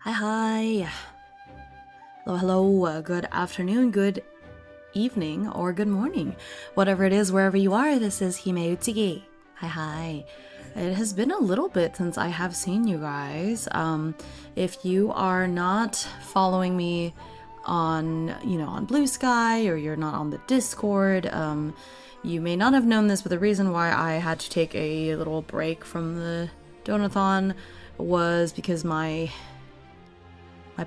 Hi. Hello, good afternoon, good evening, or good morning. Whatever it is, wherever you are, this is Himeutsugi. Hi. It has been a little bit since I have seen you guys. If you are not following me on, on Blue Sky, or you're not on the Discord, you may not have known this, but the reason why I had to take a little break from the DONOTHON was because my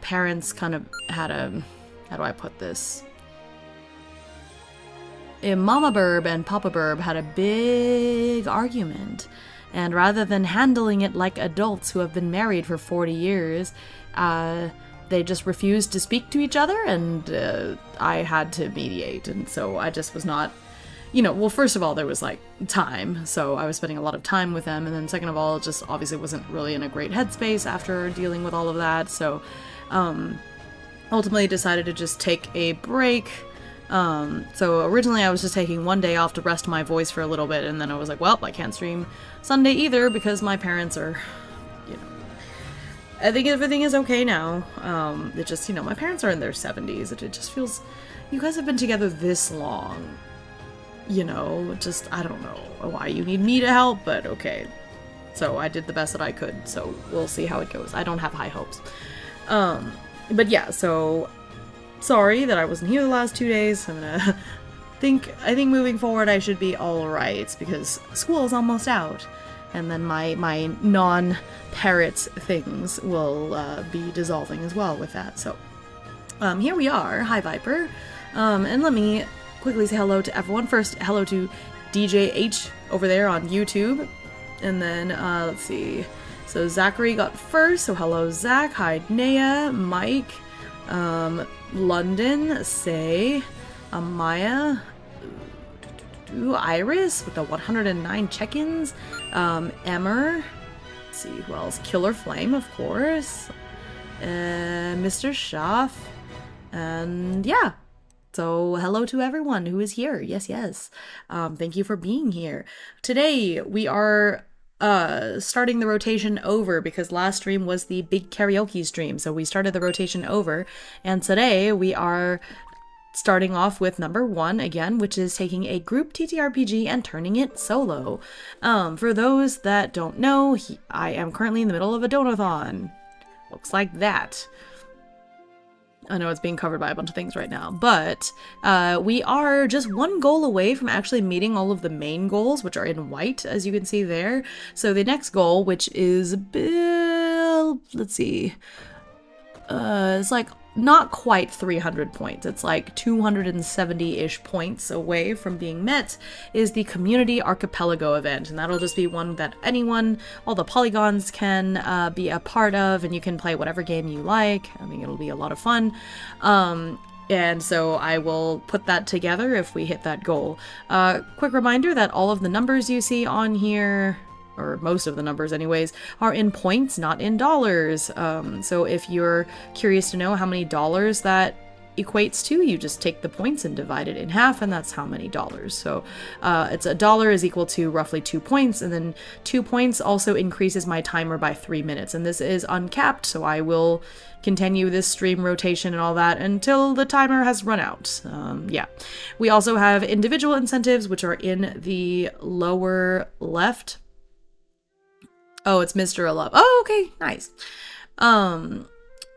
parents kind of had a, how do I put this? Mama Burb and Papa Burb had a big argument, and rather than handling it like adults who have been married for 40 years, they just refused to speak to each other, and I had to mediate, and so I just was not, well, first of all, there was like time, so I was spending a lot of time with them, and then second of all, it just obviously wasn't really in a great headspace after dealing with all of that, so ultimately decided to just take a break. So originally I was just taking one day off to rest my voice for a little bit, and then I was like, well, I can't stream Sunday either because my parents are, I think everything is okay now. It just, my parents are in their 70s. It just feels, you guys have been together this long, just, I don't know why you need me to help, but okay. So I did the best that I could, so we'll see how it goes. I don't have high hopes. But yeah, so sorry that I wasn't here the last 2 days. I think moving forward I should be alright, because school is almost out, and then my non-parrots things will be dissolving as well with that. So here we are. Hi Viper. And let me quickly say hello to everyone. First, hello to DJ H over there on YouTube, and then let's see. So Zachary got first, so hello Zach, hi Nea, Mike, London, Say, Maya, Iris with the 109 check-ins, Emmer, let's see who else, Killer Flame of course, Mr. Schaff, and yeah. So hello to everyone who is here, yes. Thank you for being here. Today we are starting the rotation over because last stream was the big karaoke stream, so we started the rotation over, and today we are starting off with number 1 again, which is taking a group TTRPG and turning it solo. For those that don't know, I am currently in the middle of a donathon. Looks like that. I know it's being covered by a bunch of things right now, but we are just one goal away from actually meeting all of the main goals, which are in white, as you can see there. So the next goal, which is, let's see, it's like not quite 300 points. It's like 270-ish points away from being met, is the Community Archipelago event. And that'll just be one that anyone, all the polygons can be a part of, and you can play whatever game you like. I think it'll be a lot of fun. And so I will put that together if we hit that goal. Quick reminder that all of the numbers you see on here, or most of the numbers anyways, are in points, not in dollars. So if you're curious to know how many dollars that equates to, you just take the points and divide it in half, and that's how many dollars. So it's $1 is equal to roughly 2 points, and then 2 points also increases my timer by 3 minutes, and this is uncapped, so I will continue this stream rotation and all that until the timer has run out. Yeah. We also have individual incentives, which are in the lower left. Oh, it's Mr. Love. Oh, okay, nice.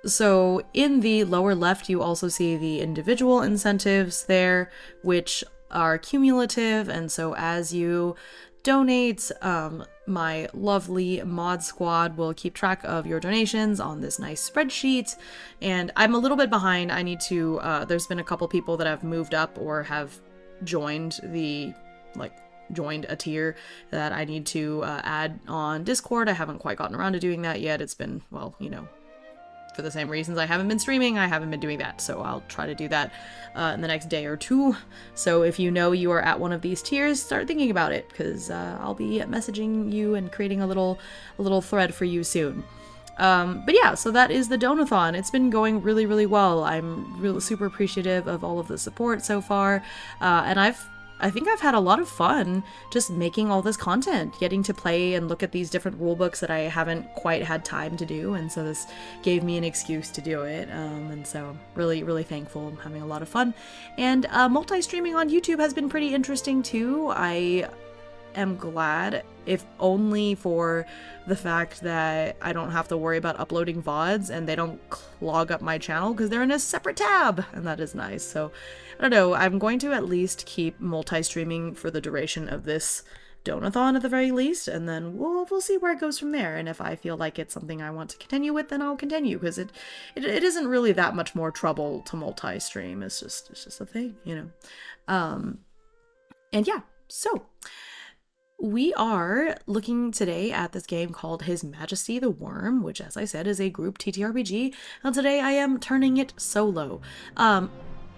So in the lower left, you also see the individual incentives there, which are cumulative. And so as you donate, my lovely mod squad will keep track of your donations on this nice spreadsheet. And I'm a little bit behind. I need to, there's been a couple people that have moved up or have joined joined a tier that I need to add on Discord. I haven't quite gotten around to doing that yet. It's been, well, you know, for the same reasons I haven't been streaming, I haven't been doing that. So I'll try to do that in the next day or two. So if you know you are at one of these tiers, start thinking about it, because I'll be messaging you and creating a little thread for you soon. But yeah, so that is the Donathon. It's been going really, really well. I'm really super appreciative of all of the support so far, and I think I've had a lot of fun just making all this content, getting to play and look at these different rulebooks that I haven't quite had time to do, and so this gave me an excuse to do it, and so really, really thankful. I'm having a lot of fun, and multi-streaming on YouTube has been pretty interesting too. I am glad, if only for the fact that I don't have to worry about uploading VODs and they don't clog up my channel because they're in a separate tab, and that is nice. So I don't know, I'm going to at least keep multi-streaming for the duration of this Donathon at the very least, and then we'll see where it goes from there. And if I feel like it's something I want to continue with, then I'll continue, because it isn't really that much more trouble to multi-stream. It's just a thing, you know. And yeah, so we are looking today at this game called His Majesty the Worm, which, as I said, is a group TTRPG, and today I am turning it solo.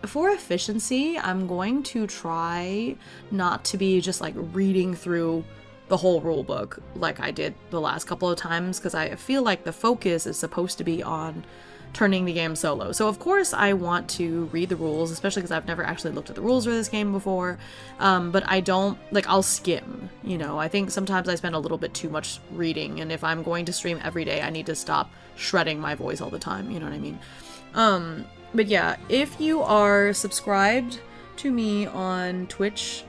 For efficiency, I'm going to try not to be just like reading through the whole rulebook like I did the last couple of times, because I feel like the focus is supposed to be on turning the game solo. So of course I want to read the rules, especially because I've never actually looked at the rules for this game before, but I don't, like, I'll skim, you know. I think sometimes I spend a little bit too much reading, and if I'm going to stream every day, I need to stop shredding my voice all the time, you know what I mean? But yeah, if you are subscribed to me on Twitch,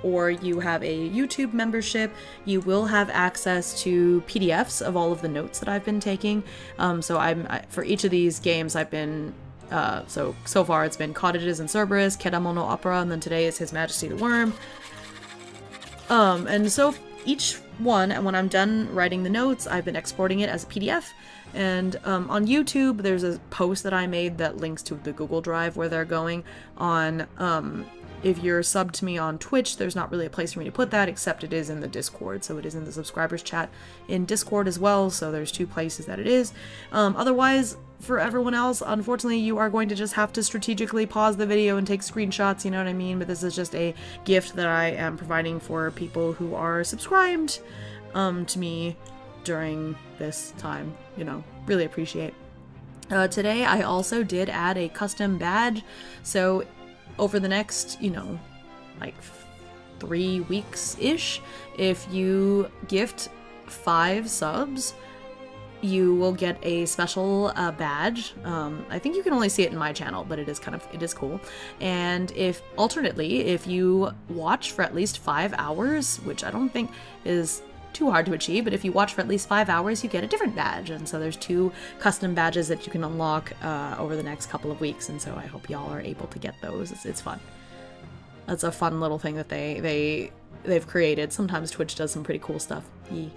or you have a YouTube membership, you will have access to PDFs of all of the notes that I've been taking. So for each of these games I've been, so far it's been Cottages in Cerberus, Kedamono Opera, and then today is His Majesty the Worm. And so each one, and when I'm done writing the notes, I've been exporting it as a PDF. And on YouTube, there's a post that I made that links to the Google Drive where they're going on. If you're subbed to me on Twitch, there's not really a place for me to put that, except it is in the Discord. So it is in the subscribers chat in Discord as well. So there's 2 places that it is. Otherwise, for everyone else, unfortunately, you are going to just have to strategically pause the video and take screenshots, you know what I mean? But this is just a gift that I am providing for people who are subscribed to me during this time, you know, really appreciate. Today I also did add a custom badge, so over the next, you know, like 3 weeks-ish, if you gift 5 subs, you will get a special badge. I think you can only see it in my channel, but it is cool. And if alternately, if you watch for at least 5 hours, which I don't think is too hard to achieve, but if you watch for at least 5 hours, you get a different badge. And so there's 2 custom badges that you can unlock over the next couple of weeks, and so I hope y'all are able to get those. It's fun. That's a fun little thing that they've created. Sometimes Twitch does some pretty cool stuff. Yee.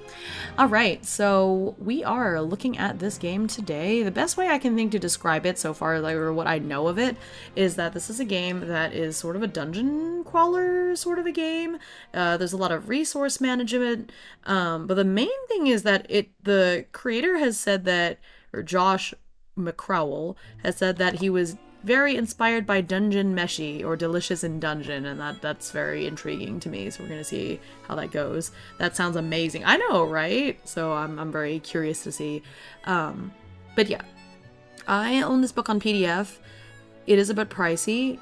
All right, so we are looking at this game today. The best way I can think to describe it so far, like, or what I know of it, is that this is a game that is sort of a dungeon crawler sort of a game. There's a lot of resource management, but the main thing is that the creator has said that, or Josh McCrowell has said that he was very inspired by Dungeon Meshi, or Delicious in Dungeon, and that's very intriguing to me, so we're gonna see how that goes. That sounds amazing. I know, right? So I'm very curious to see. But yeah, I own this book on PDF. It is a bit pricey,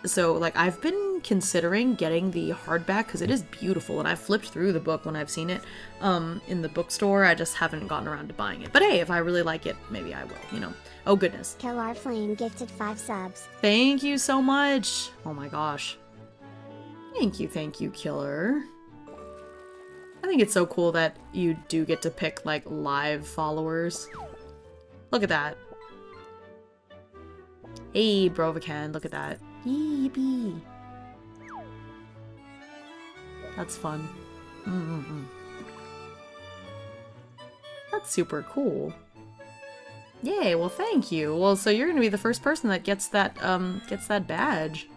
so like I've been considering getting the hardback because it is beautiful, and I've flipped through the book when I've seen it in the bookstore. I just haven't gotten around to buying it. But hey, if I really like it, maybe I will, you know. Oh goodness. Killer Flame gifted 5 subs. Thank you so much. Oh my gosh. Thank you, Killer. I think it's so cool that you do get to pick like live followers. Look at that. Hey, Brovican, look at that. Yippee. That's fun. That's super cool. Yay, well thank you. Well, so you're gonna be the first person that gets that badge.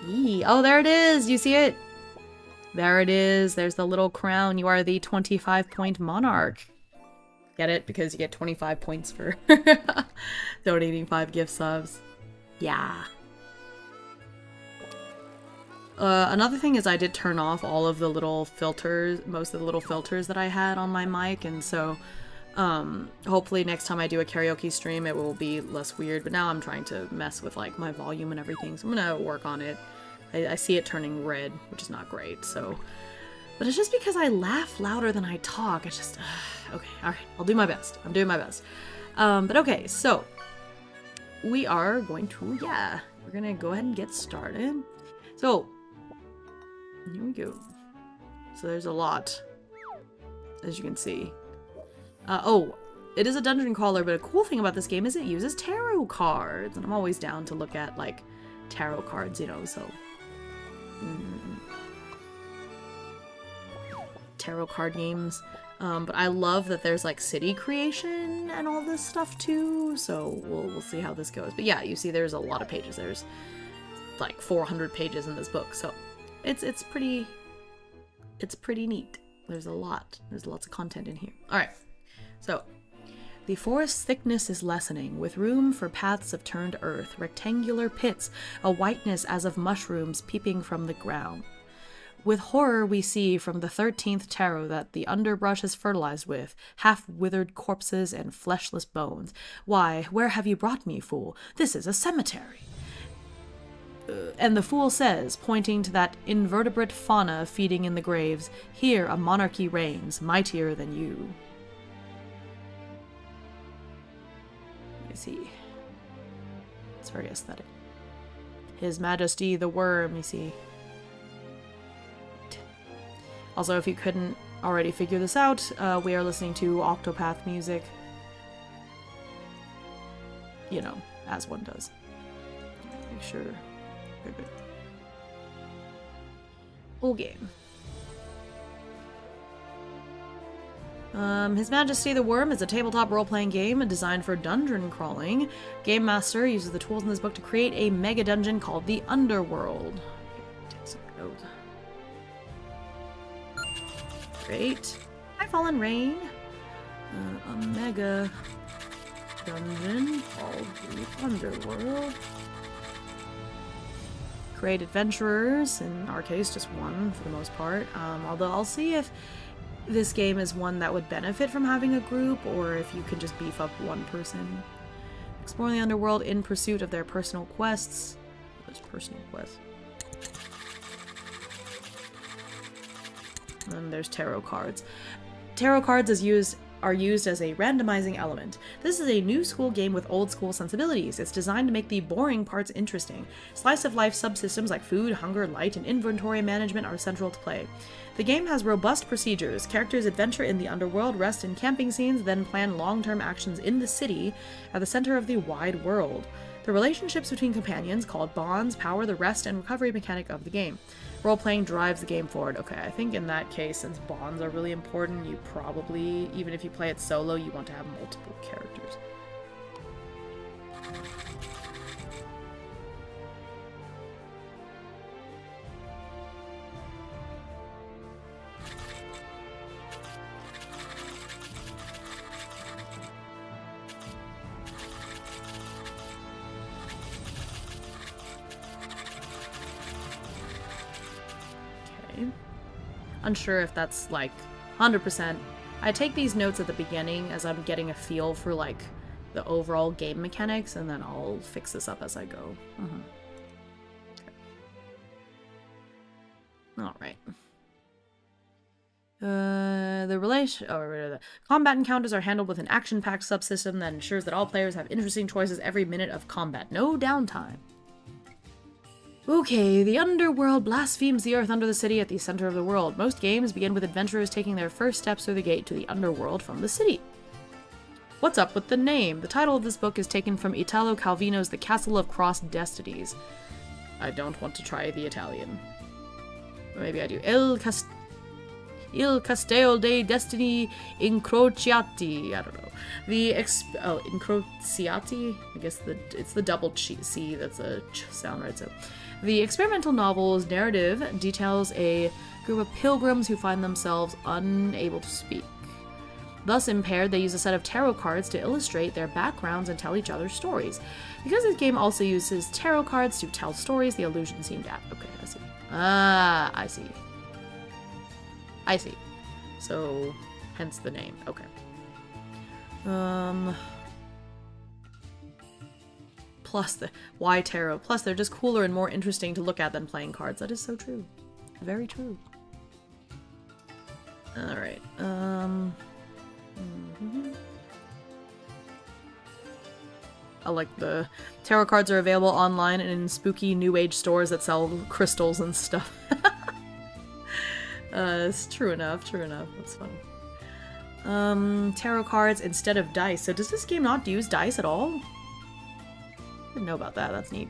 Yee. Oh, there it is! You see it? There it is. There's the little crown. You are the 25-point monarch. Get it? Because you get 25 points for donating 5 gift subs. Yeah. Another thing is I did turn off all of the little filters, most of the little filters that I had on my mic, and so hopefully next time I do a karaoke stream it will be less weird, but now I'm trying to mess with like my volume and everything, so I'm gonna work on it. I see it turning red, which is not great, so... But it's just because I laugh louder than I talk. It's just... okay, alright, I'll do my best. I'm doing my best. But okay, so... we are going to... yeah, we're gonna go ahead and get started. So... here we go. So there's a lot, as you can see. Oh, it is a dungeon crawler, but a cool thing about this game is it uses tarot cards, and I'm always down to look at, like, tarot cards, you know, so... tarot card games. But I love that there's, like, city creation and all this stuff, too, so we'll see how this goes. But yeah, you see there's a lot of pages. There's, like, 400 pages in this book, so it's pretty neat. There's lots of content in here. Alright. So, the forest's thickness is lessening, with room for paths of turned earth, rectangular pits, a whiteness as of mushrooms peeping from the ground. With horror we see from the 13th tarot that the underbrush is fertilized with half-withered corpses and fleshless bones. Why, where have you brought me, fool? This is a cemetery. And the fool says, pointing to that invertebrate fauna feeding in the graves, here a monarchy reigns, mightier than you. Let me see. It's very aesthetic. His Majesty the Worm, you see. Also, if you couldn't already figure this out, we are listening to Octopath music. You know, as one does. Make sure. Very good. Old game. His Majesty the Worm is a tabletop role-playing game designed for dungeon crawling. Game Master uses the tools in this book to create a mega dungeon called the Underworld. Okay, take some notes. Great. Hi, Fallen Rain. A mega dungeon called the Underworld. Create adventurers, in our case just one for the most part, although I'll see if this game is one that would benefit from having a group, or if you can just beef up one person. Explore the underworld in pursuit of their personal quests. There's personal quests. And there's tarot cards. Tarot cards is used are used as a randomizing element. This is a new school game with old school sensibilities. It's designed to make the boring parts interesting. Slice of life subsystems like food, hunger, light, and inventory management are central to play. The game has robust procedures. Characters adventure in the underworld, rest in camping scenes, then plan long-term actions in the city at the center of the wide world. The relationships between companions, called bonds, power the rest and recovery mechanic of the game. Role-playing drives the game forward. Okay, I think in that case, since bonds are really important, you probably, even if you play it solo, you want to have multiple characters. Unsure if that's like 100%. I take these notes at the beginning as I'm getting a feel for like the overall game mechanics, and then I'll fix this up as I go. Okay. All right. The combat encounters are handled with an action-packed subsystem that ensures that all players have interesting choices every minute of combat. No downtime. Okay, the underworld blasphemes the earth under the city at the center of the world. Most games begin with adventurers taking their first steps through the gate to the underworld from the city. What's up with the name? The title of this book is taken from Italo Calvino's The Castle of Crossed Destinies. I don't want to try the Italian. Or maybe I do. Il Castello dei Destini Incrociati. I don't know. Incrociati? I guess it's the double C that's a sound, right? So, the experimental novel's narrative details a group of pilgrims who find themselves unable to speak. Thus impaired, they use a set of tarot cards to illustrate their backgrounds and tell each other stories. Because this game also uses tarot cards to tell stories, the illusion seemed apt. Okay, I see. Ah, I see. I see. So, hence the name. Okay. Plus why tarot? Plus they're just cooler and more interesting to look at than playing cards. That is so true. Very true. Alright. I like the tarot cards are available online and in spooky new age stores that sell crystals and stuff. It's true enough, that's fun. Tarot cards instead of dice. So does this game not use dice at all? I didn't know about that, that's neat.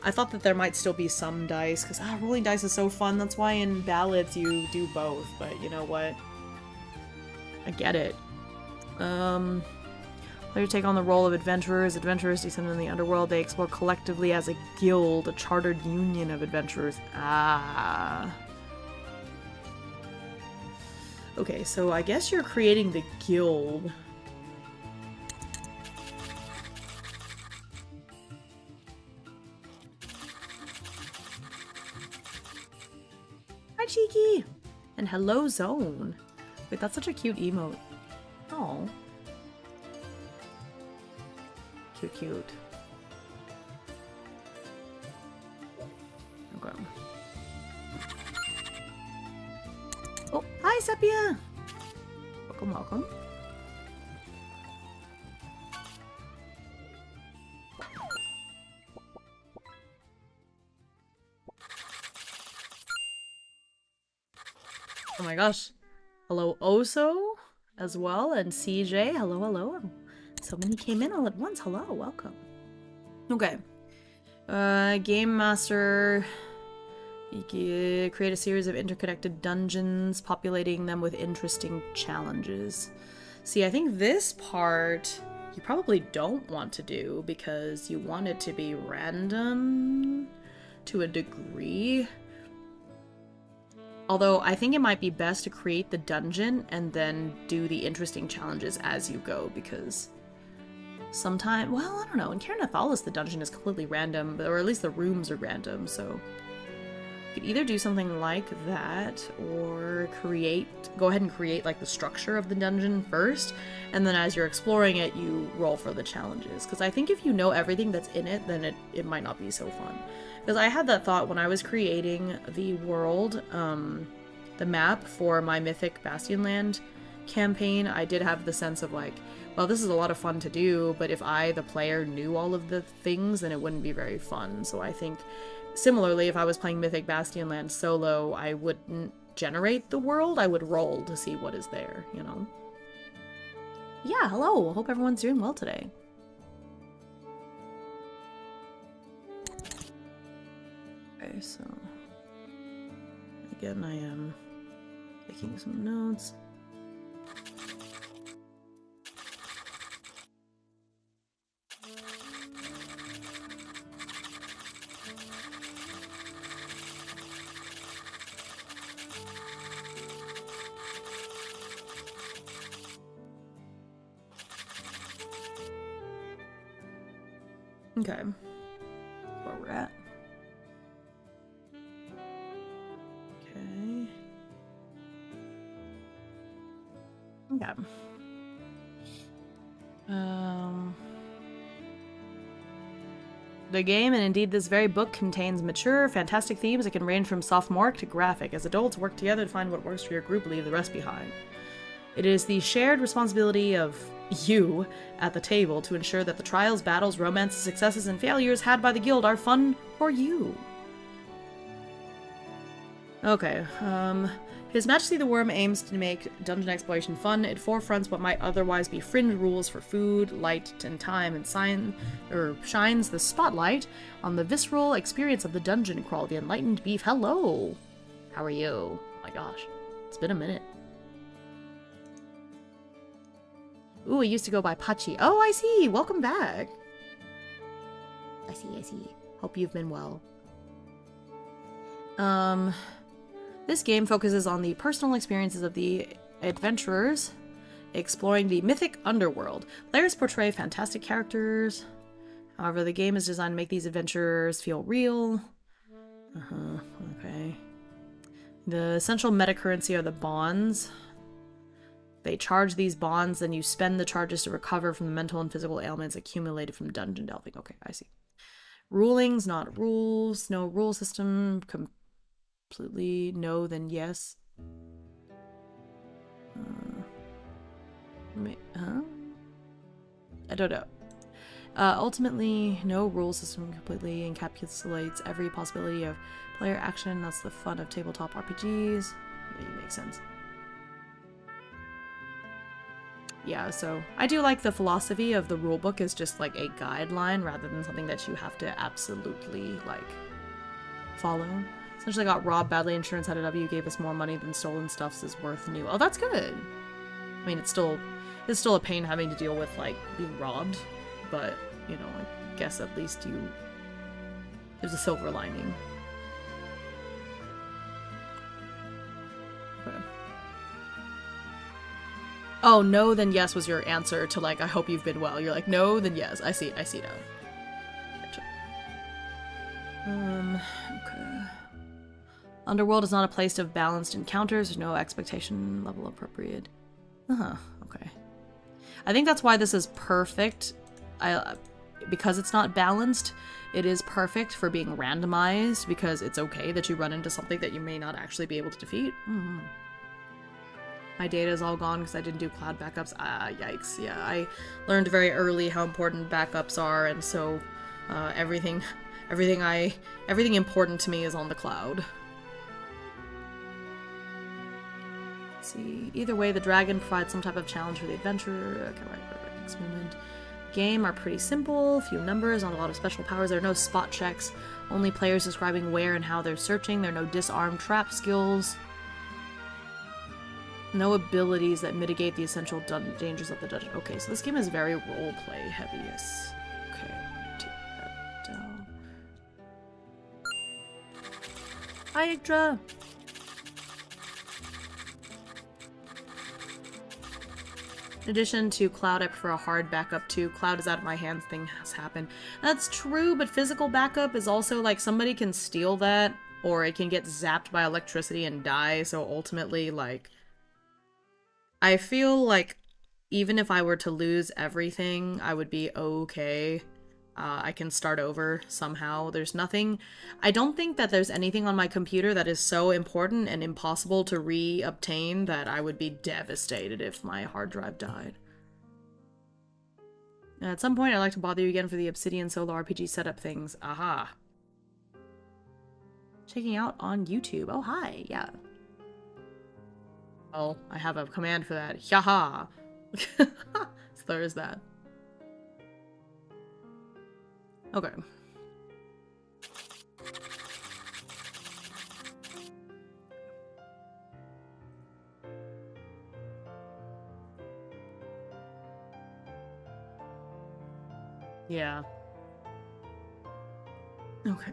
I thought that there might still be some dice, because rolling dice is so fun, that's why in ballads you do both, but you know what? I get it. Players take on the role of adventurers. Adventurers descend in the underworld. They explore collectively as a guild, a chartered union of adventurers. Ah. Okay, so I guess you're creating the guild. Hi, Cheeky! And hello, Zone. Wait, that's such a cute emote. Oh. Cute, cute. Okay. Oh, hi, Sepia! Welcome, welcome. Oh my gosh. Hello, Oso, as well, and CJ. Hello, hello. So many came in all at once. Hello, welcome. Okay. Game Master. You create a series of interconnected dungeons, populating them with interesting challenges. See, I think this part you probably don't want to do because you want it to be random to a degree. Although I think it might be best to create the dungeon and then do the interesting challenges as you go, because sometimes, well, I don't know, in Cair Nathalis the dungeon is completely random, or at least the rooms are random, so you could either do something like that, or go ahead and create like the structure of the dungeon first, and then as you're exploring it, you roll for the challenges. Because I think if you know everything that's in it, then it might not be so fun. Because I had that thought when I was creating the world, the map for my Mythic Bastion land campaign, I did have the sense of like, well, this is a lot of fun to do, but if I, the player, knew all of the things, then it wouldn't be very fun. So I think, similarly, if I was playing Mythic Bastionland solo, I wouldn't generate the world, I would roll to see what is there, you know? Yeah, hello! Hope everyone's doing well today. Okay, so... Again, I am taking some notes. Okay, where we're at. Okay. Okay. The game, and indeed this very book, contains mature, fantastic themes that can range from sophomoric to graphic. As adults work together to find what works for your group, leave the rest behind. It is the shared responsibility of you at the table to ensure that the trials, battles, romances, successes, and failures had by the guild are fun for you. Okay, His Majesty the Worm aims to make dungeon exploration fun. It forefronts what might otherwise be fringe rules for food, light, and time, and shines the spotlight on the visceral experience of the dungeon crawl. The Enlightened Beef, hello! How are you? Oh my gosh, it's been a minute. Ooh, I used to go by Pachi. Oh, I see! Welcome back! I see. Hope you've been well. This game focuses on the personal experiences of the adventurers, exploring the mythic underworld. Players portray fantastic characters. However, the game is designed to make these adventurers feel real. Okay. The essential meta currency are the bonds. They charge these bonds, then you spend the charges to recover from the mental and physical ailments accumulated from dungeon delving. Okay, I see. Rulings, not rules. No rule system. Completely no, then yes. I don't know. Ultimately, no rule system completely encapsulates every possibility of player action. That's the fun of tabletop RPGs. Yeah, makes sense. Yeah, so I do like the philosophy of the rulebook as just like a guideline rather than something that you have to absolutely like follow. Essentially got robbed badly. Insurance had a W, gave us more money than stolen stuffs is worth new. Oh, that's good. I mean, it's still a pain having to deal with like being robbed, but you know, I guess at least there's a silver lining. Okay. Oh, no, then yes was your answer to like, I hope you've been well. You're like, no, then yes. I see now. Gotcha. Okay. Underworld is not a place of balanced encounters. There's no expectation level appropriate. Okay. I think that's why this is perfect. Because it's not balanced, it is perfect for being randomized, because it's okay that you run into something that you may not actually be able to defeat. My data is all gone because I didn't do cloud backups. Ah, yikes. Yeah, I learned very early how important backups are, and so everything important to me is on the cloud. Let's see. Either way, the dragon provides some type of challenge for the adventurer. Okay, right. Next moment. Game are pretty simple. Few numbers, not a lot of special powers. There are no spot checks. Only players describing where and how they're searching. There are no disarm trap skills. No abilities that mitigate the essential dangers of the dungeon. Okay, so this game is very roleplay heavy. Yes. Okay, I'm gonna take that down. Hi, Yggdra! In addition to Cloud, I prefer a hard backup too. Cloud is out of my hands, thing has happened. That's true, but physical backup is also like somebody can steal that, or it can get zapped by electricity and die, so ultimately, like, I feel like even if I were to lose everything, I would be okay I can start over somehow. There's nothing... I don't think that there's anything on my computer that is so important and impossible to re-obtain that I would be devastated if my hard drive died. At some point, I'd like to bother you again for the Obsidian solo RPG setup things. Aha. Checking out on YouTube. Oh, hi. Yeah. Well, I have a command for that. Yaha. So there is that. Okay. Yeah. Okay.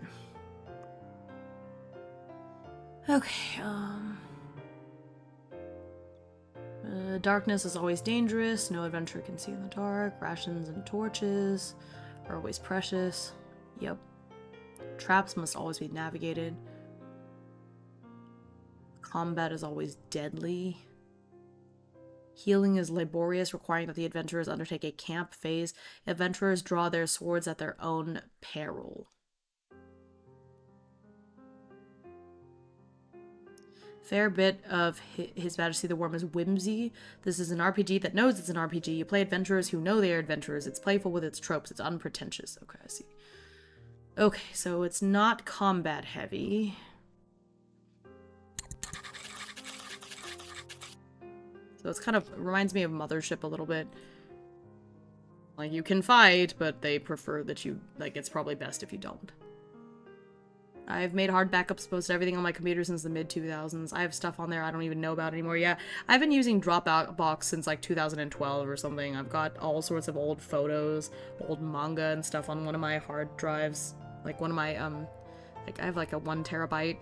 Okay, darkness is always dangerous. No adventurer can see in the dark. Rations and torches are always precious. Yep. Traps must always be navigated. Combat is always deadly. Healing is laborious, requiring that the adventurers undertake a camp phase. Adventurers draw their swords at their own peril. Fair bit of His Majesty the Worm is whimsy. This is an RPG that knows it's an RPG. You play adventurers who know they are adventurers. It's playful with its tropes. It's unpretentious. Okay, I see. Okay, so it's not combat heavy. So it's kind of reminds me of Mothership a little bit. Like, you can fight, but they prefer that you, like, it's probably best if you don't. I've made hard backups, posted everything on my computer since the mid-2000s. I have stuff on there I don't even know about anymore. Yeah, I've been using Dropbox since like 2012 or something. I've got all sorts of old photos, old manga and stuff on one of my hard drives. Like one of my, like I have like a 1 terabyte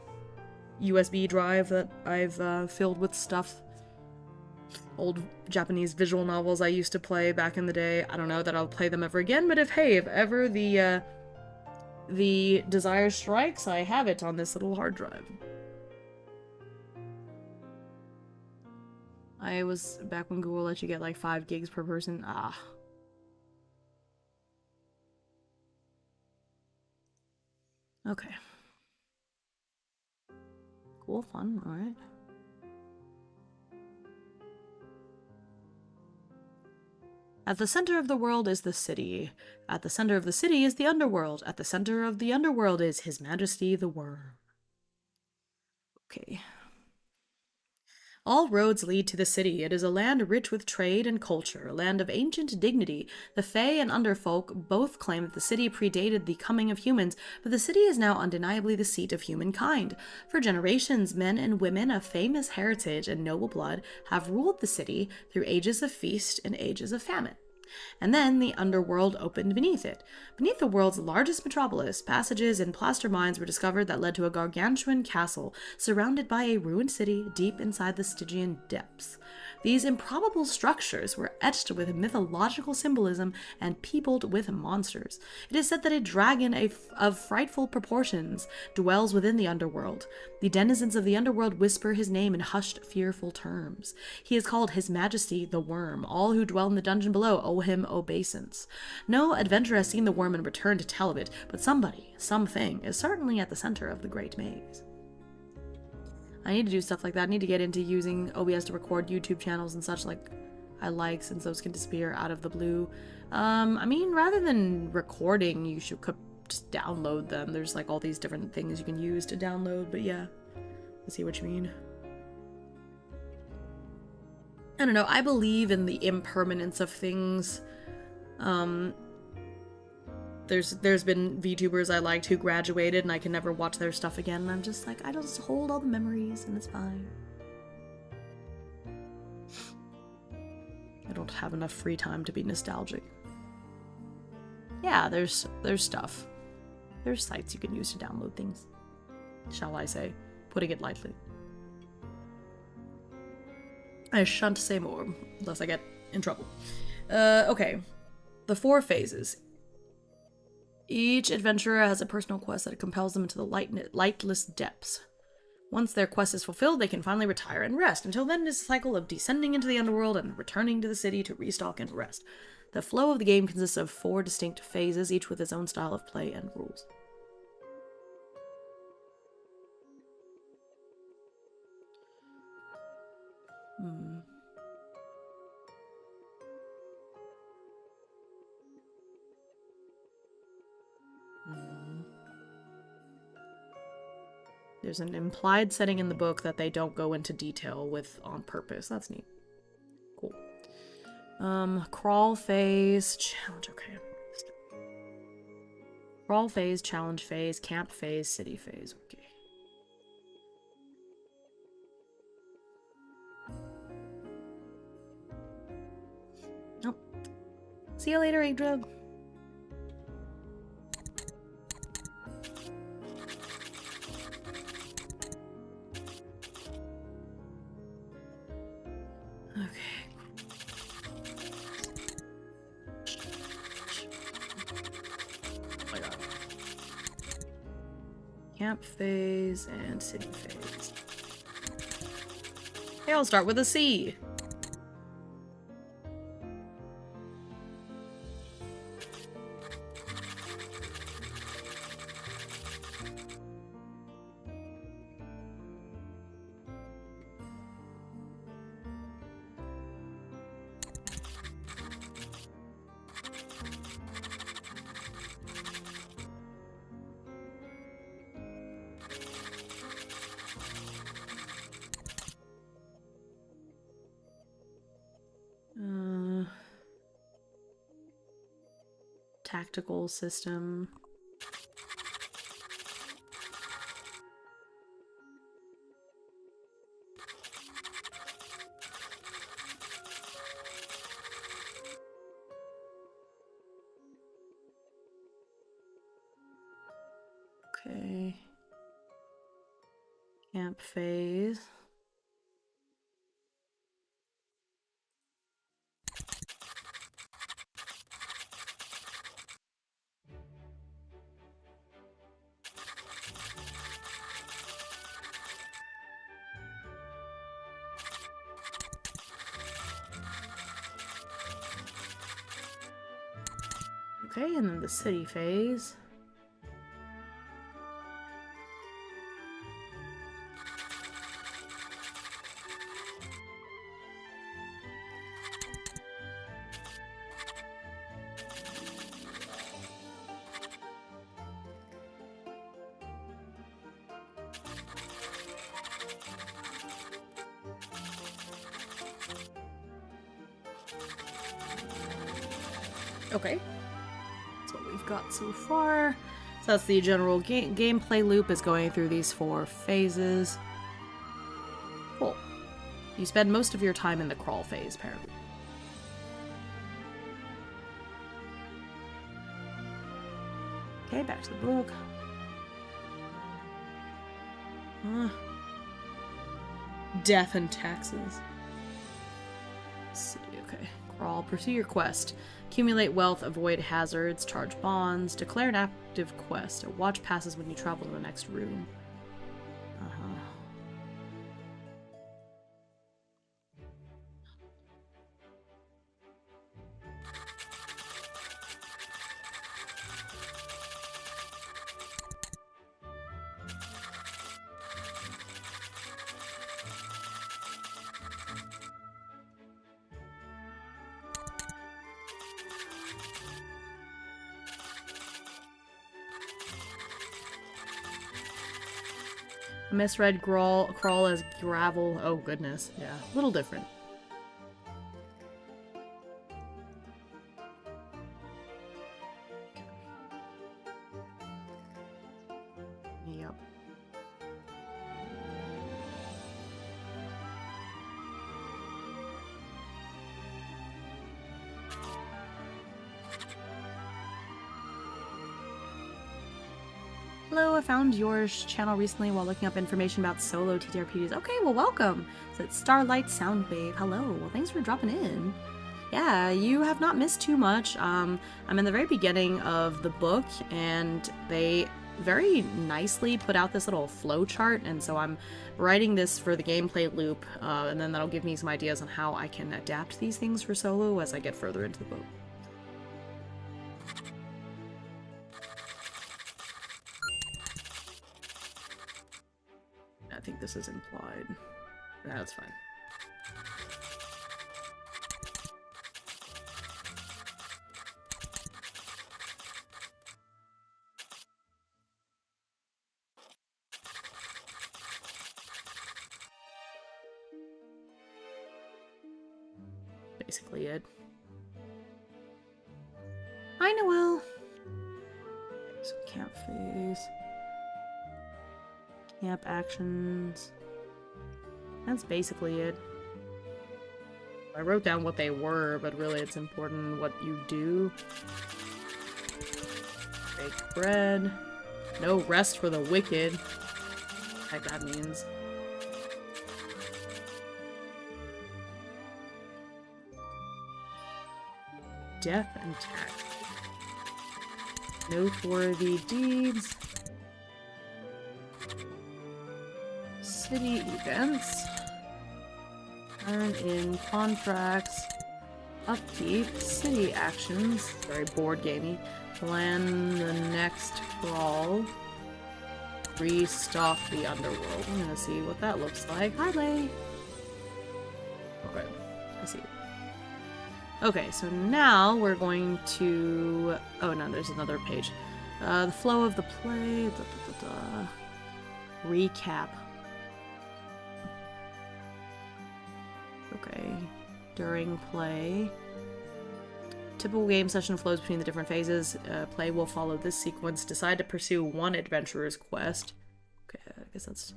USB drive that I've filled with stuff. Old Japanese visual novels I used to play back in the day. I don't know that I'll play them ever again, but if ever the desire strikes, I have it on this little hard drive. I was back when Google let you get like 5 gigs per person. Ah. Okay. Cool, fun, alright. At the center of the world is the city. At the center of the city is the underworld. At the center of the underworld is His Majesty the Worm. Okay. All roads lead to the city. It is a land rich with trade and culture, a land of ancient dignity. The Fae and Underfolk both claim that the city predated the coming of humans, but the city is now undeniably the seat of humankind. For generations, men and women of famous heritage and noble blood have ruled the city through ages of feast and ages of famine. And then the underworld opened beneath it. Beneath the world's largest metropolis, passages and plaster mines were discovered that led to a gargantuan castle surrounded by a ruined city deep inside the Stygian depths. These improbable structures were etched with mythological symbolism and peopled with monsters. It is said that a dragon of frightful proportions dwells within the underworld. The denizens of the underworld whisper his name in hushed, fearful terms. He is called His Majesty the Worm. All who dwell in the dungeon below owe him obeisance. No adventurer has seen the worm and returned to tell of it, but somebody, something, is certainly at the center of the great maze. I need to do stuff like that. I need to get into using OBS to record YouTube channels and such like I like, since those can disappear out of the blue. I mean, rather than recording, you could just download them. There's like all these different things you can use to download, but yeah, I see what you mean. I don't know, I believe in the impermanence of things. There's been VTubers I liked who graduated and I can never watch their stuff again, and I'm just like, I just hold all the memories and it's fine. I don't have enough free time to be nostalgic. Yeah, there's stuff. There's sites you can use to download things. Shall I say, putting it lightly. I shan't say more, unless I get in trouble. Okay. The 4 phases. Each adventurer has a personal quest that compels them into the lightless depths. Once their quest is fulfilled, they can finally retire and rest. Until then, it is a cycle of descending into the underworld and returning to the city to restock and rest. The flow of the game consists of 4 distinct phases, each with its own style of play and rules. There's an implied setting in the book that they don't go into detail with on purpose. That's neat. Cool. Crawl phase, challenge, okay. Crawl phase, challenge phase, camp phase, city phase, okay. Nope. See you later, Yggdrasil. Camp phase and city phase. Okay, I'll start with a C. Tactical system. Okay. Camp phase. Okay, and then the city phase. Okay. That's what we've got so far. So that's the general gameplay loop is going through these 4 phases. Cool. You spend most of your time in the crawl phase, apparently. Okay, back to the book. Death and taxes. Let's see, okay. Crawl. Pursue your quest. Accumulate wealth, avoid hazards, charge bonds, declare an active quest. A watch passes when you travel to the next room. I misread crawl as gravel. Oh goodness, yeah, a little different. Yep. Hello, I found your channel recently while looking up information about solo TTRPGs. Okay, well, welcome. So it's Starlight Soundwave. Hello. Well, thanks for dropping in. Yeah, you have not missed too much. I'm in the very beginning of the book, and they very nicely put out this little flow chart, and so I'm writing this for the gameplay loop, and then that'll give me some ideas on how I can adapt these things for solo as I get further into the book. I think this is implied. That's fine. Basically it. Hi, Noelle. So camp phase. Camp actions. That's basically it. I wrote down what they were, but really it's important what you do. Bake bread. No rest for the wicked. Like that means. Death and tax. Noteworthy deeds. City events. Turn in contracts. Upkeep. City actions. Very board gamey. Plan the next crawl. Restock the underworld. I'm gonna see what that looks like. Hi, Lay. Okay, I see. Okay, so now we're going to... Oh, no, there's another page. The flow of the play... Recap. Okay. During play. Typical game session flows between the different phases. Play will follow this sequence. Decide to pursue one adventurer's quest. Okay, I guess that's...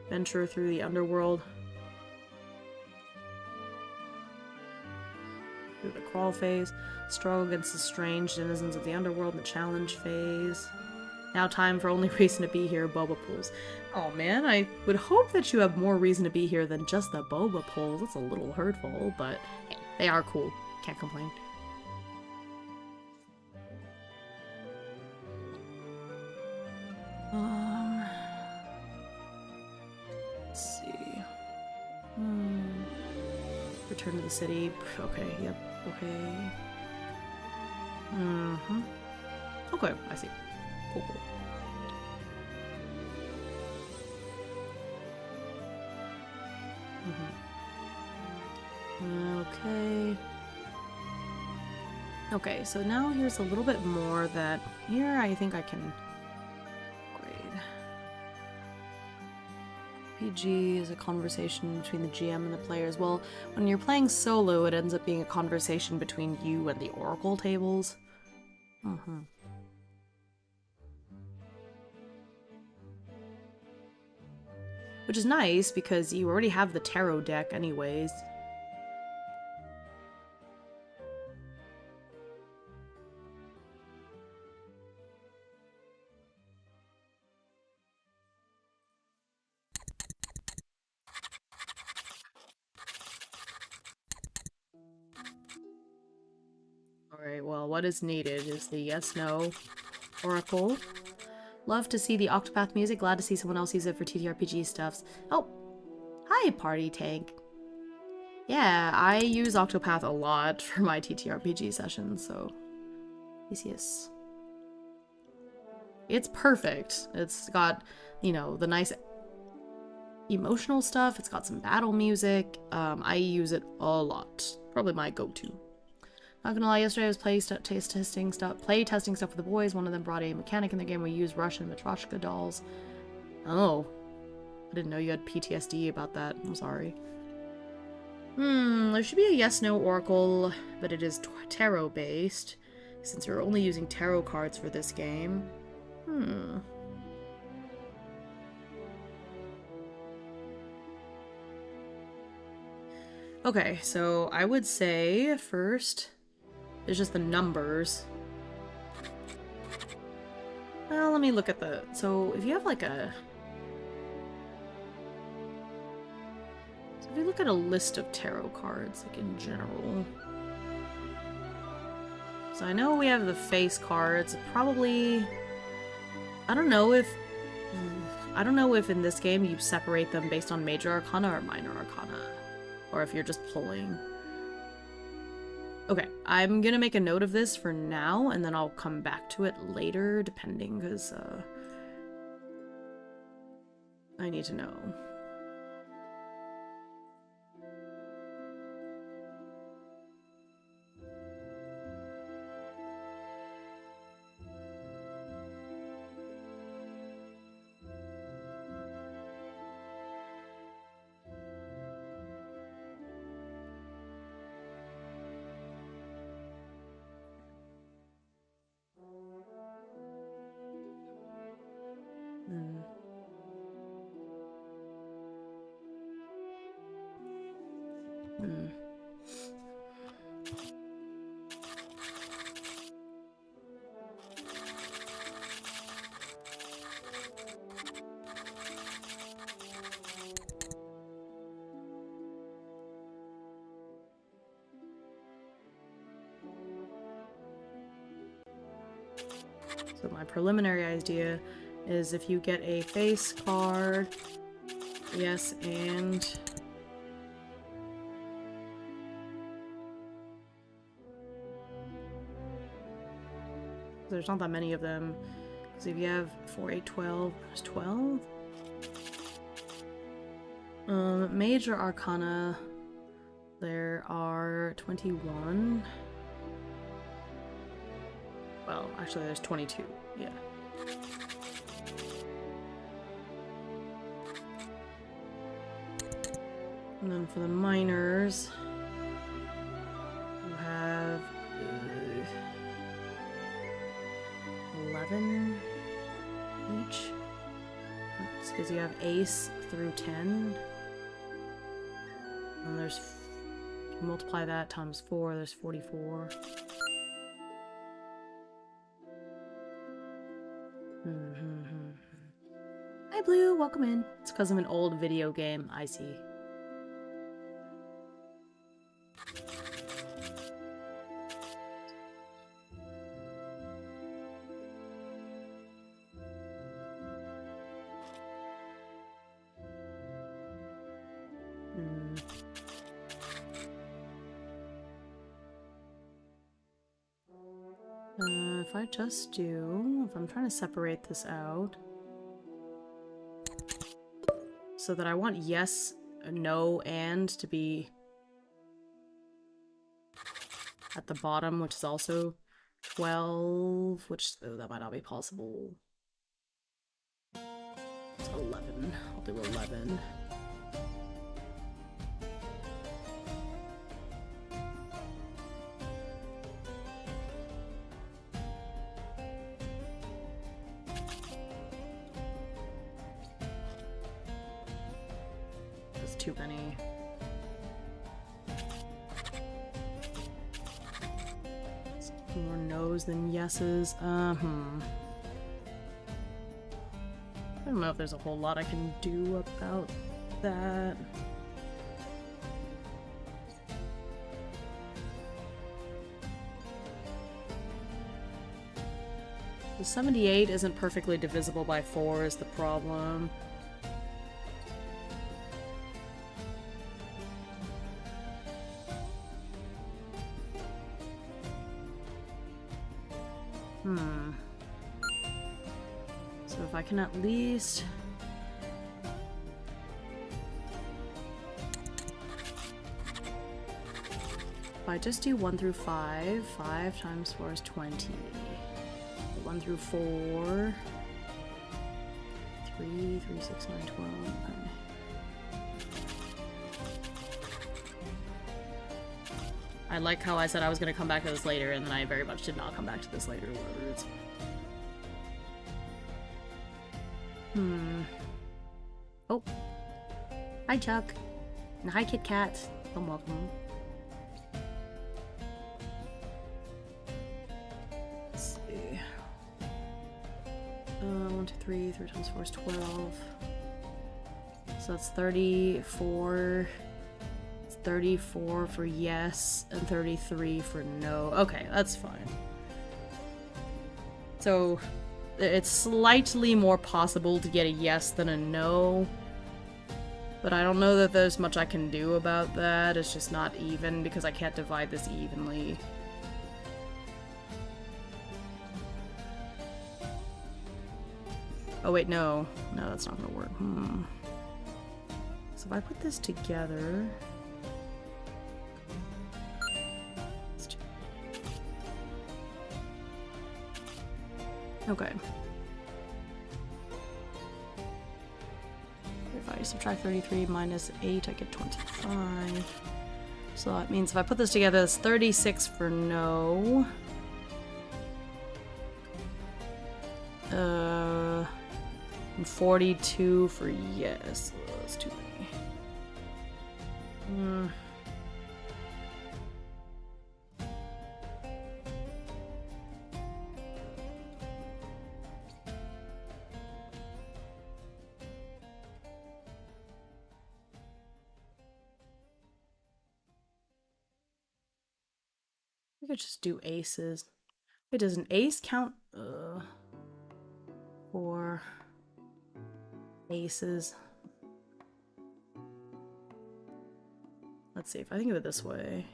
Venture through the underworld. Through the crawl phase. Struggle against the strange denizens of the underworld in the challenge phase. Now time for only reason to be here, boba pools. Oh man, I would hope that you have more reason to be here than just the boba pools. That's a little hurtful, but hey, they are cool. Can't complain. Let's see. Return to the city. Okay, yep, okay. Okay, I see. Cool, cool. Okay. Okay, so now here's a little bit more that here I think I can grade. PG is a conversation between the GM and the players. Well, when you're playing solo, it ends up being a conversation between you and the Oracle tables. Which is nice, because you already have the tarot deck anyways. Alright, well, what is needed is the yes-no Oracle. Love to see the Octopath music. Glad to see someone else use it for TTRPG stuffs. Oh! Hi, Party Tank. Yeah, I use Octopath a lot for my TTRPG sessions, so... yes. It's perfect. It's got, you know, the nice emotional stuff. It's got some battle music. I use it a lot. Probably my go-to. Not gonna lie, yesterday I was play testing stuff with the boys. One of them brought a mechanic in the game. We used Russian Matryoshka dolls. Oh. I didn't know you had PTSD about that. I'm sorry. There should be a yes-no oracle, but it is tarot-based, since we're only using tarot cards for this game. Okay, so I would say first... There's just the numbers. Well, let me look at the... So, if you have like a If you look at a list of tarot cards, like in general. So I know we have the face cards. Probably... I don't know if in this game you separate them based on major arcana or minor arcana. Or if you're just pulling. Okay, I'm gonna make a note of this for now, and then I'll come back to it later, depending, because, I need to know. So my preliminary idea is if you get a face card, yes, and there's not that many of them. Because if you have 4, 8, 12, there's 12. Major Arcana, there are 21. Well, actually there's 22, yeah. And then for the minors, you have 11 each. It's because you have ace through 10. And there's, you multiply that times 4, there's 44. Hi Blue, welcome in. It's because of an old video game, I see. If I just do, if I'm trying to separate this out, so that I want yes, no, and to be at the bottom, which is also 12, which, oh, that might not be possible. It's 11. I'll do 11. Too many. More no's than yeses. I don't know if there's a whole lot I can do about that. The 78 isn't perfectly divisible by 4 is the problem. So if I can at least... If I just do 1 through 5, 5 times 4 is 20. 1 through 4... 3, 3, 6, 9, 12... I like how I said I was going to come back to this later, and then I very much did not come back to this later, whatever it's... Oh. Hi, Chuck. And hi, Kit Kat. Welcome. Let's see. 1, 2, 3. 3 times 4 is 12. So that's 34... 34 for yes and 33 for no. Okay, that's fine. So it's slightly more possible to get a yes than a no. But I don't know that there's much I can do about that. It's just not even because I can't divide this evenly. Oh wait, no. No, that's not gonna work. So if I put this together... Okay. If I subtract 33 minus 8, I get 25. So that means if I put this together, it's 36 for no. And 42 for yes. Oh, that's too many. We could just do aces. Wait, does an ace count for aces? Let's see, if I think of it this way.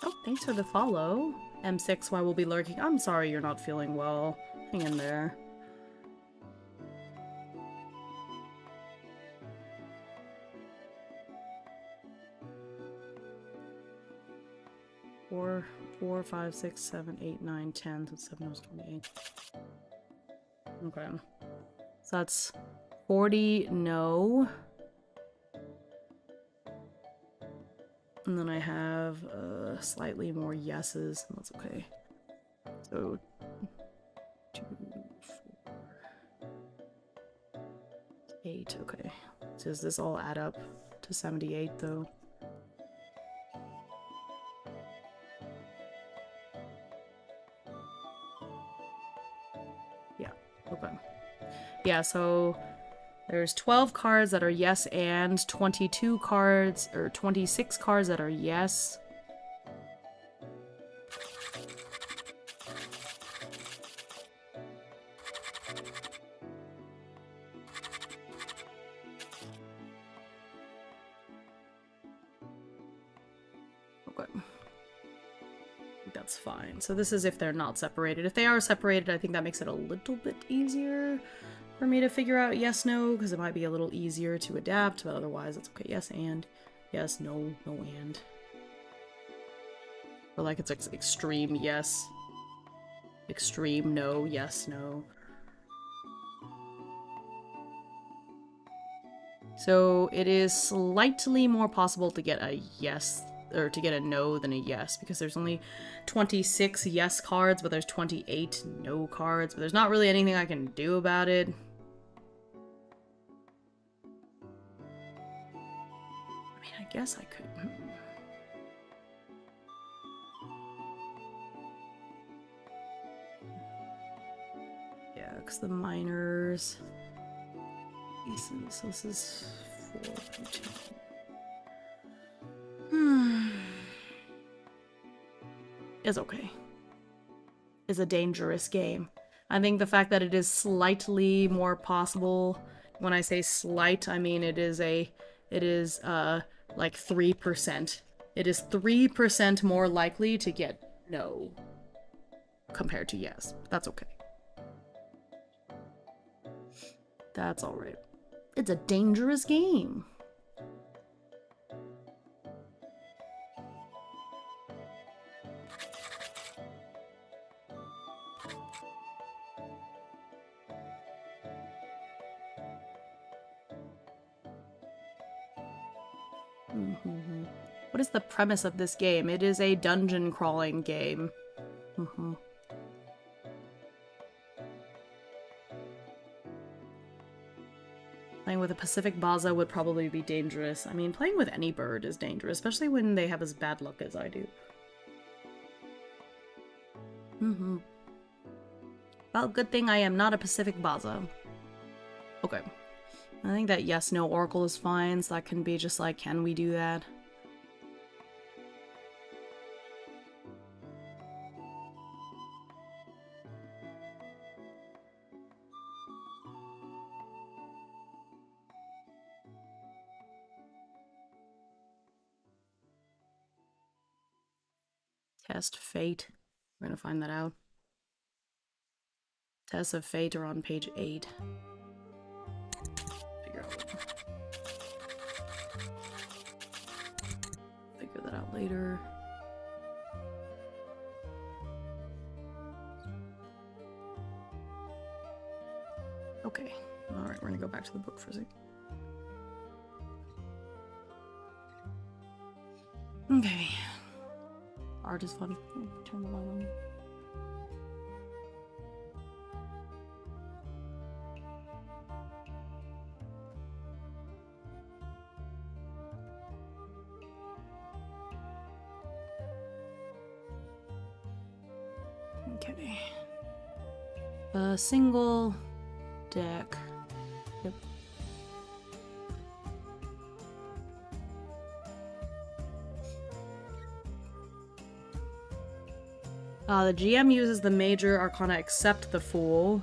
Oh, thanks for the follow. M6, why we'll be lurking. I'm sorry you're not feeling well. Hang in there. Four, 5, 6, 7, 8, 9, 10. So 7 was 28. Okay. So that's 40 no. And then I have slightly more yeses. That's okay. So 2, 4, 8. Okay. So does this all add up to 78 though? Yeah. Okay. Yeah, so there's 12 cards that are yes and 22 cards, or 26 cards that are yes. Okay. That's fine. So this is if they're not separated. If they are separated, I think that makes it a little bit easier for me to figure out yes, no, because it might be a little easier to adapt, but otherwise it's okay. Yes, and. Yes, no, no, and. Or like it's extreme yes. Extreme no, yes, no. So it is slightly more possible to get a yes, or to get a no than a yes, because there's only 26 yes cards, but there's 28 no cards, but there's not really anything I can do about it. I mean, I guess I could. Yeah, because the minors. So this is 4. It's okay. It's a dangerous game. I think the fact that it is slightly more possible, when I say slight, I mean it is like 3%. It is 3% more likely to get no compared to yes. That's okay. That's alright. It's a dangerous game. What is the premise of this game? It is a dungeon crawling game. Playing with a Pacific Baza would probably be dangerous. I mean, playing with any bird is dangerous, especially when they have as bad luck as I do. Well, good thing I am not a Pacific Baza. Okay. I think that yes, no Oracle is fine, so that can be just like, can we do that? Test Fate. We're gonna find that out. Tests of Fate are on page 8. Figure that out later. Okay. Alright, we're gonna go back to the book for a sec. Okay. Art is fun. Turn the light on. Okay. A single deck. Yep. The GM uses the major arcana except the Fool.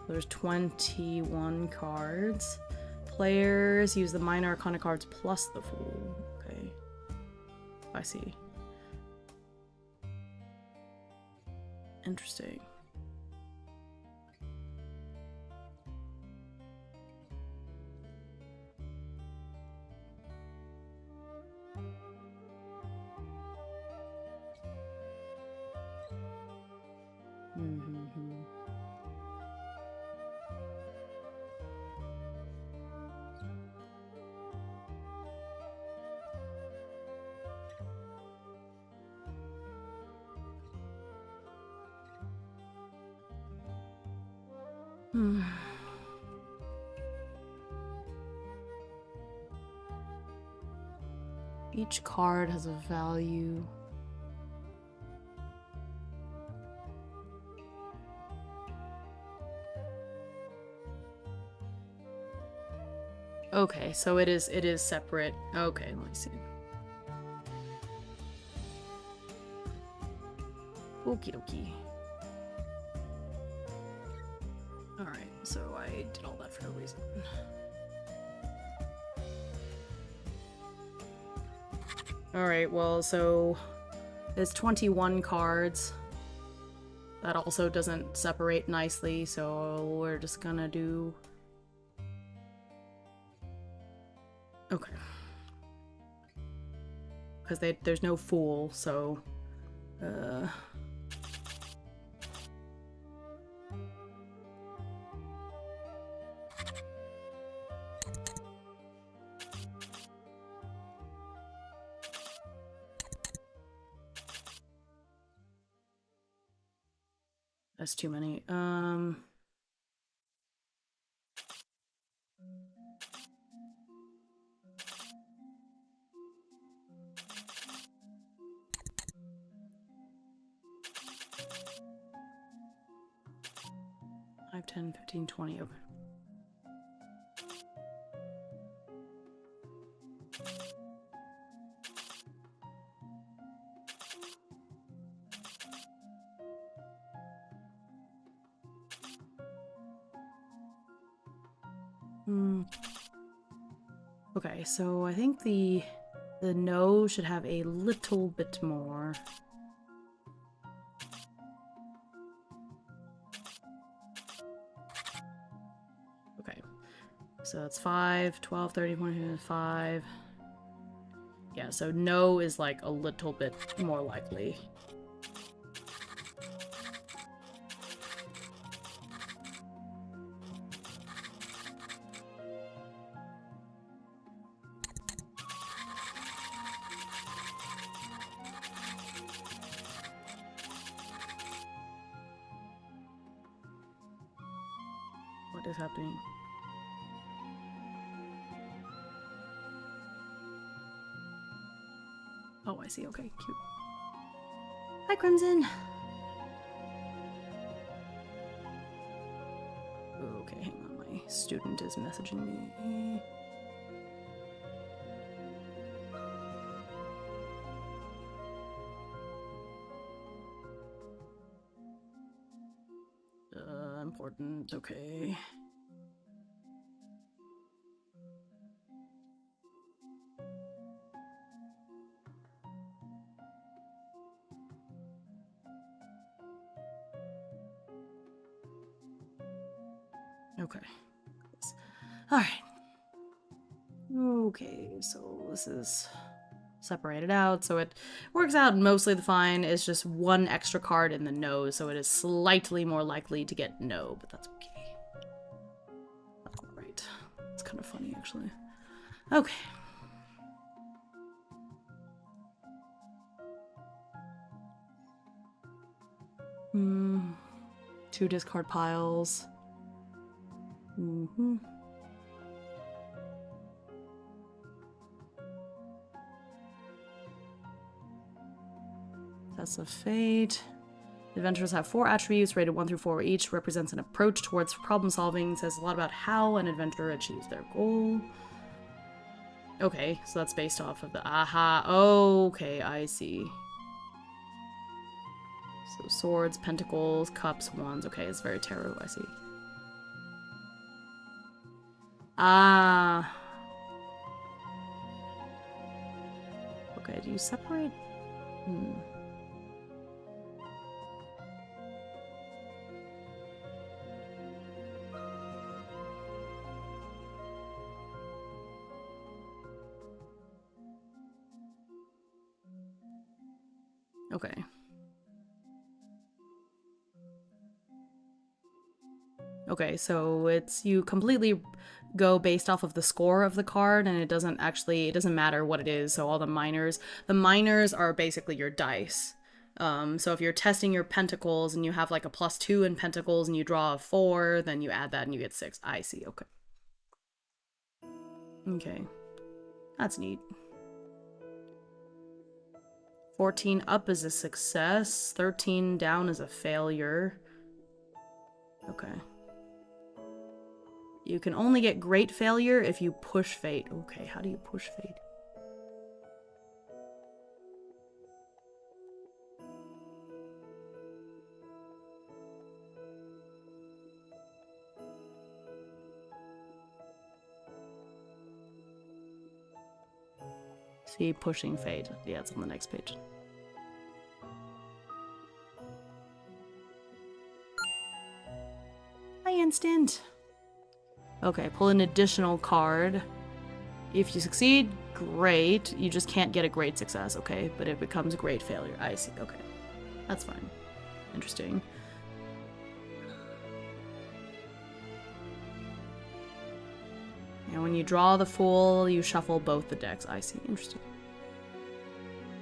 There's 21 cards. Players use the minor arcana cards plus the Fool. Okay. I see. Interesting. Each card has a value. Okay, so it is separate. Okay, let me see. Okie dokie. Alright, so I did all that for no reason. Alright, well, so there's 21 cards. That also doesn't separate nicely, so we're just gonna do... Okay. Because there's no Fool, so... That's too many. 5, 10, 15, 20, okay. Okay, so I think the no should have a little bit more. Okay, so that's 5, 12, 30, 25. Yeah, so no is like a little bit more likely. What is happening? Oh, I see. Okay, cute. Hi, Crimson. Okay, hang on. My student is messaging me. Important. Okay. Okay. Alright. Okay, so this is separated out, so it works out mostly the fine. It's just one extra card in the no, so it is slightly more likely to get no, but that's okay. That's alright. It's kind of funny, actually. Okay. Two discard piles. Test of Fate. Adventurers have 4 attributes rated 1 through 4 each, represents an approach towards problem solving, says a lot about how an adventurer achieves their goal. Okay, so that's based off of the aha. Okay, I see. So swords, pentacles, cups, wands. Okay, it's very tarot, I see. Ah. Okay, do you separate? Okay. Okay, so it's you completely go based off of the score of the card, and it doesn't matter what it is. So all the minors are basically your dice. So if you're testing your pentacles and you have like a +2 in pentacles and you draw a 4, then you add that and you get 6. I see, okay. Okay. That's neat. 14 up is a success, 13 down is a failure. Okay. You can only get great failure if you push fate. Okay, how do you push fate? See, pushing fate. Yeah, it's on the next page. Hi, instant. Okay, pull an additional card. If you succeed, great. You just can't get a great success, okay? But it becomes a great failure. I see, okay. That's fine. Interesting. And when you draw the Fool, you shuffle both the decks. I see, interesting.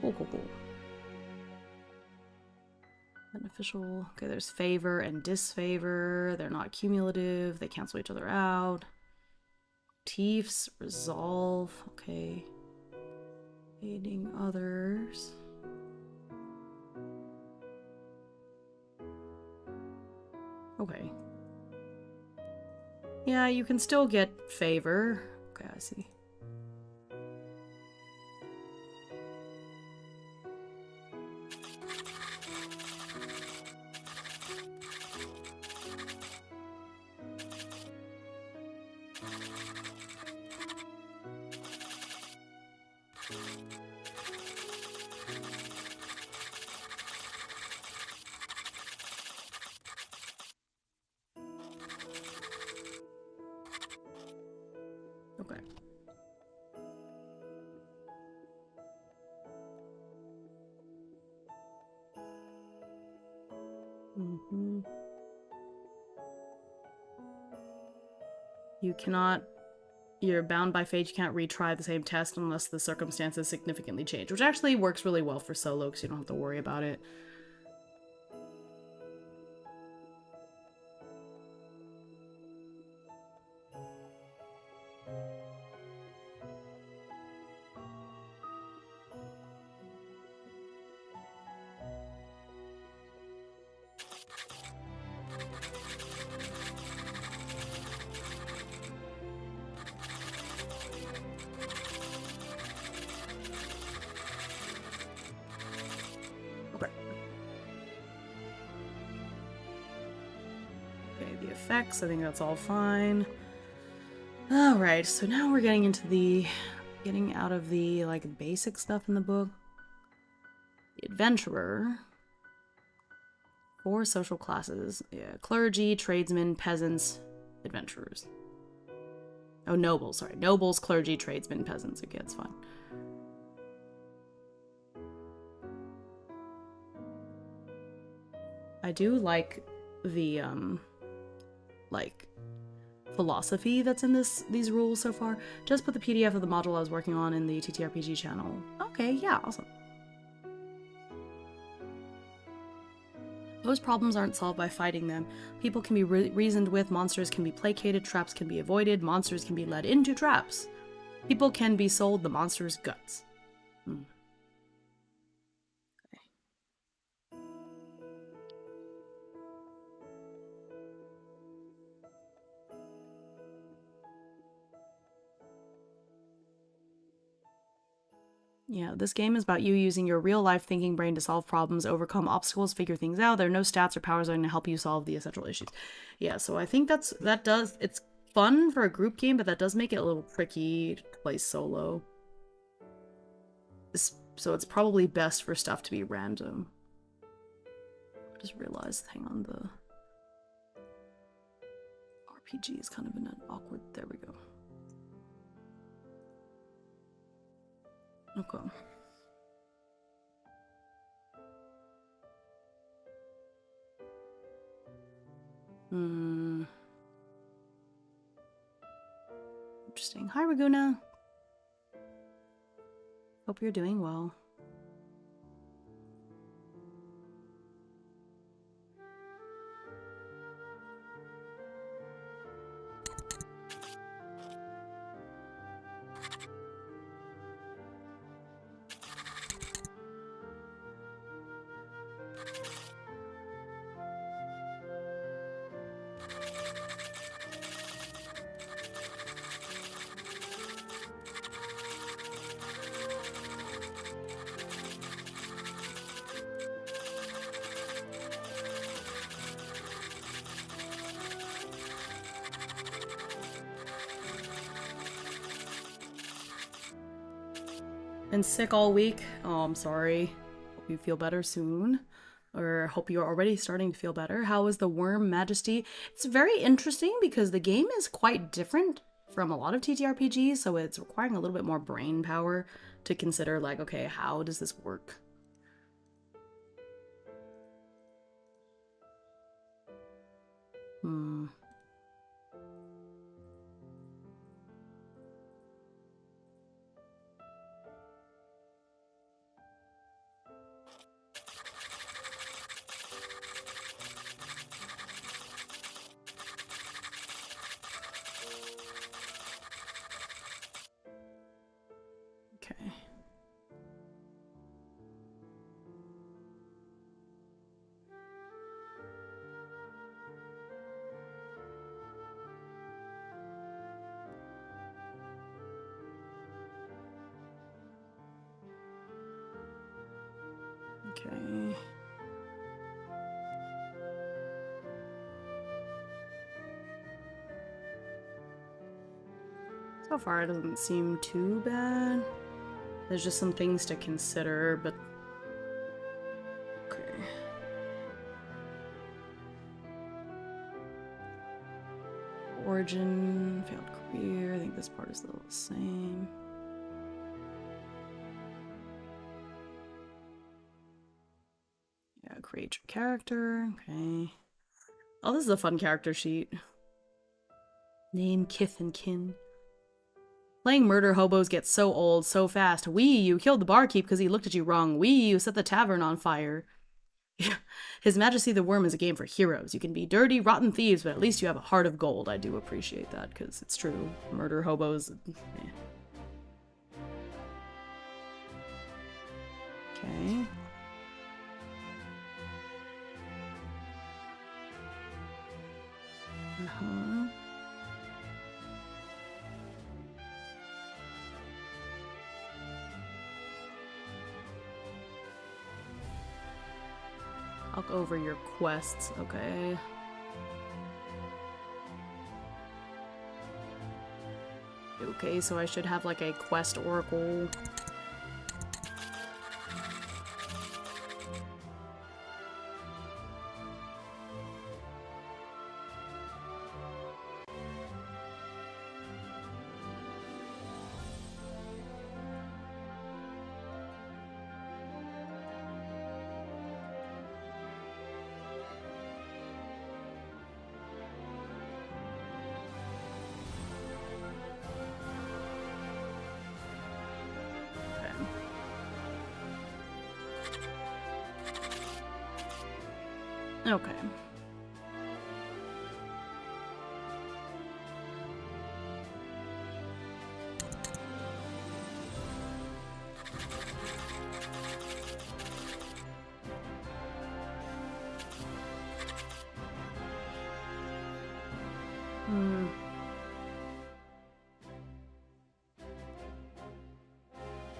Cool, cool, cool. Beneficial. Okay, there's favor and disfavor. They're not cumulative. They cancel each other out. Motifs, resolve. Okay. Aiding others. Okay. Yeah, you can still get favor. Okay, I see. Okay. You cannot... You're bound by fate. You can't retry the same test unless the circumstances significantly change, which actually works really well for solo because you don't have to worry about it. The effects, I think that's all fine. Alright, so now we're getting into the... getting out of the, like, basic stuff in the book. The adventurer. 4 social classes. Yeah, clergy, tradesmen, peasants, adventurers. Oh, nobles, sorry. Nobles, clergy, tradesmen, peasants. Okay, that's fine. I do like the, like, philosophy that's in these rules so far. Just put the PDF of the module I was working on in the TTRPG channel. Okay, yeah, awesome. Those problems aren't solved by fighting them. People can be reasoned with, monsters can be placated, traps can be avoided, monsters can be led into traps. People can be sold the monster's guts. Okay. Yeah, this game is about you using your real-life thinking brain to solve problems, overcome obstacles, figure things out. There are no stats or powers that are going to help you solve the essential issues. Yeah, so I think it's fun for a group game, but that does make it a little tricky to play solo. So it's probably best for stuff to be random. I just realized, hang on, the RPG is kind of in an awkward, there we go. Okay. Interesting. Hi, Raguna. Hope you're doing well. Been sick all week. Oh, I'm sorry. Hope you feel better soon. Or hope you're already starting to feel better. How is the worm Majesty? It's very interesting because the game is quite different from a lot of TTRPGs, so it's requiring a little bit more brain power to consider, like, okay, how does this work? Okay. Okay. So far, it doesn't seem too bad. There's just some things to consider, but... Okay. Origin, failed career, I think this part is still the same. Yeah, create your character, okay. Oh, this is a fun character sheet. Name, kith, and kin. Playing murder hobos gets so old so fast. You killed the barkeep because he looked at you wrong. You set the tavern on fire. His Majesty the Worm is a game for heroes. You can be dirty, rotten thieves, but at least you have a heart of gold. I do appreciate that, because it's true. Murder hobos... Okay. Uh-huh. Talk over your quests, okay. Okay, so I should have like a quest oracle. Okay.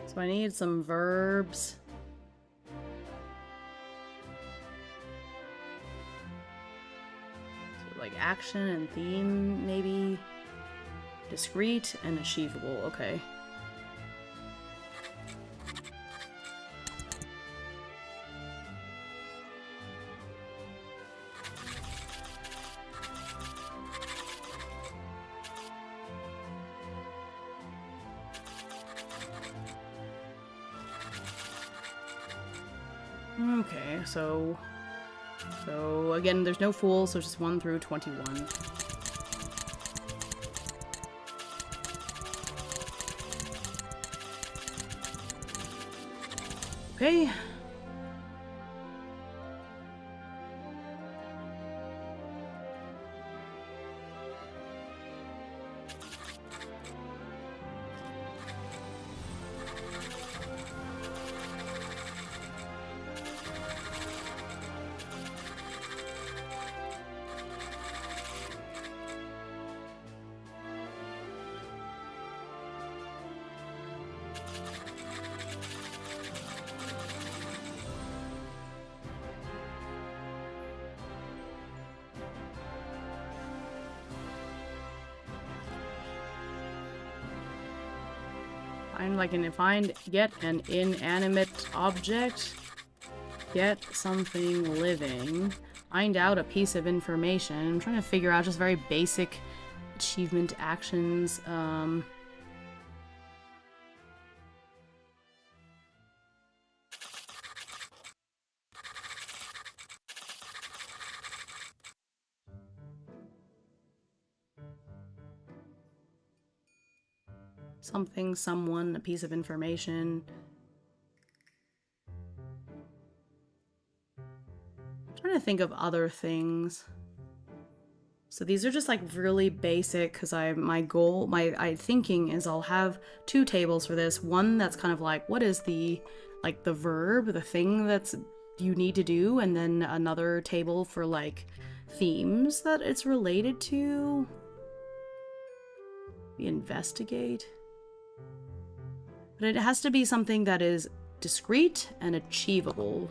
So I need some verbs. So like action and theme, maybe. Discrete and achievable, okay. Okay, so again, there's no fool, so it's just 1 through 21. Okay. Get an inanimate object. Get something living. Find out a piece of information. I'm trying to figure out just very basic achievement actions. Something, someone, a piece of information. I'm trying to think of other things. So these are just like really basic because my thinking is I'll have 2 tables for this. One that's kind of like what is the verb, the thing that's you need to do, and then another table for like themes that it's related to. We investigate. But it has to be something that is discrete and achievable.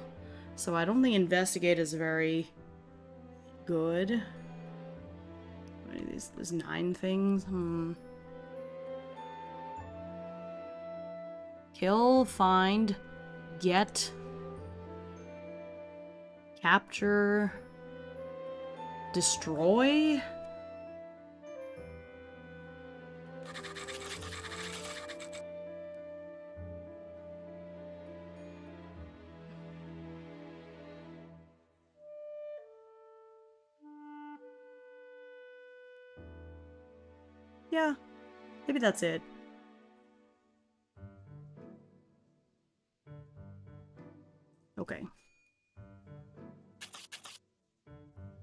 So I don't think investigate is very good. There's 9 things. Kill, find, get, capture, destroy. Yeah, maybe that's it. Okay.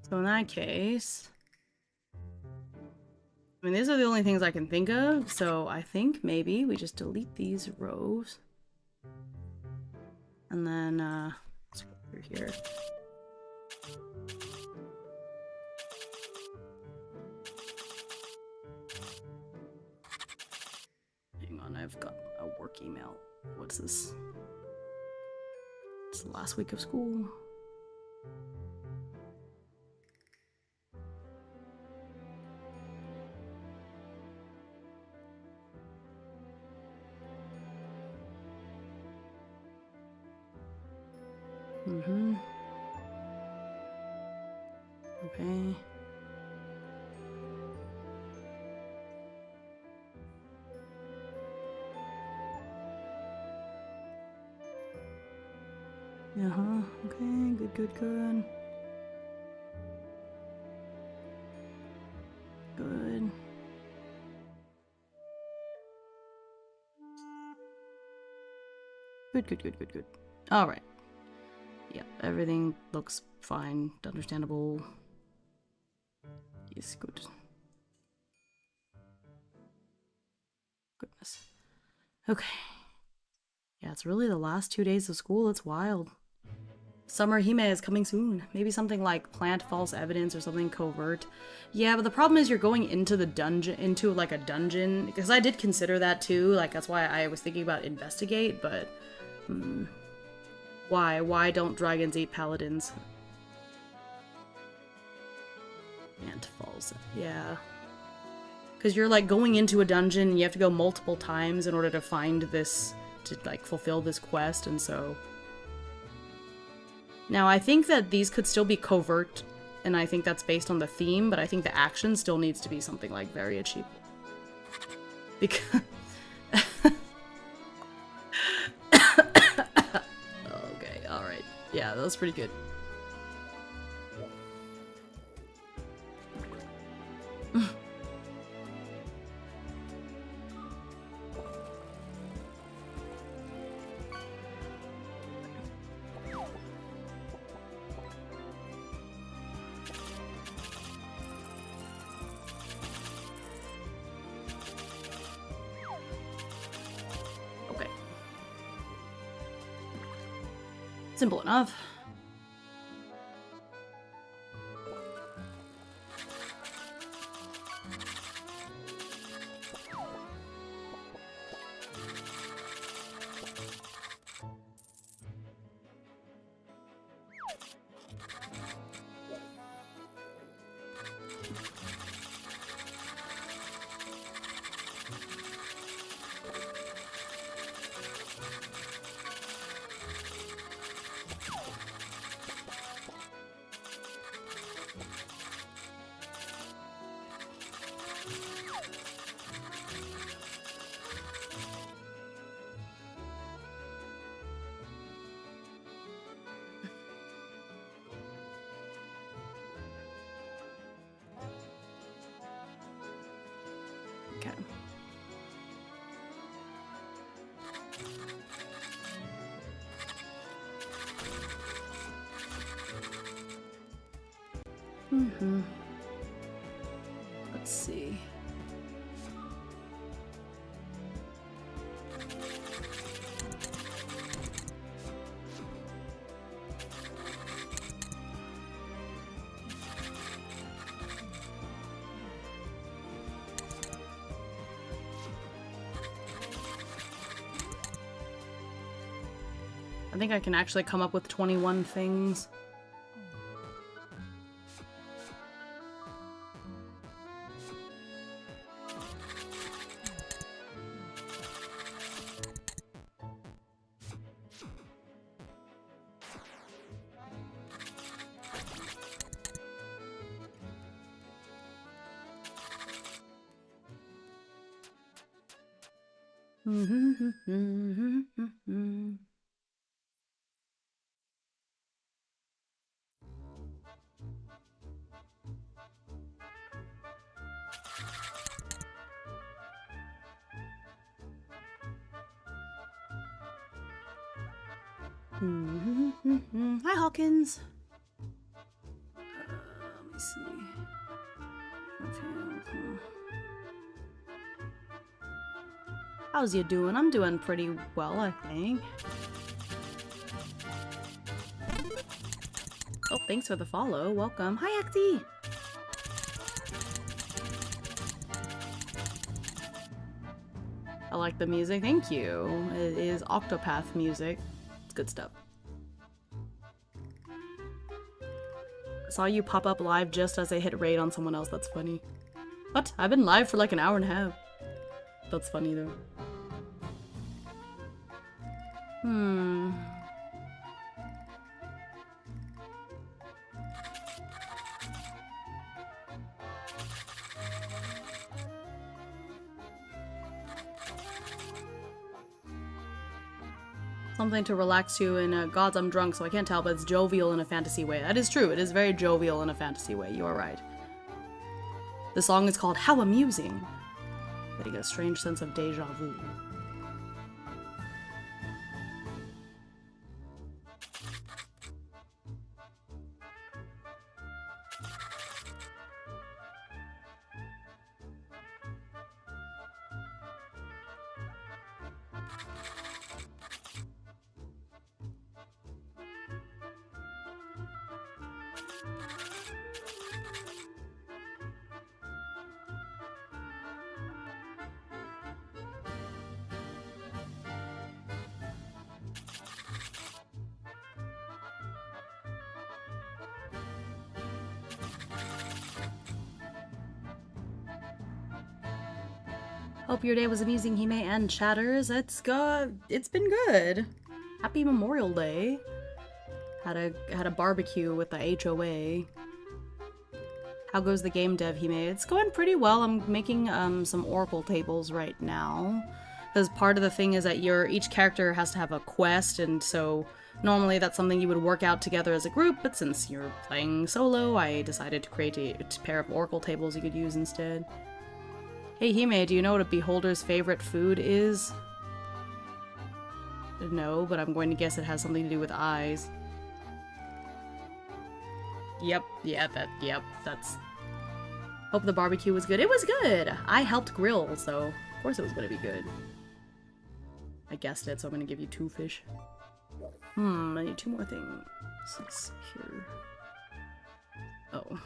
So in that case, I mean, these are the only things I can think of, so I think maybe we just delete these rows. And then, let's go through here. Hang on, I've got a work email. What's this? It's the last week of school. Mm-hmm. Okay. Uh-huh. Okay, good, good, good. Good. Good, good, good, good, good. Alright. Yeah, everything looks fine, understandable. Yes, good. Goodness. Okay. Yeah, it's really the last 2 days of school. It's wild. Summer Hime is coming soon. Maybe something like plant false evidence or something covert. Yeah, but the problem is you're going into the dungeon, into like a dungeon, because I did consider that too. Like, that's why I was thinking about investigate, but why? Why don't dragons eat paladins? Plant false, yeah. Because you're like going into a dungeon and you have to go multiple times in order to find this, to like fulfill this quest, and so... Now, I think that these could still be covert, and I think that's based on the theme, but I think the action still needs to be something like very achievable. Because... Okay, alright. Yeah, that was pretty good. Simple enough. Okay. Let's see. I think I can actually come up with 21 things. Hi, Hawkins. Let me see. How's you doing? I'm doing pretty well, I think. Oh, thanks for the follow. Welcome. Hi, Acti. I like the music. Thank you. It is Octopath music. It's good stuff. I saw you pop up live just as I hit raid on someone else. That's funny. What? I've been live for like an hour and a half. That's funny though. Something to relax you in a gods I'm drunk so I can't tell, but it's jovial in a fantasy way. That is true. It is very jovial in a fantasy way. You are right. The song is called How Amusing. Getting a strange sense of deja vu. Hope your day was amusing, Hime and chatters. It's been good. Happy Memorial Day. Had a barbecue with the HOA. How goes the game dev, Hime? It's going pretty well. I'm making some Oracle tables right now. Because part of the thing is that each character has to have a quest, and so normally that's something you would work out together as a group, but since you're playing solo, I decided to create a pair of Oracle tables you could use instead. Hey Hime, do you know what a beholder's favorite food is? No, but I'm going to guess it has something to do with eyes. Yep, that's... Hope the barbecue was good. It was good! I helped grill, so of course it was gonna be good. I guessed it, so I'm gonna give you 2 fish. I need 2 more things. Let's here. Oh.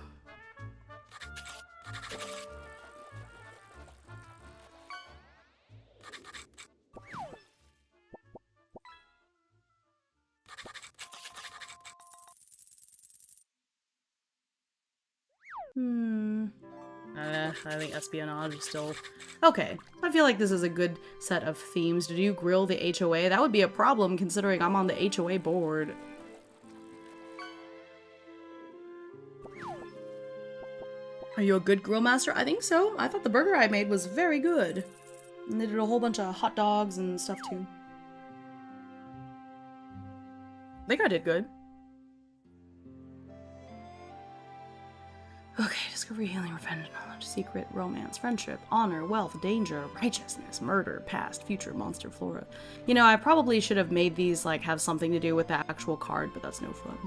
I think espionage is still... Okay, I feel like this is a good set of themes. Did you grill the HOA? That would be a problem considering I'm on the HOA board. Are you a good grill master? I think so. I thought the burger I made was very good. And they did a whole bunch of hot dogs and stuff too. I think I did good. Okay, discovery, healing, revenge, knowledge, secret, romance, friendship, honor, wealth, danger, righteousness, murder, past, future, monster, flora. You know, I probably should have made these, like, have something to do with the actual card, but that's no fun.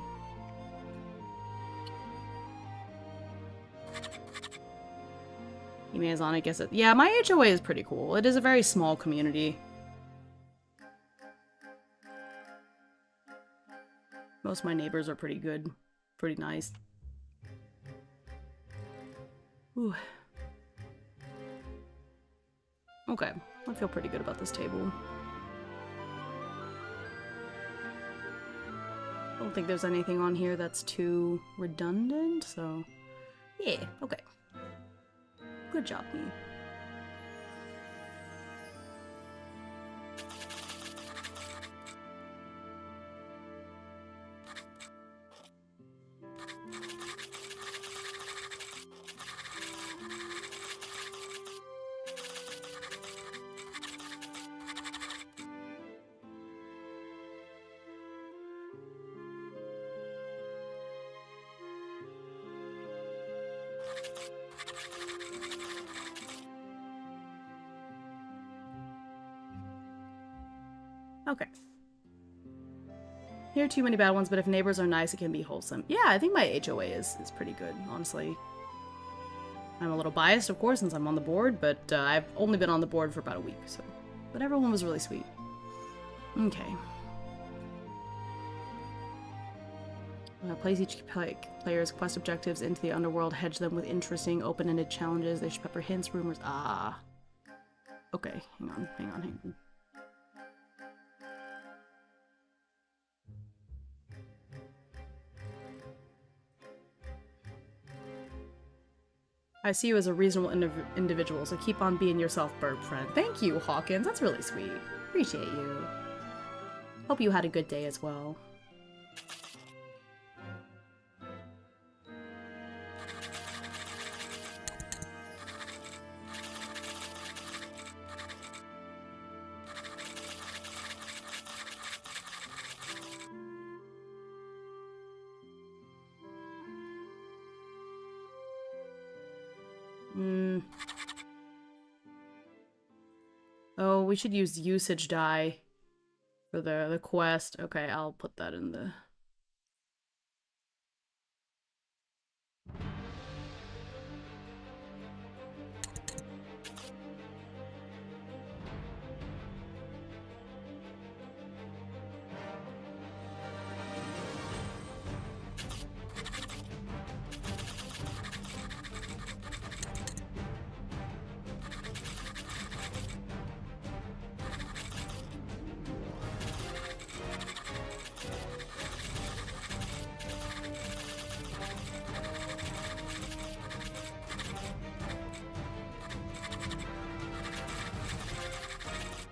Email I guess it. Yeah, my HOA is pretty cool. It is a very small community. Most of my neighbors are pretty good. Pretty nice. Ooh. Okay, I feel pretty good about this table. I don't think there's anything on here that's too redundant, so... Yeah, okay. Good job, me. Okay. Here are too many bad ones, but if neighbors are nice, it can be wholesome. Yeah, I think my HOA is pretty good, honestly. I'm a little biased, of course, since I'm on the board, but I've only been on the board for about a week, so... But everyone was really sweet. Okay. Place each player's quest objectives into the underworld, hedge them with interesting, open-ended challenges. They should pepper hints, rumors... Ah. Okay, hang on. I see you as a reasonable individual, so keep on being yourself, bird friend. Thank you, Hawkins. That's really sweet. Appreciate you. Hope you had a good day as well. Oh, we should use usage die for the quest. Okay, I'll put that in the...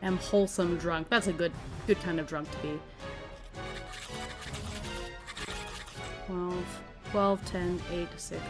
am wholesome drunk. That's a good kind of drunk to be. 12, 10, 8, 6.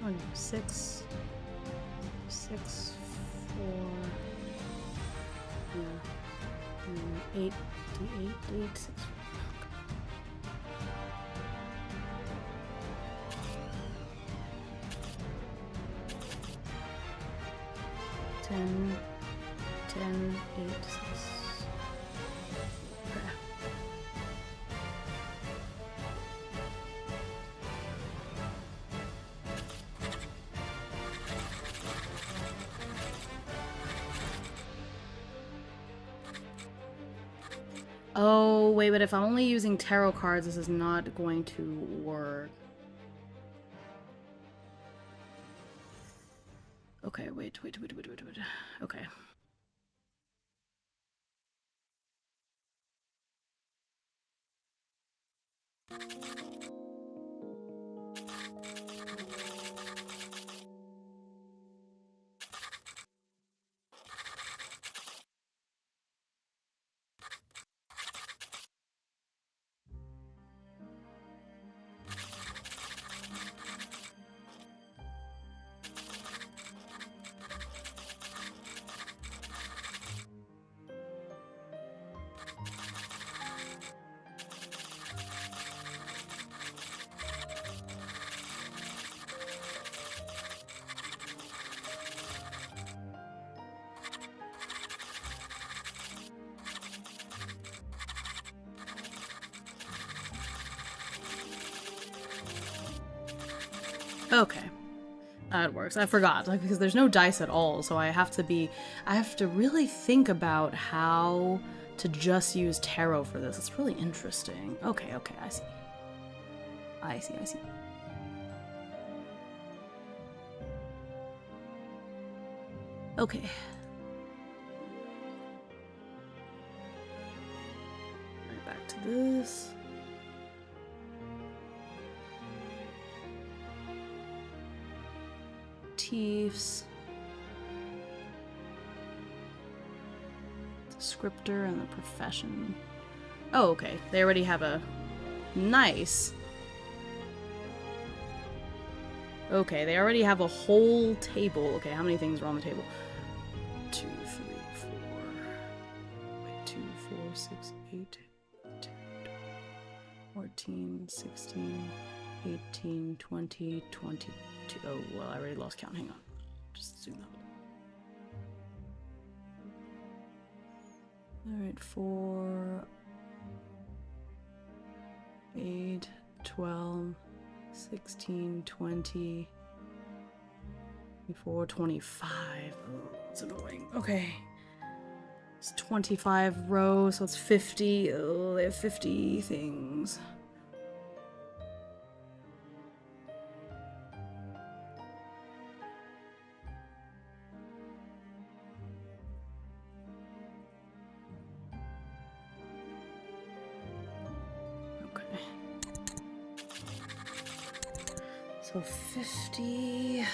One, 6, 6, 4, yeah, 8, D8, 8, 6, 10, 10, 8, 6. Okay. Oh, wait, but if I'm only using tarot cards, this is not going to work. Okay, wait. Okay. Okay. That works. I forgot, like, because there's no dice at all, so I have to really think about how to just use tarot for this. It's really interesting. Okay, I see. Okay. Right back to this. Motifs, descriptor, and the profession. Oh, okay. They already have a Nice. Okay, they already have a whole table. Okay, how many things are on the table? 2, 3, 4. Wait, 2, 4, 6, 8, 10, 14, 16, 18, 20, 22. Oh, well, I already lost count. Hang on. Just zoom out. Alright, 4, 8, 12, 16, 20, 24, 25. Oh, it's annoying. Okay. It's 25 rows, so it's 50. Oh, they have 50 things. So 50,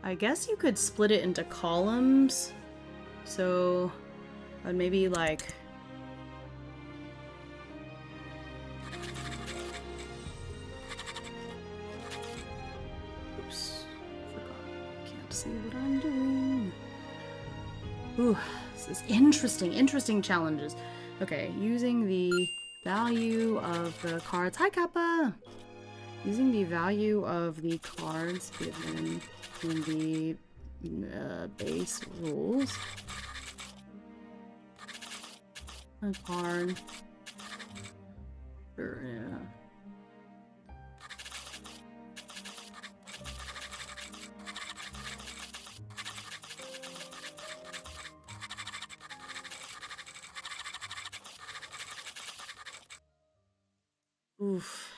I guess you could split it into columns. So, maybe like... Oops. Forgot. Can't see what I'm doing. Ooh, this is interesting challenges. Okay, using the value of the cards. Hi, Kappa! Using the value of the cards given in the base rules. A card. Sure, yeah. Oof.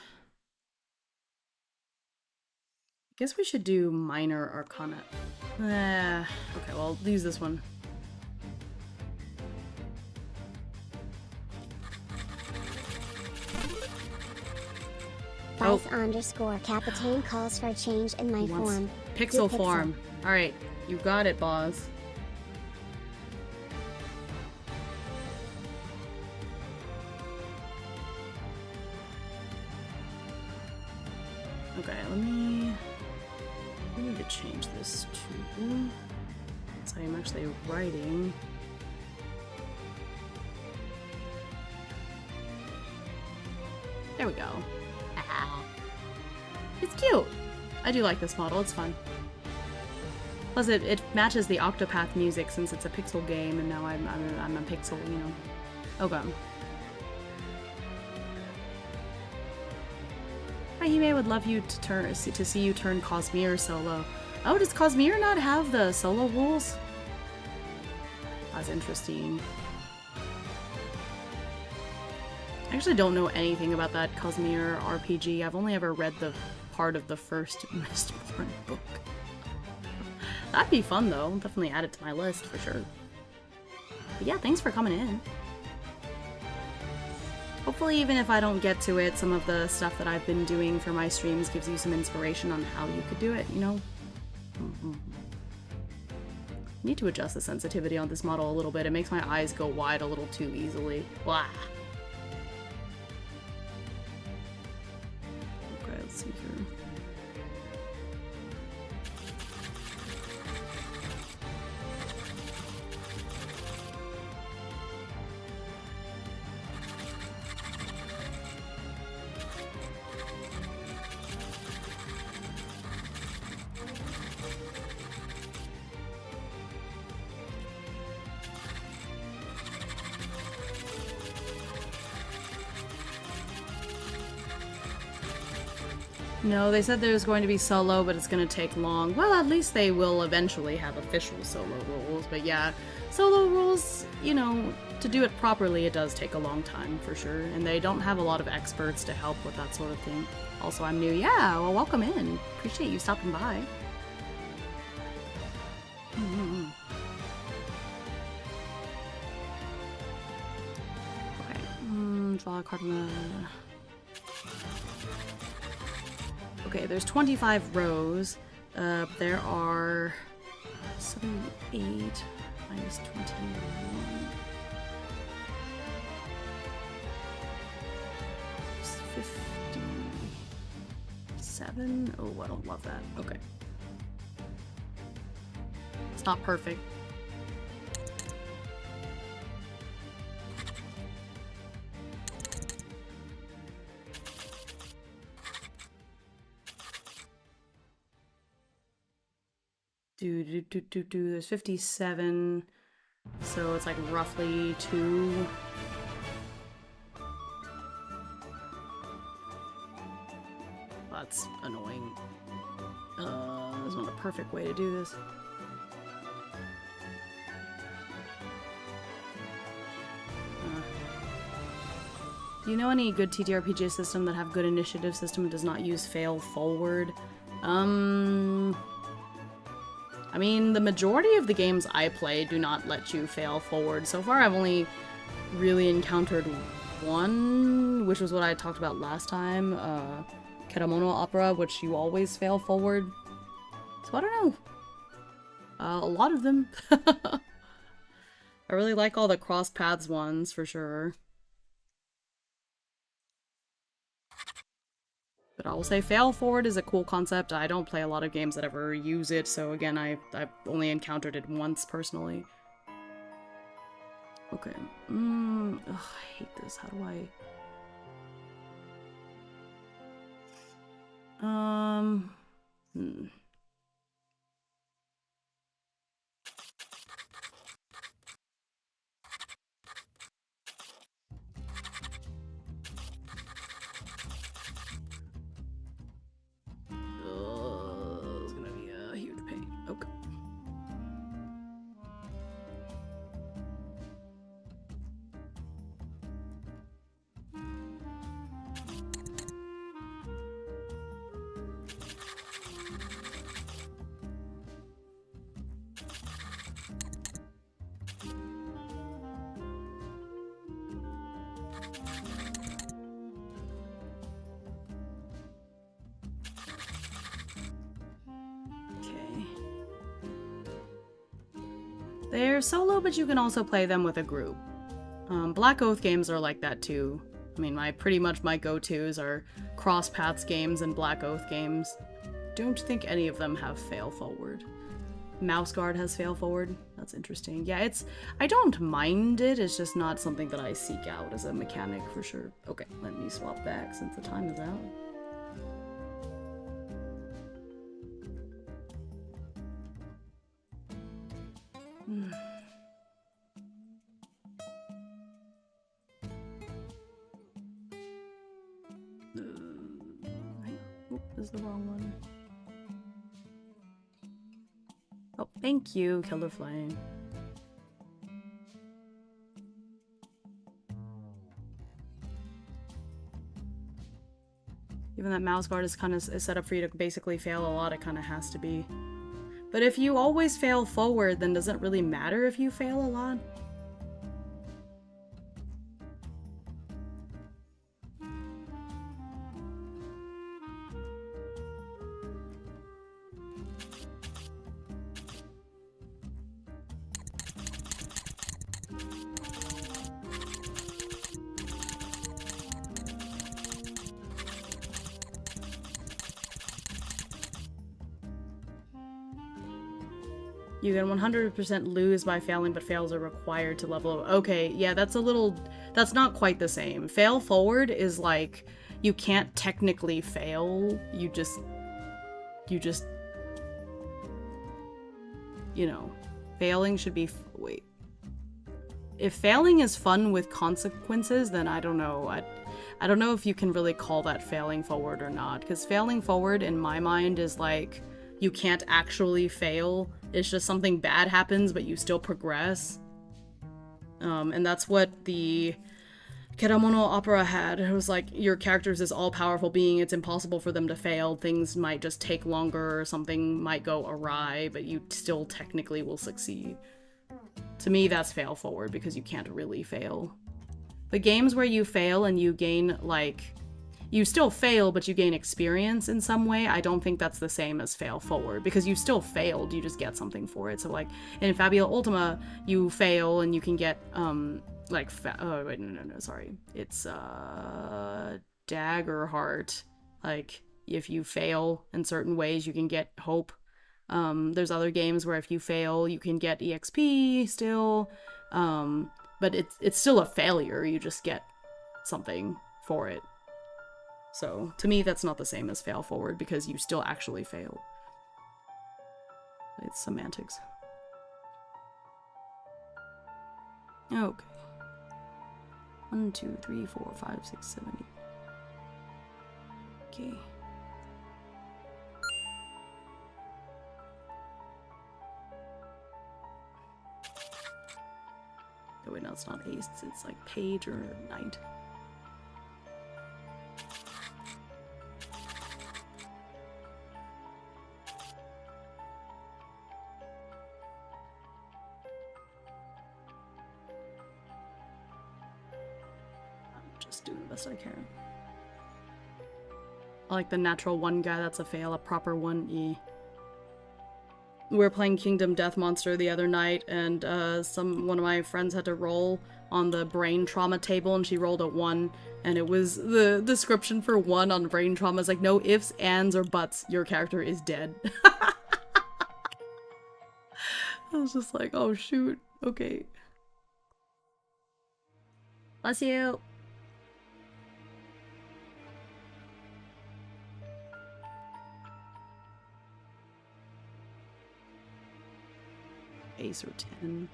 Guess we should do minor arcana. Okay, well, I'll use this one. Vice_Captain calls for a change in my form. Pixel form. Alright, you got it, boss. Okay, I need to change this to... So I'm actually writing. There we go. It's cute! I do like this model, it's fun. Plus it matches the Octopath music since it's a pixel game and now I'm a pixel, you know. Okay. Hime would love you to see you turn Cosmere solo. Oh, does Cosmere not have the solo rules? That's interesting. I actually don't know anything about that Cosmere RPG. I've only ever read the part of the first Mistborn book. That'd be fun though. Definitely add it to my list for sure. But yeah, thanks for coming in. Hopefully, even if I don't get to it, some of the stuff that I've been doing for my streams gives you some inspiration on how you could do it, you know? Need to adjust the sensitivity on this model a little bit. It makes my eyes go wide a little too easily. Blah. Okay, let's see here. No, they said there's going to be solo, but it's going to take long. Well, at least they will eventually have official solo rules. But yeah, Solo rules, you know, to do it properly, it does take a long time for sure, and they don't have a lot of experts to help with that sort of thing. Also, I'm new. Yeah, well, welcome in. Appreciate you stopping by. Okay. Draw a card from the... Okay, there's 25 rows. There are 78 minus 21. 57. Oh, I don't love that. Okay. It's not perfect. There's 57, so it's like roughly 2. That's annoying. There's not a perfect way to do this. Do you know any good TTRPG system that have good initiative system and does not use fail forward? I mean, the majority of the games I play do not let you fail forward. So far, I've only really encountered one, which was what I talked about last time, Keramono Opera, which you always fail forward. So I don't know. A lot of them. I really like all the cross paths ones, for sure. But I will say fail forward is a cool concept. I don't play a lot of games that ever use it, so again, I've only encountered it once, personally. Okay. Ugh, I hate this. How do I... It's gonna be a huge pain. Okay. They're solo, but you can also play them with a group. Black Oath games are like that too. I mean, pretty much my go-tos are Cross Paths games and Black Oath games. Don't think any of them have fail forward. Mouse Guard has fail forward. That's interesting. Yeah, I don't mind it, it's just not something that I seek out as a mechanic for sure. Okay, let me swap back since the time is out. This is the wrong one. Oh, thank you, Killer Flame. Even that Mouse Guard is kind of set up for you to basically fail a lot, it kind of has to be. But if you always fail forward, then does it really matter if you fail a lot? You can 100% lose by failing, but fails are required to level up. Okay, yeah, that's not quite the same. Fail forward is like, you can't technically fail, you just, you know, failing should be, wait. If failing is fun with consequences, then I don't know. I don't know if you can really call that failing forward or not, because failing forward in my mind is like, you can't actually fail. It's just something bad happens, but you still progress. And that's what the Keramono opera had. It was like, your character's this all-powerful being, it's impossible for them to fail, things might just take longer, or something might go awry, but you still technically will succeed. To me, that's fail forward, because you can't really fail. The games where you fail and you gain, like, you still fail, but you gain experience in some way, I don't think that's the same as fail forward, because you still failed, you just get something for it. So, like, in Fabula Ultima, you fail and you can get, like, oh, wait, no, sorry. It's, Dagger Heart. Like, if you fail in certain ways, you can get hope. There's other games where if you fail, you can get EXP still. But it's still a failure, you just get something for it. So, to me, that's not the same as fail forward, because you still actually fail. It's semantics. Okay. 1, 2, 3, 4, 5, 6, 7, 8. Okay. Oh wait, no, it's not ace, it's like page or knight. Doing the best I can. I like the natural 1 guy, that's a fail, a proper 1E. We were playing Kingdom Death Monster the other night, and one of my friends had to roll on the brain trauma table, and she rolled a 1, and it was, the description for 1 on brain trauma is like, no ifs, ands, or buts, your character is dead. I was just like, oh shoot, okay. Bless you! Ace or 10.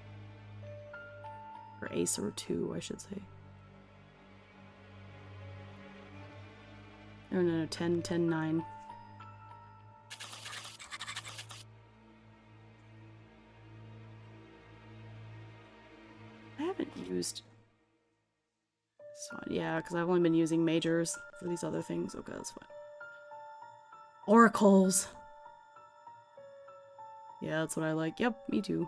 Or ace or 2, I should say. Oh no, 10, 10, 9. I haven't used... It's fine. Yeah, because I've only been using majors for these other things. Okay, that's fine. Oracles! Yeah, that's what I like. Yep, me too.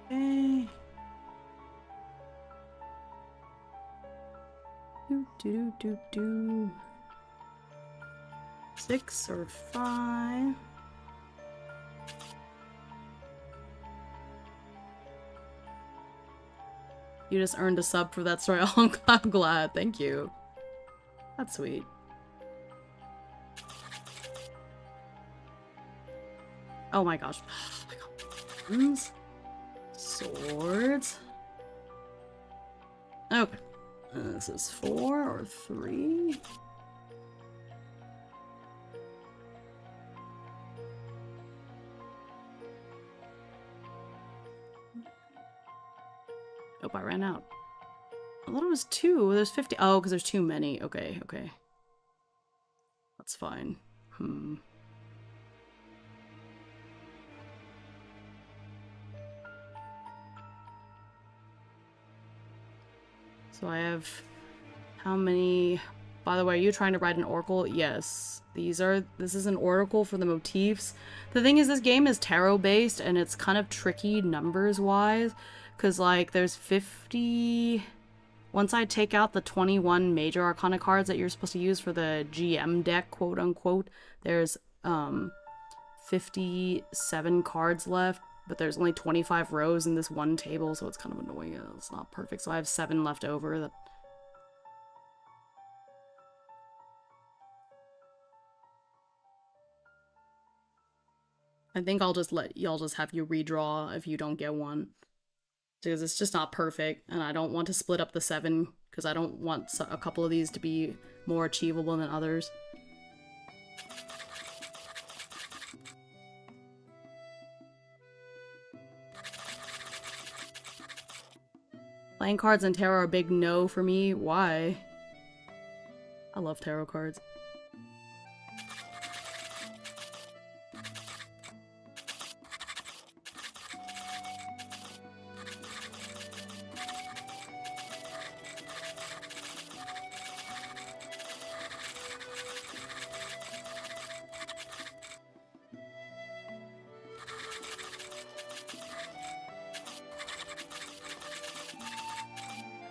Okay. Do. 6 or 5. You just earned a sub for that story. Oh, I'm glad. Thank you. That's sweet. Oh my gosh. Oh my god. Swords. Okay. This is 4 or 3. Oh, I ran out. I thought it was 2. There's 50. Oh, because there's too many. Okay, okay. That's fine. So I have... How many... By the way, are you trying to write an oracle? Yes. This is an oracle for the motifs. The thing is, this game is tarot-based, and it's kind of tricky numbers-wise. Because, like, there's 50... Once I take out the 21 major arcana cards that you're supposed to use for the GM deck, quote-unquote, there's 57 cards left, but there's only 25 rows in this one table, so it's kind of annoying. It's not perfect, so I have 7 left over. That I think I'll just have you redraw if you don't get one. Because it's just not perfect, and I don't want to split up the 7, because I don't want a couple of these to be more achievable than others. Playing cards and tarot are a big no for me. Why? I love tarot cards.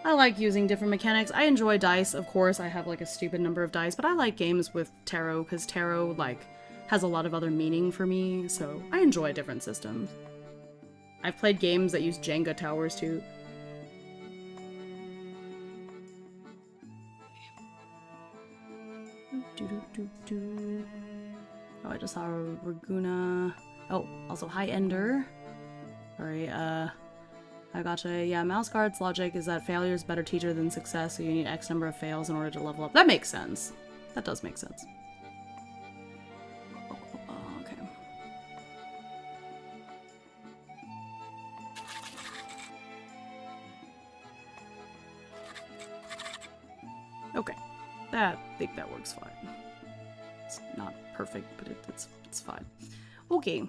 I like using different mechanics. I enjoy dice, of course. I have like a stupid number of dice, but I like games with tarot because tarot like has a lot of other meaning for me, so I enjoy different systems. I've played games that use Jenga towers too. Oh, I just saw Raguna. Oh, also hi Ender. Sorry, I gotcha. Yeah, mouse guard's logic is that failure is a better teacher than success, so you need X number of fails in order to level up. That makes sense. That does make sense. Oh, okay. Okay. I think that works fine. It's not perfect, but it's fine. Okay.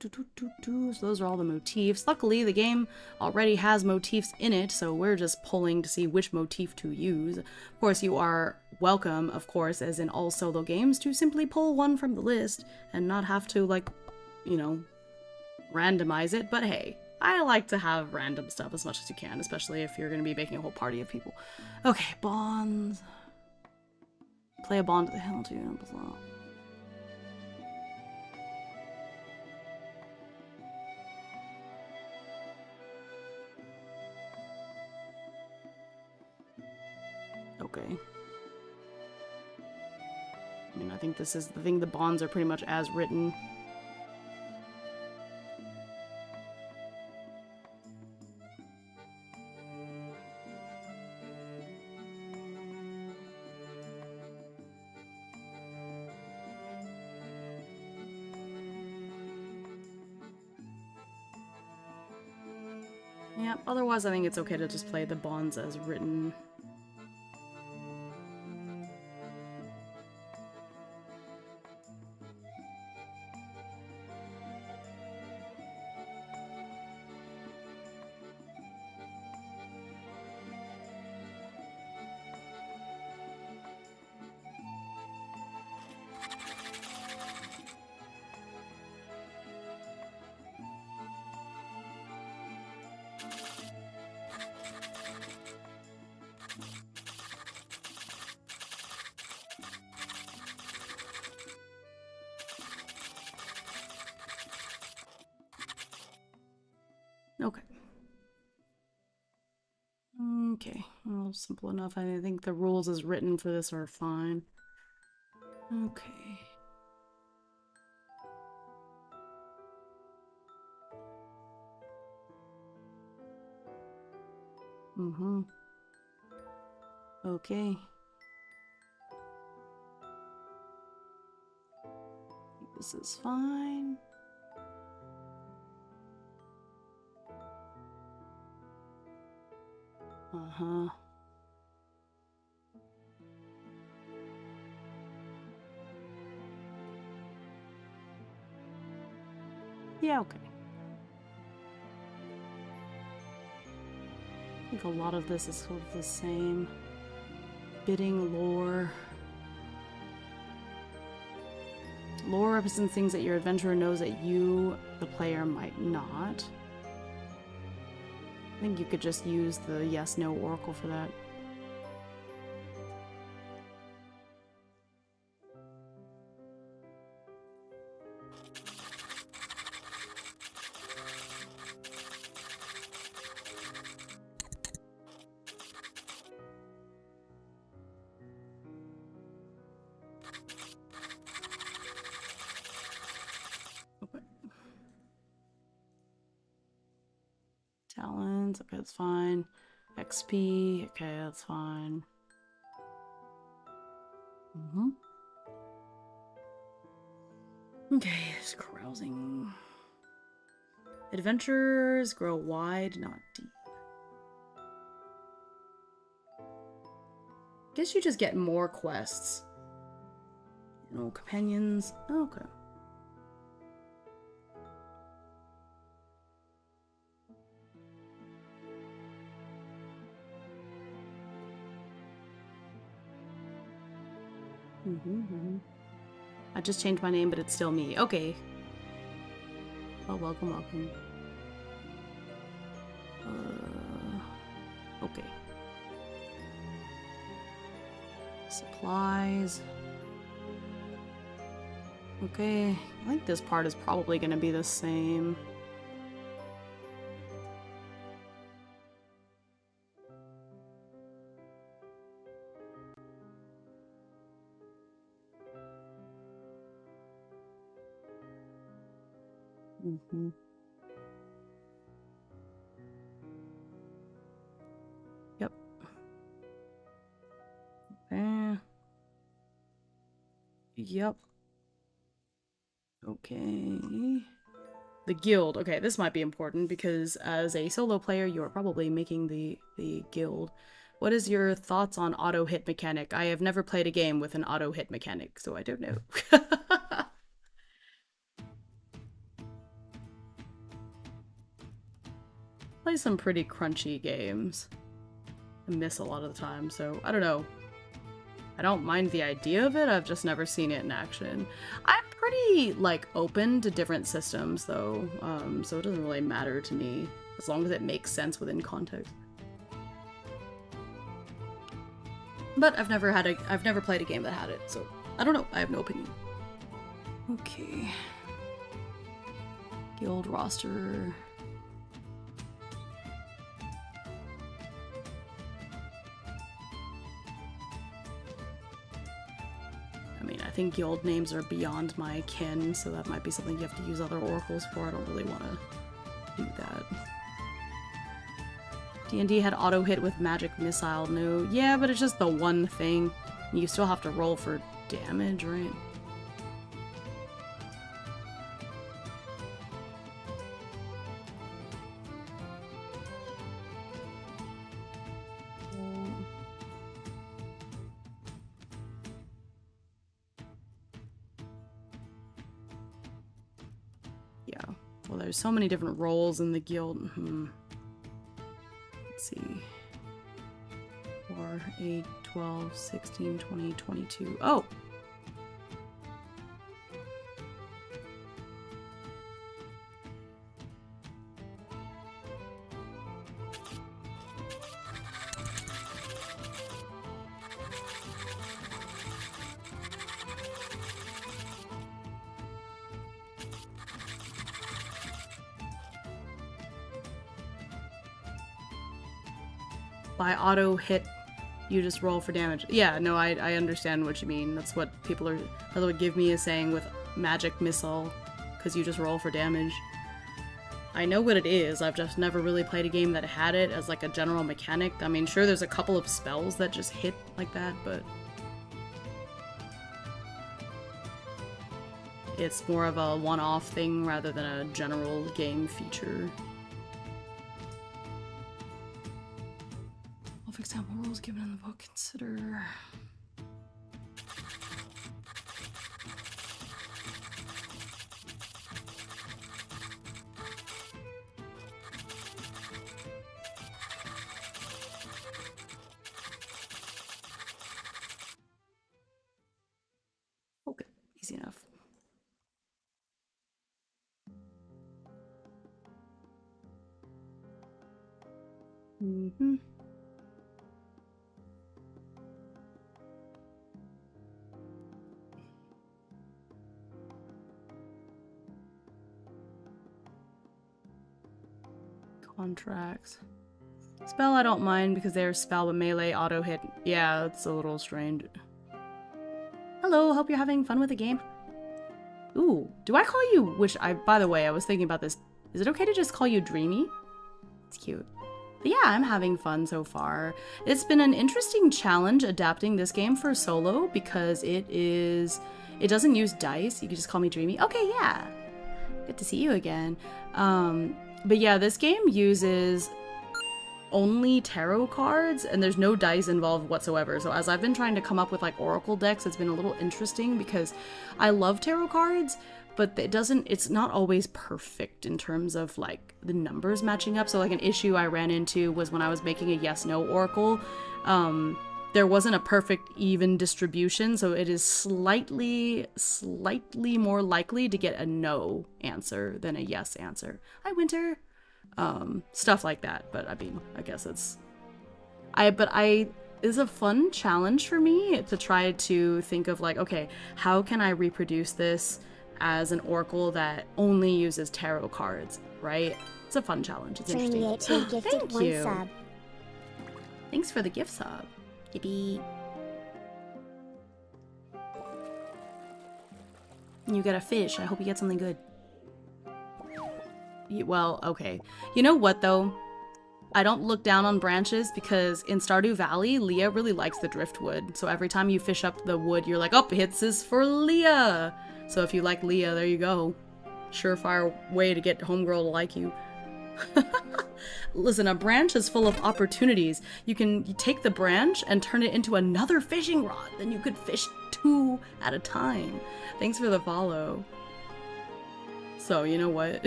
So those are all the motifs. Luckily, the game already has motifs in it, so we're just pulling to see which motif to use. Of course, you are welcome, of course, as in all solo games, to simply pull one from the list and not have to, like, you know, randomize it. But hey, I like to have random stuff as much as you can, especially if you're going to be making a whole party of people. Okay, bonds. Play a bond to the hell too. Okay. I mean, I think this is the thing. The bonds are pretty much as written. Yeah, otherwise I think it's okay to just play the bonds as written. Okay. Okay, well, simple enough. I think the rules as written for this are fine. Okay. Mm-hmm. Okay. This is fine. Uh-huh. Yeah, okay. I think a lot of this is sort of the same. Bidding, lore. Lore represents things that your adventurer knows that you, the player, might not. I think you could just use the yes-no oracle for that. Okay. Talents, okay, that's fine. XP, okay, that's fine. Mm-hmm. Okay, it's carousing. Adventurers grow wide, not deep. Guess you just get more quests. You know, companions. Oh, okay. I just changed my name, but it's still me. Okay. Oh, welcome, welcome. Okay. Supplies. Okay, I think this part is probably going to be the same. Yep. Yep. Okay. The guild. Okay, this might be important because as a solo player, you're probably making the guild. What is your thoughts on auto hit mechanic? I have never played a game with an auto hit mechanic, so I don't know. Play some pretty crunchy games. I miss a lot of the time, so I don't know. I don't mind the idea of it, I've just never seen it in action. I'm pretty, like, open to different systems, though, so it doesn't really matter to me, as long as it makes sense within context. But I've never played a game that had it, so I don't know, I have no opinion. Okay. Guild roster... I think guild names are beyond my ken, so that might be something you have to use other oracles for. I don't really want to do that. D&D had auto hit with magic missile. No, yeah, but it's just the one thing. You still have to roll for damage, right? Well, there's so many different roles in the guild. Let's see. 4, 8, 12, 16, 20, 22. Oh! By auto hit, you just roll for damage. Yeah, no, I understand what you mean. That's what people are. That's what Give Me is saying with magic missile, because you just roll for damage. I know what it is. I've just never really played a game that had it as like a general mechanic. I mean, sure, there's a couple of spells that just hit like that, but it's more of a one-off thing rather than a general game feature. For example, rules given in the book, consider... Okay, easy enough. Contracts. Spell I don't mind because they're spell but melee auto hit. Yeah, that's a little strange. Hello, hope you're having fun with the game. Ooh, do I call you, by the way, I was thinking about this. Is it okay to just call you Dreamy? It's cute. But yeah, I'm having fun so far. It's been an interesting challenge adapting this game for solo because it doesn't use dice. You can just call me Dreamy. Okay, yeah. Good to see you again. But yeah, this game uses only tarot cards and there's no dice involved whatsoever. So as I've been trying to come up with like oracle decks, it's been a little interesting because I love tarot cards, but it's not always perfect in terms of like the numbers matching up. So like an issue I ran into was when I was making a yes/no oracle, there wasn't a perfect even distribution, so it is slightly more likely to get a no answer than a yes answer. Hi, Winter. Stuff like that. But I mean, I guess it's a fun challenge for me to try to think of like, okay, how can I reproduce this as an oracle that only uses tarot cards, right? It's a fun challenge. It's interesting. Thank you. Sub. Thanks for the gift sub. Yippee. You get a fish. I hope you get something good. Well, okay. You know what, though? I don't look down on branches because in Stardew Valley, Leah really likes the driftwood. So every time you fish up the wood, you're like, oh, this is for Leah. So if you like Leah, there you go. Surefire way to get homegirl to like you. Listen, a branch is full of opportunities. You take the branch and turn it into another fishing rod. Then you could fish 2 at a time. Thanks for the follow. So, you know what?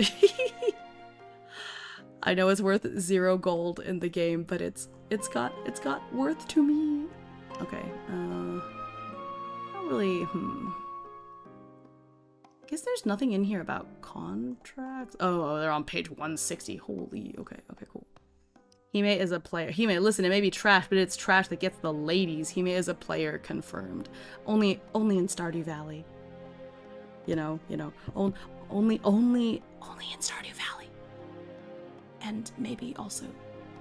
I know it's worth 0 gold in the game, but it's got worth to me. Okay. Not really. Guess there's nothing in here about contracts. Oh, they're on page 160. Holy. Okay, cool. Hime is a player. Hime, listen, it may be trash, but it's trash that gets the ladies. Hime is a player, confirmed. Only in Stardew Valley. You know, only in Stardew Valley. And maybe also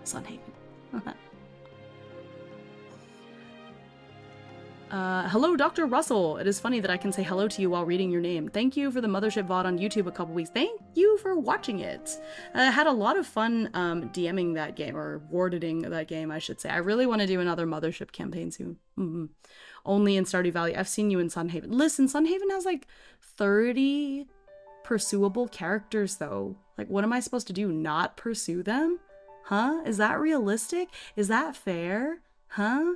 Sunhaven. Hello, Dr. Russell. It is funny that I can say hello to you while reading your name. Thank you for the Mothership VOD on YouTube a couple weeks. Thank you for watching it. I had a lot of fun DMing that game, or warding that game, I should say. I really want to do another Mothership campaign soon. Only in Stardew Valley. I've seen you in Sunhaven. Listen, Sunhaven has like 30 pursuable characters, though. Like, what am I supposed to do? Not pursue them? Huh? Is that realistic? Is that fair? Huh?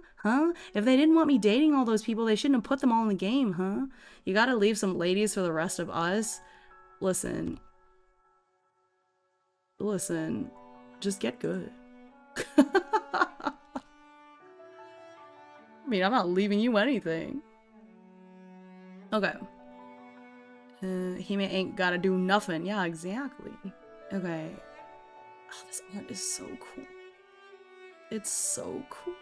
If they didn't want me dating all those people, they shouldn't have put them all in the game, huh? You gotta leave some ladies for the rest of us. Listen, just get good. I mean, I'm not leaving you anything. Okay. Hime ain't gotta do nothing. Yeah, exactly. Okay. Oh, this art is so cool. It's so cool.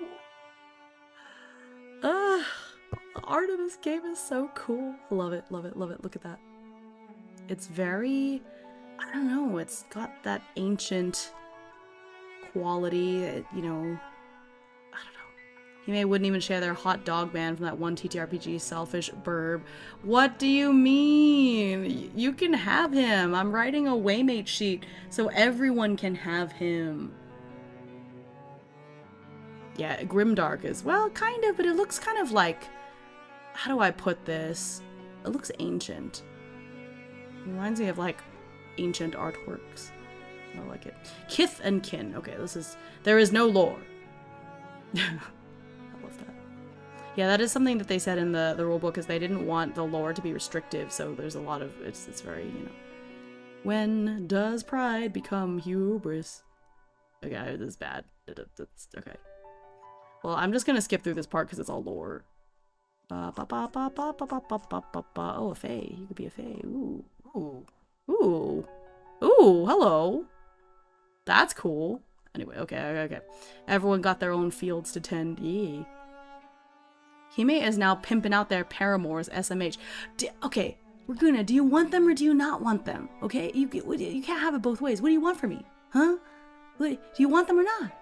The art of this game is so cool. Love it, love it, love it. Look at that. It's very, I don't know, it's got that ancient quality, you know, I don't know. Hime wouldn't even share their hot dog man from that one TTRPG, selfish burb. What do you mean? You can have him. I'm writing a waymate sheet so everyone can have him. Yeah, grimdark is, well, kind of, but it looks kind of like, how do I put this? It looks ancient. It reminds me of, like, ancient artworks. I like it. Kith and kin. Okay, there is no lore. I love that. Yeah, that is something that they said in the rulebook, is they didn't want the lore to be restrictive, so there's a lot of, it's very, you know. When does pride become hubris? Okay, this is bad. It's, okay. Well, I'm just gonna skip through this part because it's all lore. Oh, a fae. You could be a fae. Ooh. Hello. That's cool. Anyway, okay. Everyone got their own fields to tend. Yay. Hime is now pimping out their paramours, SMH. Okay, Raguna, do you want them or do you not want them? Okay, you can't have it both ways. What do you want from me? Huh? Do you want them or not?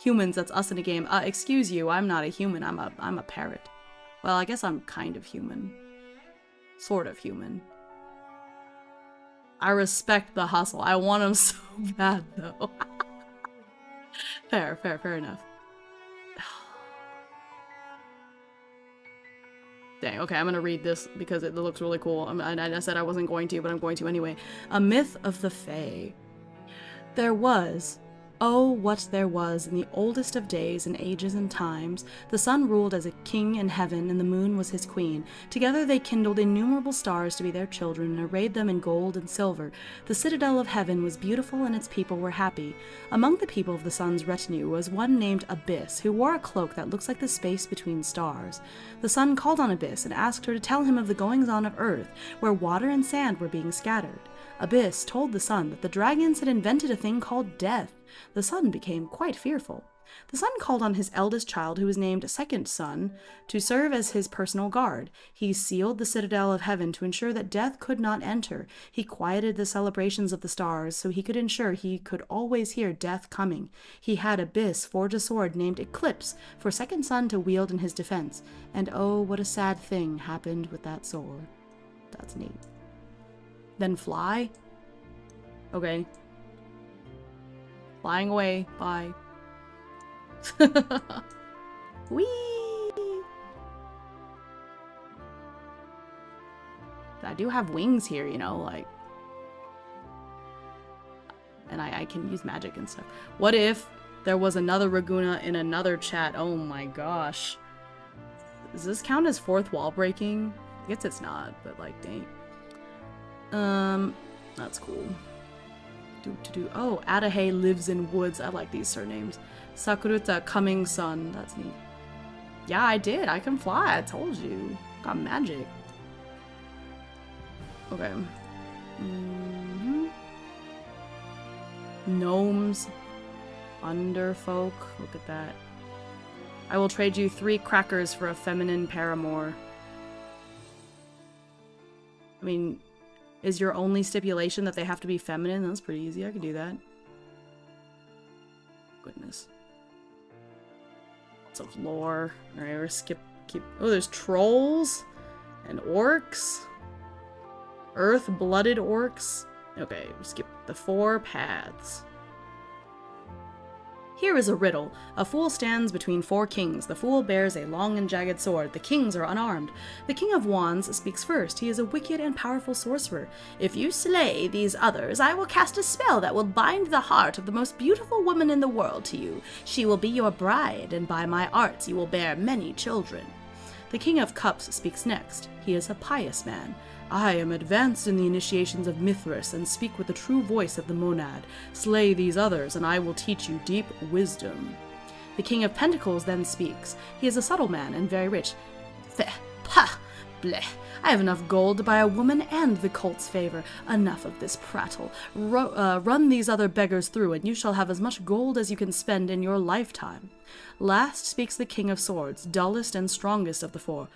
Humans, that's us in a game. Excuse you, I'm not a human, I'm a parrot. Well, I guess I'm kind of human. Sort of human. I respect the hustle. I want them so bad, though. Fair enough. Dang, okay, I'm gonna read this because it looks really cool. And I said I wasn't going to, but I'm going to anyway. A myth of the Fae. There was, Oh, what there was in the oldest of days and ages and times. The sun ruled as a king in heaven, and the moon was his queen. Together they kindled innumerable stars to be their children, and arrayed them in gold and silver. The citadel of heaven was beautiful, and its people were happy. Among the people of the sun's retinue was one named Abyss, who wore a cloak that looks like the space between stars. The sun called on Abyss and asked her to tell him of the goings-on of earth, where water and sand were being scattered. Abyss told the sun that the dragons had invented a thing called death. The sun became quite fearful. The sun called on his eldest child, who was named Second Son, to serve as his personal guard. He sealed the citadel of heaven to ensure that death could not enter. He quieted the celebrations of the stars so he could ensure he could always hear death coming. He had Abyss forge a sword named Eclipse for Second Son to wield in his defense. And oh, what a sad thing happened with that sword. That's neat. Then fly? Okay. Flying away. Bye. Whee! I do have wings here, you know, like... And I can use magic and stuff. What if there was another Raguna in another chat? Oh my gosh. Does this count as fourth wall breaking? I guess it's not, but like, dang. That's cool. Oh, Adahe lives in woods. I like these surnames. Sakuruta, coming sun. That's neat. Yeah, I did. I can fly. I told you. Got magic. Okay. Gnomes. Underfolk. Look at that. I will trade you 3 crackers for a feminine paramour. I mean... Is your only stipulation that they have to be feminine? That's pretty easy. I could do that. Goodness. Lots of lore. Alright, we're keep. Oh, there's trolls and orcs. Earth-blooded orcs. Okay, we skip the 4 paths. Here is a riddle. A fool stands between 4 kings. The fool bears a long and jagged sword. The kings are unarmed. The king of wands speaks first. He is a wicked and powerful sorcerer. If you slay these others, I will cast a spell that will bind the heart of the most beautiful woman in the world to you. She will be your bride, and by my arts you will bear many children. The king of cups speaks next. He is a pious man. I am advanced in the initiations of Mithras and speak with the true voice of the monad. Slay these others, and I will teach you deep wisdom. The king of pentacles then speaks. He is a subtle man and very rich. Pah! Bleh! I have enough gold to buy a woman and the cult's favor. Enough of this prattle. Run these other beggars through, and you shall have as much gold as you can spend in your lifetime. Last speaks the king of swords, dullest and strongest of the 4.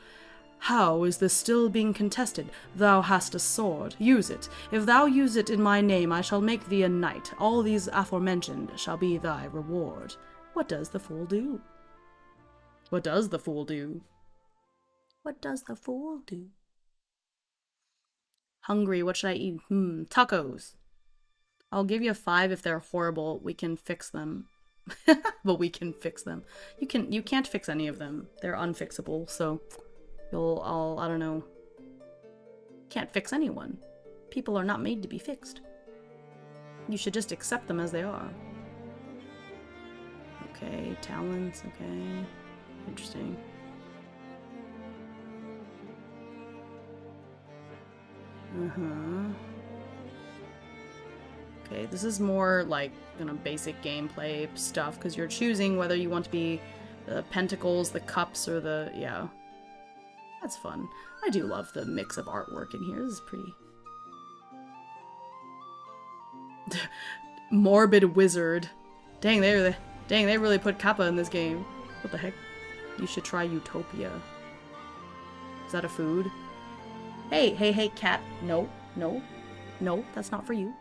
How is this still being contested? Thou hast a sword. Use it. If thou use it in my name, I shall make thee a knight. All these aforementioned shall be thy reward. What does the fool do? What does the fool do? What does the fool do? Hungry, what should I eat? Tacos. I'll give you 5 if they're horrible. We can fix them. But we can fix them. You can't fix any of them. They're unfixable, so... I don't know. Can't fix anyone. People are not made to be fixed. You should just accept them as they are. Okay, talents, okay. Interesting. Okay, this is more like, you know, basic gameplay stuff, because you're choosing whether you want to be the pentacles, the cups, or the, yeah. That's fun. I do love the mix of artwork in here. This is pretty... Morbid wizard. Dang, they really put Kappa in this game. What the heck? You should try Utopia. Is that a food? Hey, cat. No, that's not for you.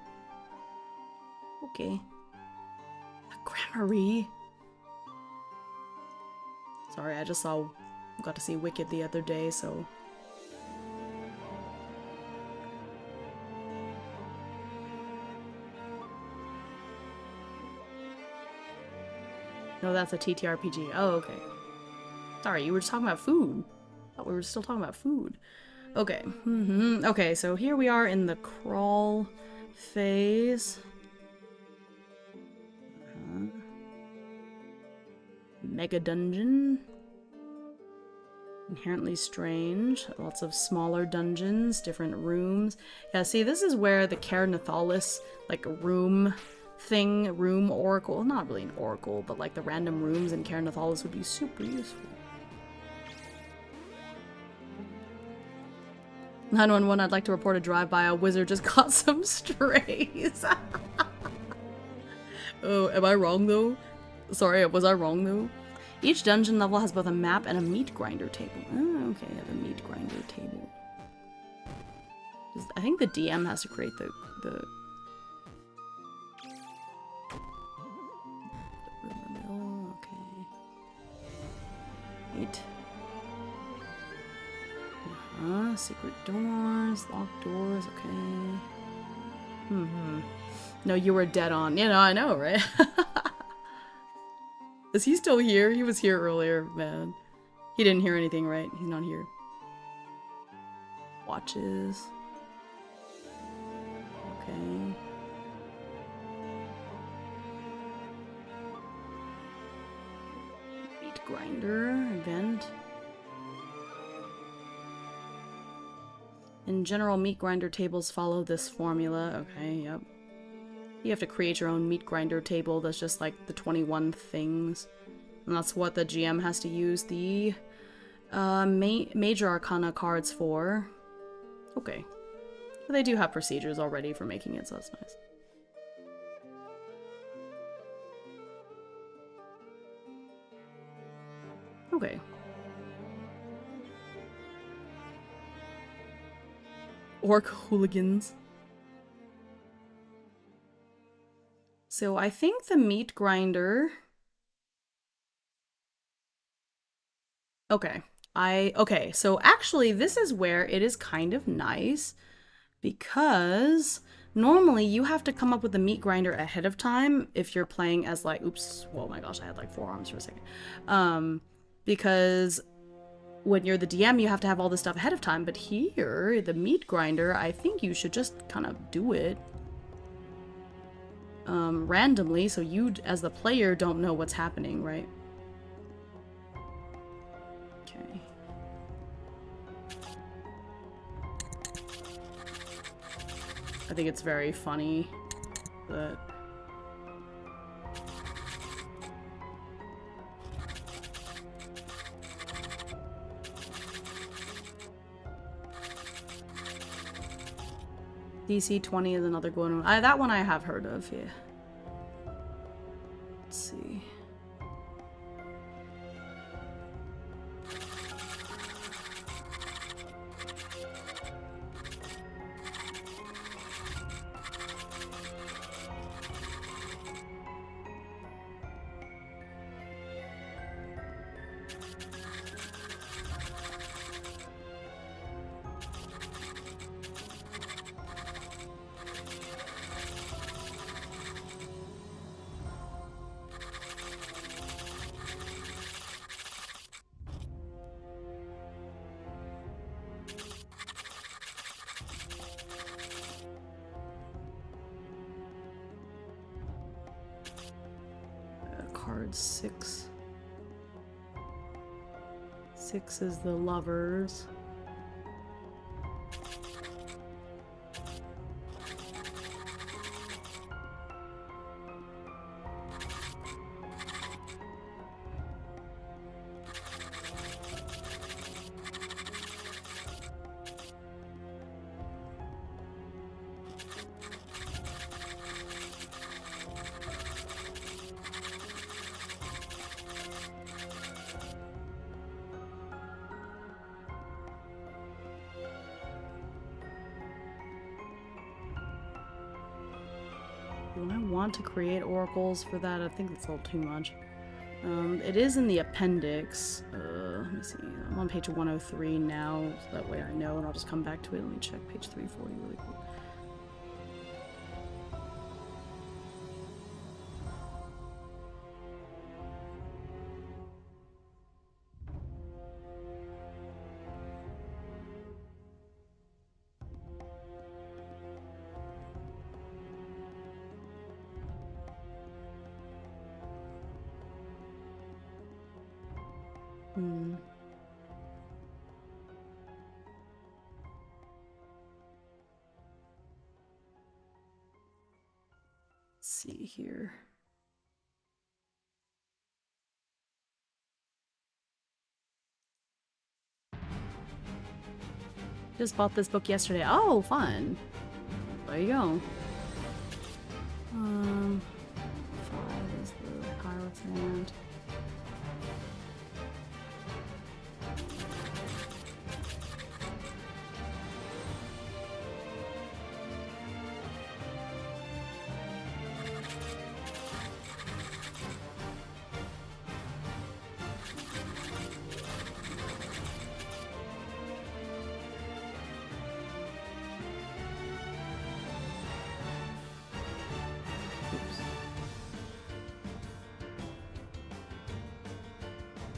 Okay. A gramarye. Sorry, I just got to see Wicked the other day, so... No, that's a TTRPG. Oh, okay. Sorry, you were just talking about food. I thought we were still talking about food. Okay. Okay, so here we are in the crawl phase. mega dungeon. Inherently strange. Lots of smaller dungeons, different rooms. Yeah, see, this is where the Caer Nathalis, like, room thing, room oracle, not really an oracle, but like the random rooms in Caer Nathalis would be super useful. 911, I'd like to report a drive-by. A wizard just caught some strays. Oh, am I wrong though? Sorry, was I wrong though? Each dungeon level has both a map and a meat grinder table. Oh, okay, I have a meat grinder table. I think the DM has to create the rumor mill. Okay. Wait. Secret doors, locked doors. Okay. No, you were dead on. You know, I know, right? Is he still here? He was here earlier, man. He didn't hear anything, right? He's not here. Watches. Okay. Meat grinder event. In general, meat grinder tables follow this formula. Okay, yep. You have to create your own meat grinder table that's just like the 21 things. And that's what the GM has to use the Major Arcana cards for. Okay. But they do have procedures already for making it, so that's nice. Okay. Orc hooligans. So I think the meat grinder... Okay. Okay, so actually this is where it is kind of nice because normally you have to come up with the meat grinder ahead of time if you're playing as like, oops, oh my gosh, I had like 4 arms for a second. Because when you're the DM, you have to have all this stuff ahead of time, but here, the meat grinder, I think you should just kind of do it randomly, so you, as the player, don't know what's happening, right? Okay. I think it's very funny that... DC 20 is another good one. That one I have heard of, yeah. Let's see. Card 6. 6 is the lovers. Do I want to create oracles for that? I think that's a little too much. It is in the appendix. Let me see. I'm on page 103 now, so that way I know, and I'll just come back to it. Let me check page 340 really quick. Hmm. Let's see here. Just bought this book yesterday. Oh, fun. There you go. 5 is the Pirate's Hand.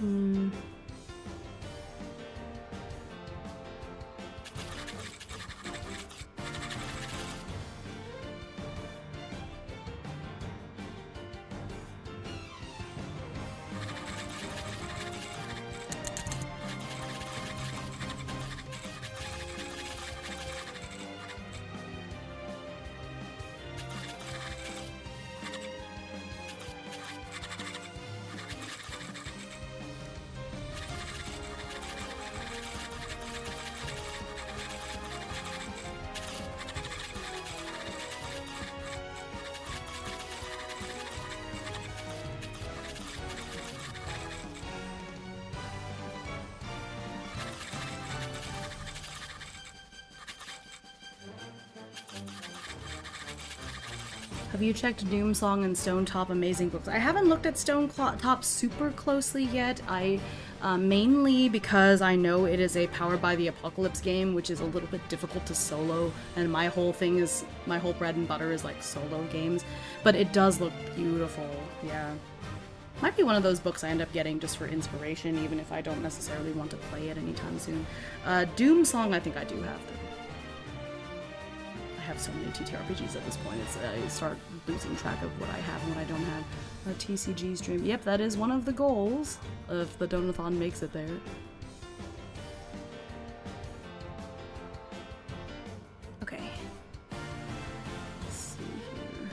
Hmm. Have you checked Doomsong and Stone Top Amazing Books? I haven't looked at Stone Top super closely yet. I mainly because I know it is a Powered by the Apocalypse game, which is a little bit difficult to solo, and my whole bread and butter is like solo games. But it does look beautiful, yeah. Might be one of those books I end up getting just for inspiration, even if I don't necessarily want to play it anytime soon. Doomsong, I think I do have them. I have so many TTRPGs at this point, I start losing track of what I have and what I don't have. A TCG stream. Yep, that is one of the goals if the Donathon makes it there. Okay. Let's see here.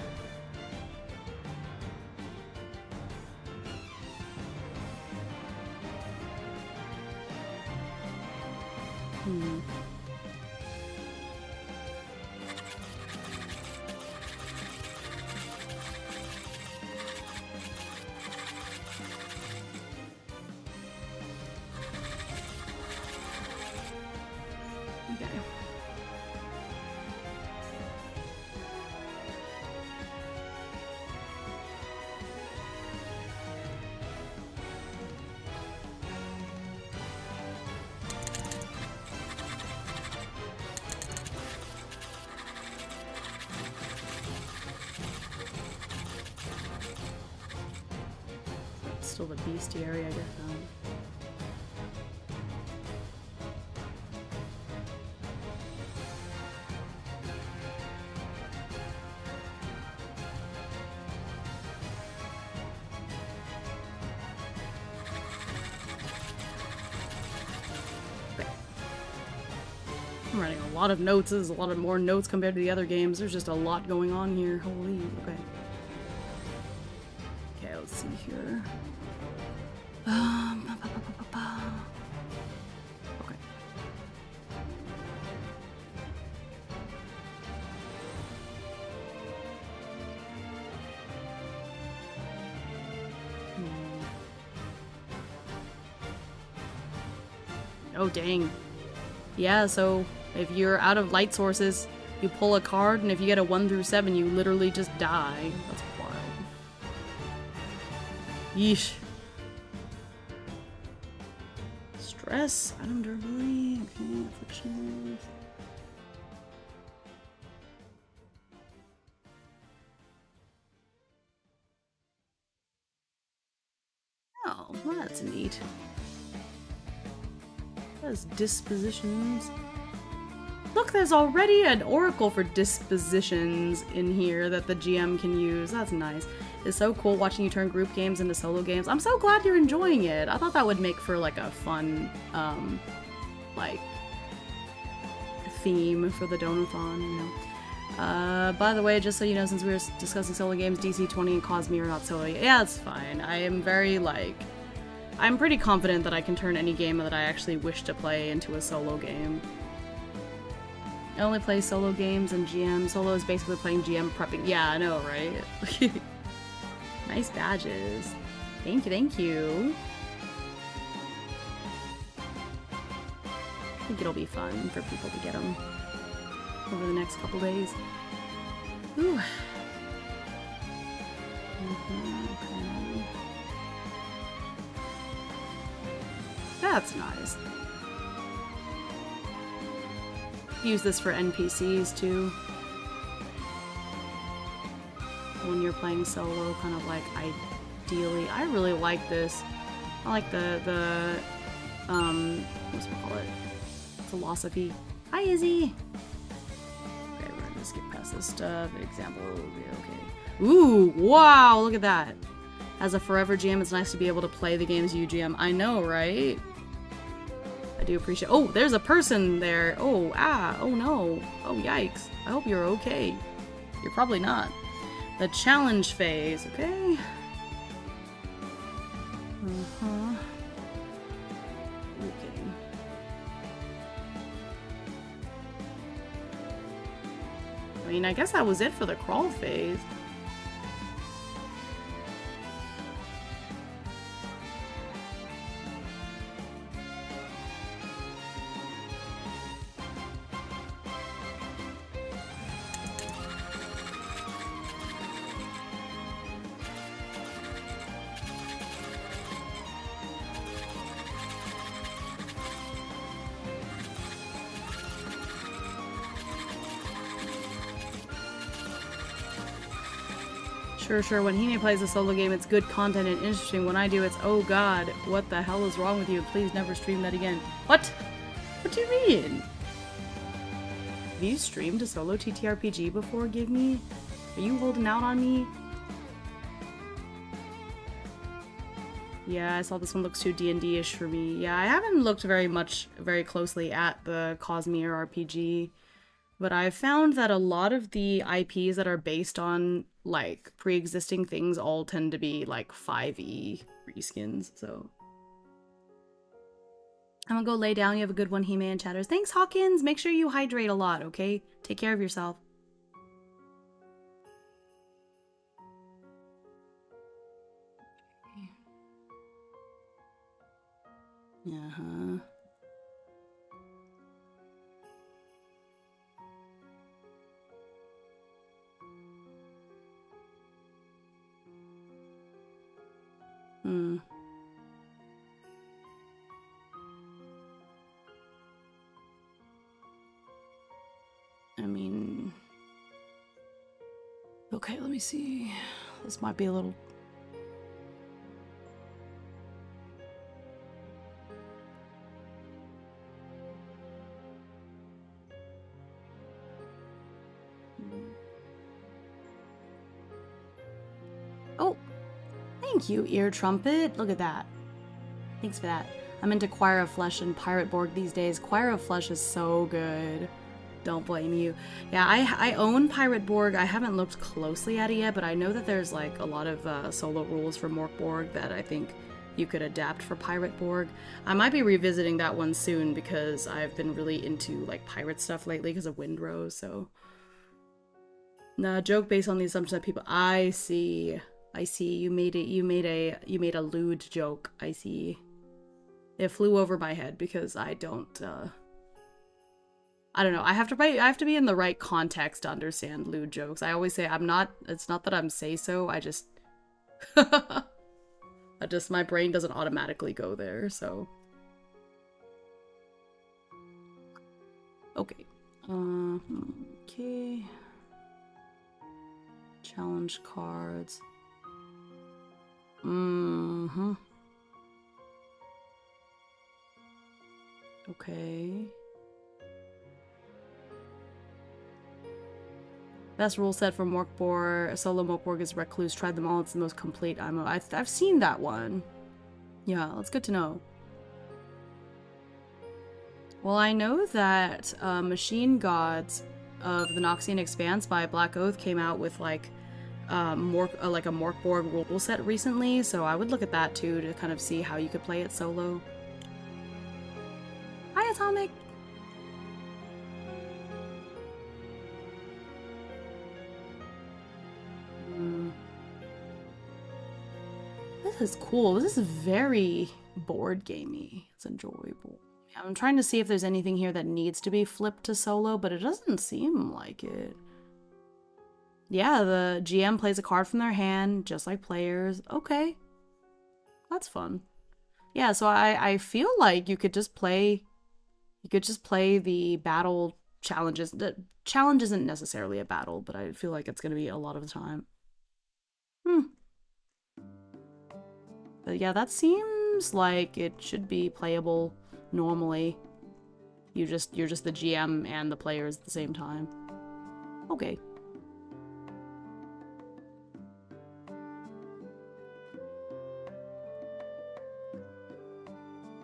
Okay. Still the bestiary, I guess. I'm writing a lot of notes. There's a lot of more notes compared to the other games. There's just a lot going on here. Holy, okay. Okay, let's see here. Okay. Oh, dang. Yeah, so if you're out of light sources, you pull a card, and if you get a 1 through 7, you literally just die. That's wild. Yeesh. Stress, item durability, okay, afflictions. Oh, well, that's neat. That's dispositions. Look, there's already an oracle for dispositions in here that the GM can use. That's nice. It's so cool watching you turn group games into solo games. I'm so glad you're enjoying it. I thought that would make for like a fun, like, theme for the Donathon, you know. By the way, just so you know, since we were discussing solo games, DC 20 and Cosme are not solo. Yeah, it's fine. I am very, like, I'm pretty confident that I can turn any game that I actually wish to play into a solo game. I only play solo games and GM. Solo is basically playing GM prepping. Yeah, I know, right? Nice badges. Thank you, thank you. I think it'll be fun for people to get them over the next couple days. Ooh. Okay. That's nice. Use this for NPCs too. When you're playing solo, kind of like ideally. I really like this. I like the what's it call it? Philosophy. Hi, Izzy! Okay, we're gonna skip past this stuff. Example will be okay. Ooh, wow, look at that. As a forever GM, it's nice to be able to play the games you GM. I know, right? I do appreciate- oh, there's a person there! Oh, ah, oh no. Oh, yikes. I hope you're okay. You're probably not. The challenge phase, okay? Uh-huh. Okay. I mean, I guess that was it for the crawl phase. Sure, when Hime plays a solo game, it's good content and interesting. When I do, it's, oh god, what the hell is wrong with you? Please never stream that again. What? What do you mean? Have you streamed a solo TTRPG before, Give Me? Are you holding out on me? Yeah, I saw this one looks too D&D-ish for me. Yeah, I haven't looked very closely at the Cosme RPG. But I've found that a lot of the IPs that are based on, like, pre-existing things all tend to be, like, 5e reskins, so. I'm gonna go lay down. You have a good one, He-Man Chatters. Thanks, Hawkins! Make sure you hydrate a lot, okay? Take care of yourself. Uh-huh. I mean... Okay, let me see. This might be a little... Oh! Thank you, Ear Trumpet. Look at that. Thanks for that. I'm into Choir of Flesh and Pirate Borg these days. Choir of Flesh is so good. Don't blame you. Yeah, I own Pirate Borg. I haven't looked closely at it yet, but I know that there's like a lot of solo rules for Mork Borg that I think you could adapt for Pirate Borg. I might be revisiting that one soon because I've been really into like pirate stuff lately because of Windrose, so. Nah, joke based on the assumption that people. I see. You made a lewd joke. I see. It flew over my head because I don't know. I have to be in the right context to understand lewd jokes. I always say it's not that I'm say-so, I just my brain doesn't automatically go there, so. Okay. Okay. Challenge cards. Okay. Best rule set for Morkborg. Solo Morkborg is Recluse. Tried them all. It's the most complete IMO. I've seen that one. Yeah, that's good to know. Well, I know that Machine Gods of the Noxian Expanse by Black Oath came out with like a Morkborg rule set recently, so I would look at that too to kind of see how you could play it solo. Hi, Atomic! This is cool. This is very board gamey. It's enjoyable. I'm trying to see if there's anything here that needs to be flipped to solo, but it doesn't seem like it. Yeah, the GM plays a card from their hand, just like players. Okay. That's fun. Yeah, so I feel like you could just play the battle challenges. The challenge isn't necessarily a battle, but I feel like it's going to be a lot of the time. But yeah, that seems like it should be playable normally. You're just the GM and the players at the same time. Okay.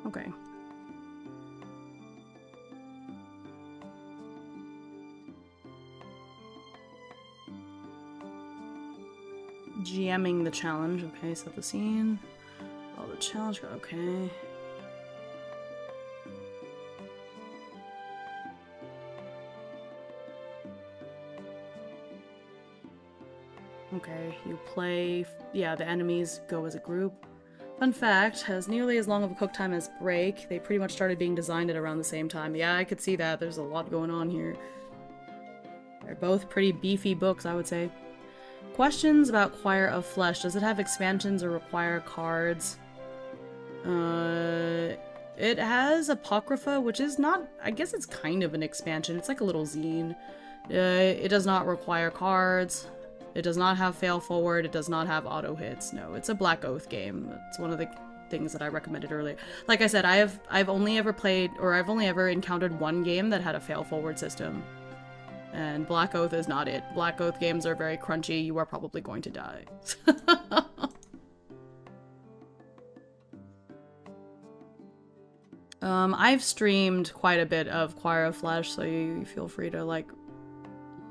Okay. GMing the challenge. Okay, set the scene. Oh, the challenge. Okay. Okay, you play. Yeah, the enemies go as a group. Fun fact, has nearly as long of a cook time as Break. They pretty much started being designed at around the same time. Yeah, I could see that. There's a lot going on here. They're both pretty beefy books, I would say. Questions about Choir of Flesh. Does it have expansions or require cards? It has Apocrypha, which is not... I guess it's kind of an expansion. It's like a little zine. It does not require cards. It does not have fail forward. It does not have auto hits. No, it's a Black Oath game. It's one of the things that I recommended earlier. Like I said, I've only ever played, or I've only ever encountered one game that had a fail forward system. And Black Oath is not it. Black Oath games are very crunchy. You are probably going to die. I've streamed quite a bit of Choir of Flesh, so you feel free to, like,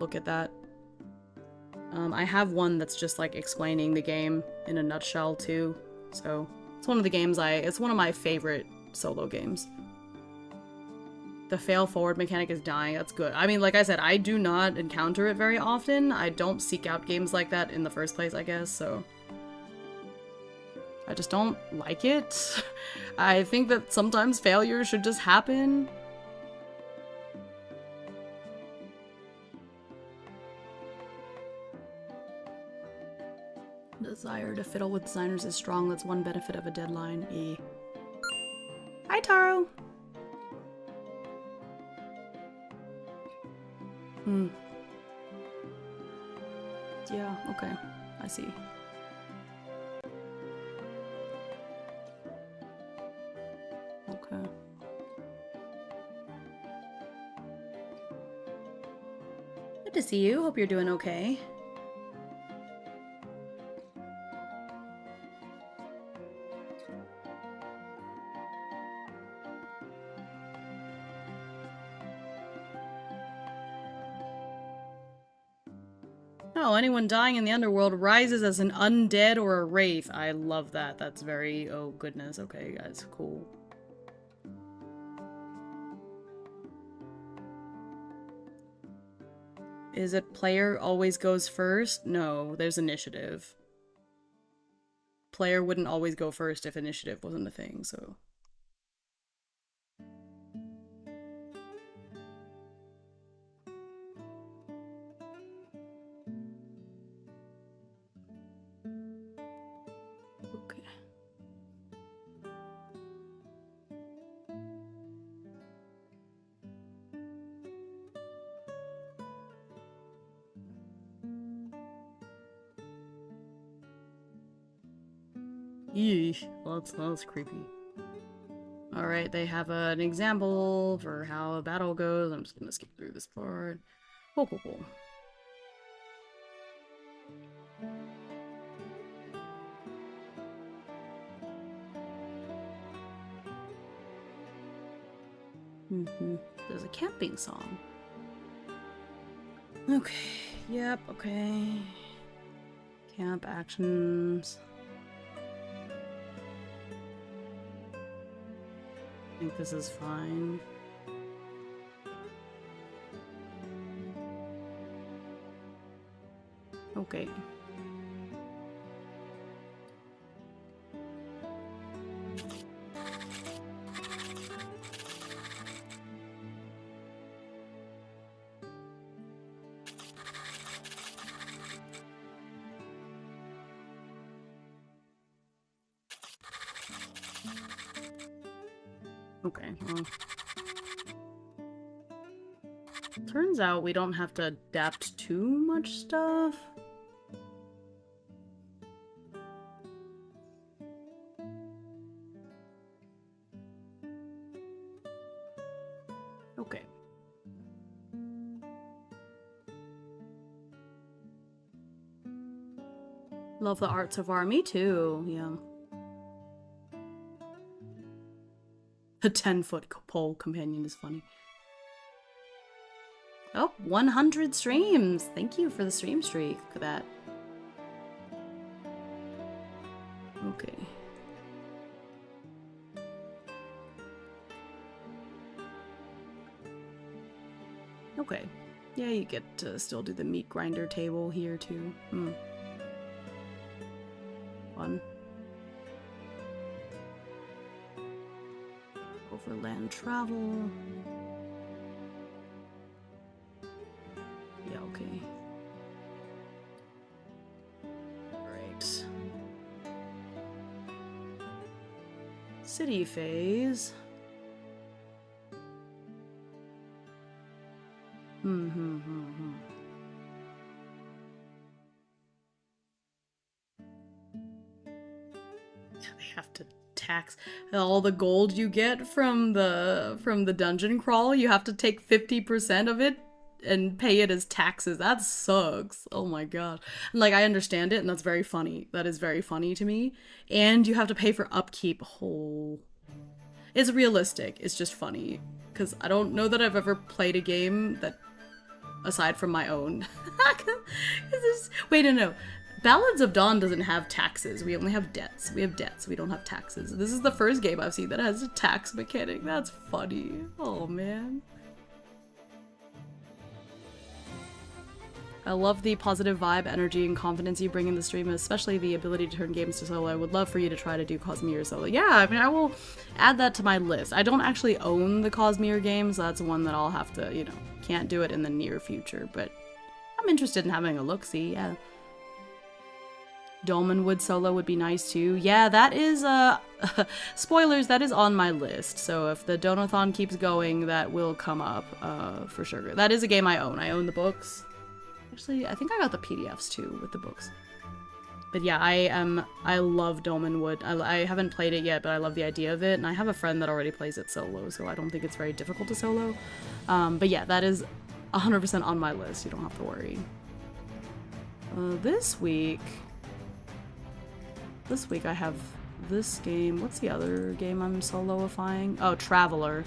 look at that. I have one that's just, like, explaining the game in a nutshell, too. So, it's one of the games it's one of my favorite solo games. The fail forward mechanic is dying. That's good. I mean, like I said, I do not encounter it very often. I don't seek out games like that in the first place, I guess, so... I just don't like it. I think that sometimes failure should just happen. Desire to fiddle with designers is strong. That's one benefit of a deadline. Hi, Taro! Yeah, okay. I see. Okay. Good to see you. Hope you're doing okay. Oh, anyone dying in the underworld rises as an undead or a wraith. I love that. That's very... oh, goodness. Okay, guys. Cool. Is it player always goes first? No, there's initiative. Player wouldn't always go first if initiative wasn't a thing, so... Okay. Yeesh, that's creepy. Alright, they have an example for how a battle goes. I'm just gonna skip through this part. Cool. There's a camping song. Okay. Yep. Okay. Camp actions. I think this is fine. Okay. Okay, well. Turns out we don't have to adapt too much stuff. Okay. Love the art so far. Me too, yeah. The 10-foot pole companion is funny. Oh, 100 streams! Thank you for the stream streak for that. Okay. Okay. Yeah, you get to still do the meat grinder table here too. Fun. Overland travel. Yeah, okay. Right. City phase. They have to tax all the gold you get from the dungeon crawl. You have to take 50% of it and pay it as taxes. That sucks. Oh my god. And like, I understand it, and that's very funny. That is very funny to me. And you have to pay for upkeep. Oh. It's realistic. It's just funny. Because I don't know that I've ever played a game that, aside from my own. Wait, no. Ballads of Dawn doesn't have taxes. We only have debts. We have debts. We don't have taxes. This is the first game I've seen that has a tax mechanic. That's funny. Oh, man. I love the positive vibe, energy, and confidence you bring in the stream, especially the ability to turn games to solo. I would love for you to try to do Cosmere solo. Yeah, I mean, I will add that to my list. I don't actually own the Cosmere games. That's one that I'll have to, you know, can't do it in the near future, but I'm interested in having a look-see, yeah. Dolmenwood solo would be nice too. Yeah, that is, spoilers, that is on my list. So if the Donothon keeps going, that will come up, for sure. That is a game I own. I own the books. Actually, I think I got the PDFs too with the books. But yeah, I love Dolmenwood. I haven't played it yet, but I love the idea of it. And I have a friend that already plays it solo, so I don't think it's very difficult to solo. But yeah, that is 100% on my list. You don't have to worry. This week I have this game. What's the other game I'm soloifying? Oh, Traveler.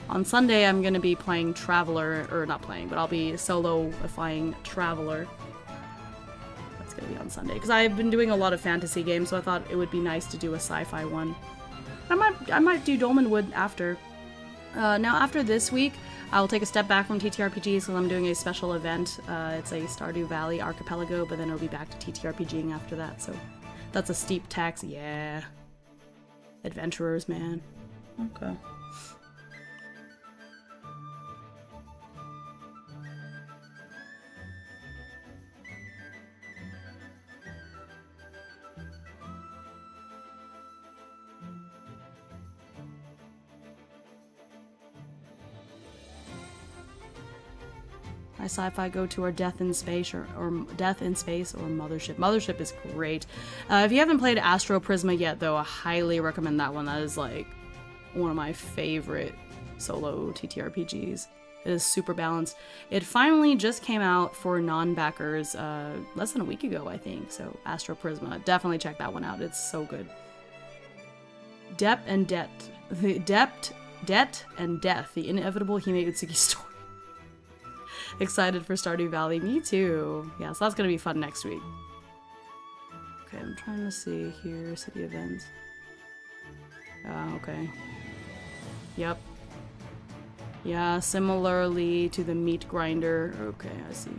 On Sunday, I'm going to be playing Traveler, or not playing, but I'll be soloifying Traveler. That's going to be on Sunday, because I've been doing a lot of fantasy games, so I thought it would be nice to do a sci-fi one. I might do Dolmenwood after. Now, after this week, I'll take a step back from TTRPGs because I'm doing a special event. It's a Stardew Valley archipelago, but then it'll be back to TTRPGing after that, so that's a steep tax. Yeah. Adventurers, man. Okay. My sci-fi go-to are Death in Space or Death in Space or Mothership. Mothership is great. If you haven't played Astro Prisma yet, though, I highly recommend that one. That is like one of my favorite solo TTRPGs. It is super balanced. It finally just came out for non-backers less than a week ago, I think. So Astro Prisma, definitely check that one out. It's so good. Debt and Death, the inevitable Himeutsugi story. Excited for Stardew Valley. Me too. Yeah, so that's gonna be fun next week. Okay, I'm trying to see here. City events. Okay. Yep. Yeah, similarly to the meat grinder. Okay, I see.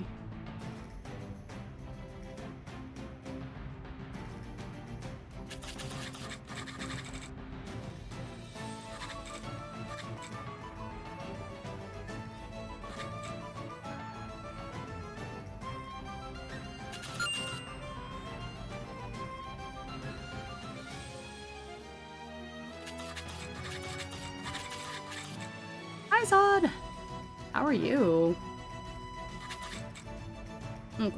Hi, Zod! How are you? Okay.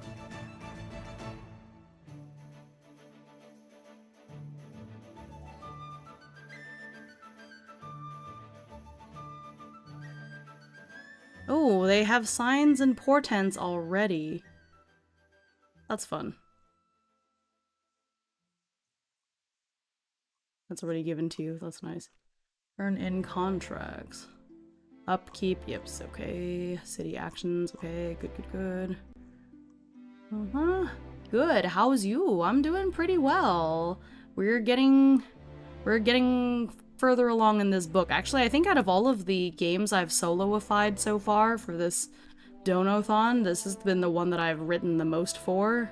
Oh, they have signs and portents already. That's fun. That's already given to you. That's nice. Earn in contracts. Upkeep, yips, okay. City actions, okay. Good, good, good. Good, how's you? I'm doing pretty well. We're getting further along in this book. Actually, I think out of all of the games I've soloified so far for this Donothon, this has been the one that I've written the most for.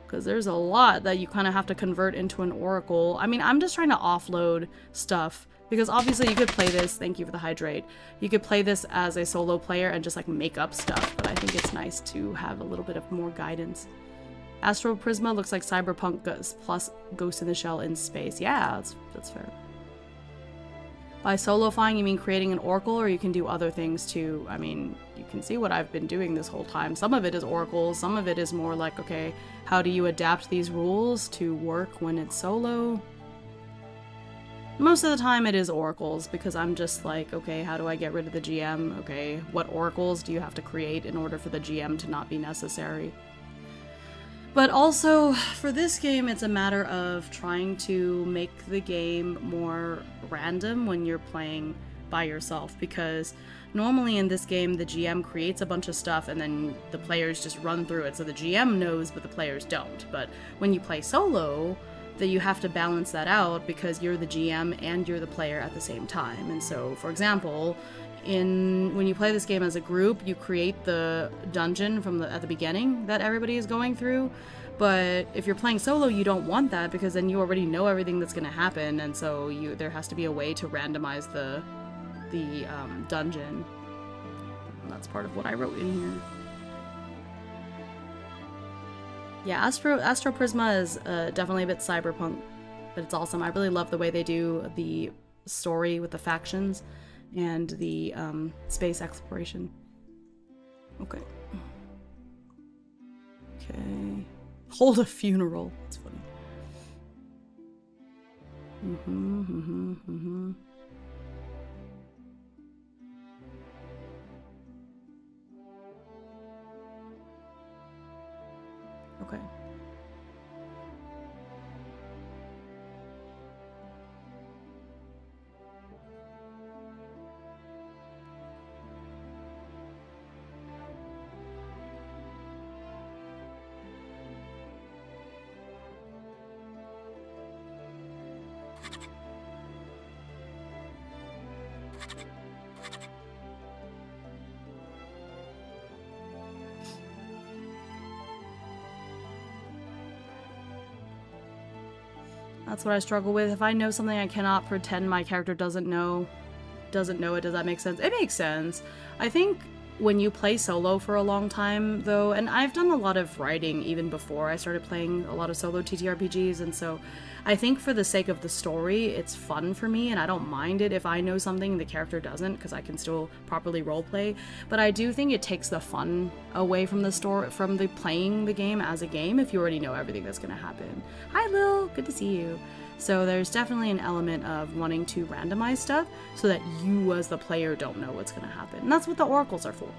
Because there's a lot that you kind of have to convert into an oracle. I mean, I'm just trying to offload stuff. Because obviously you could play this, thank you for the hydrate, you could play this as a solo player and just like make up stuff, but I think it's nice to have a little bit of more guidance. Astro Prisma looks like Cyberpunk plus Ghost in the Shell in space. Yeah, that's fair. By solofying, you mean creating an oracle, or you can do other things too? I mean, you can see what I've been doing this whole time. Some of it is oracles, some of it is more like, okay, how do you adapt these rules to work when it's solo? Most of the time it is oracles, because I'm just like, okay, how do I get rid of the GM? Okay, what oracles do you have to create in order for the GM to not be necessary? But also, for this game, it's a matter of trying to make the game more random when you're playing by yourself, because normally in this game, the GM creates a bunch of stuff and then the players just run through it, so the GM knows but the players don't. But when you play solo, that you have to balance that out because you're the GM and you're the player at the same time. And so, for example, when you play this game as a group, you create the dungeon at the beginning that everybody is going through. But if you're playing solo, you don't want that because then you already know everything that's going to happen, and so there has to be a way to randomize the dungeon. And that's part of what I wrote in here. Yeah, Astro Prisma is definitely a bit cyberpunk, but it's awesome. I really love the way they do the story with the factions and the space exploration. Okay. Okay. Hold a funeral. That's funny. Okay. That's what I struggle with. If I know something, I cannot pretend my character doesn't know it. Does that make sense? It makes sense. I think when you play solo for a long time, though, and I've done a lot of writing even before I started playing a lot of solo TTRPGs, and so I think for the sake of the story, it's fun for me, and I don't mind it if I know something and the character doesn't, because I can still properly roleplay. But I do think it takes the fun away from the story, from the playing the game as a game, if you already know everything that's going to happen. Hi, Lil! Good to see you. So there's definitely an element of wanting to randomize stuff so that you as the player don't know what's going to happen. And that's what the oracles are for.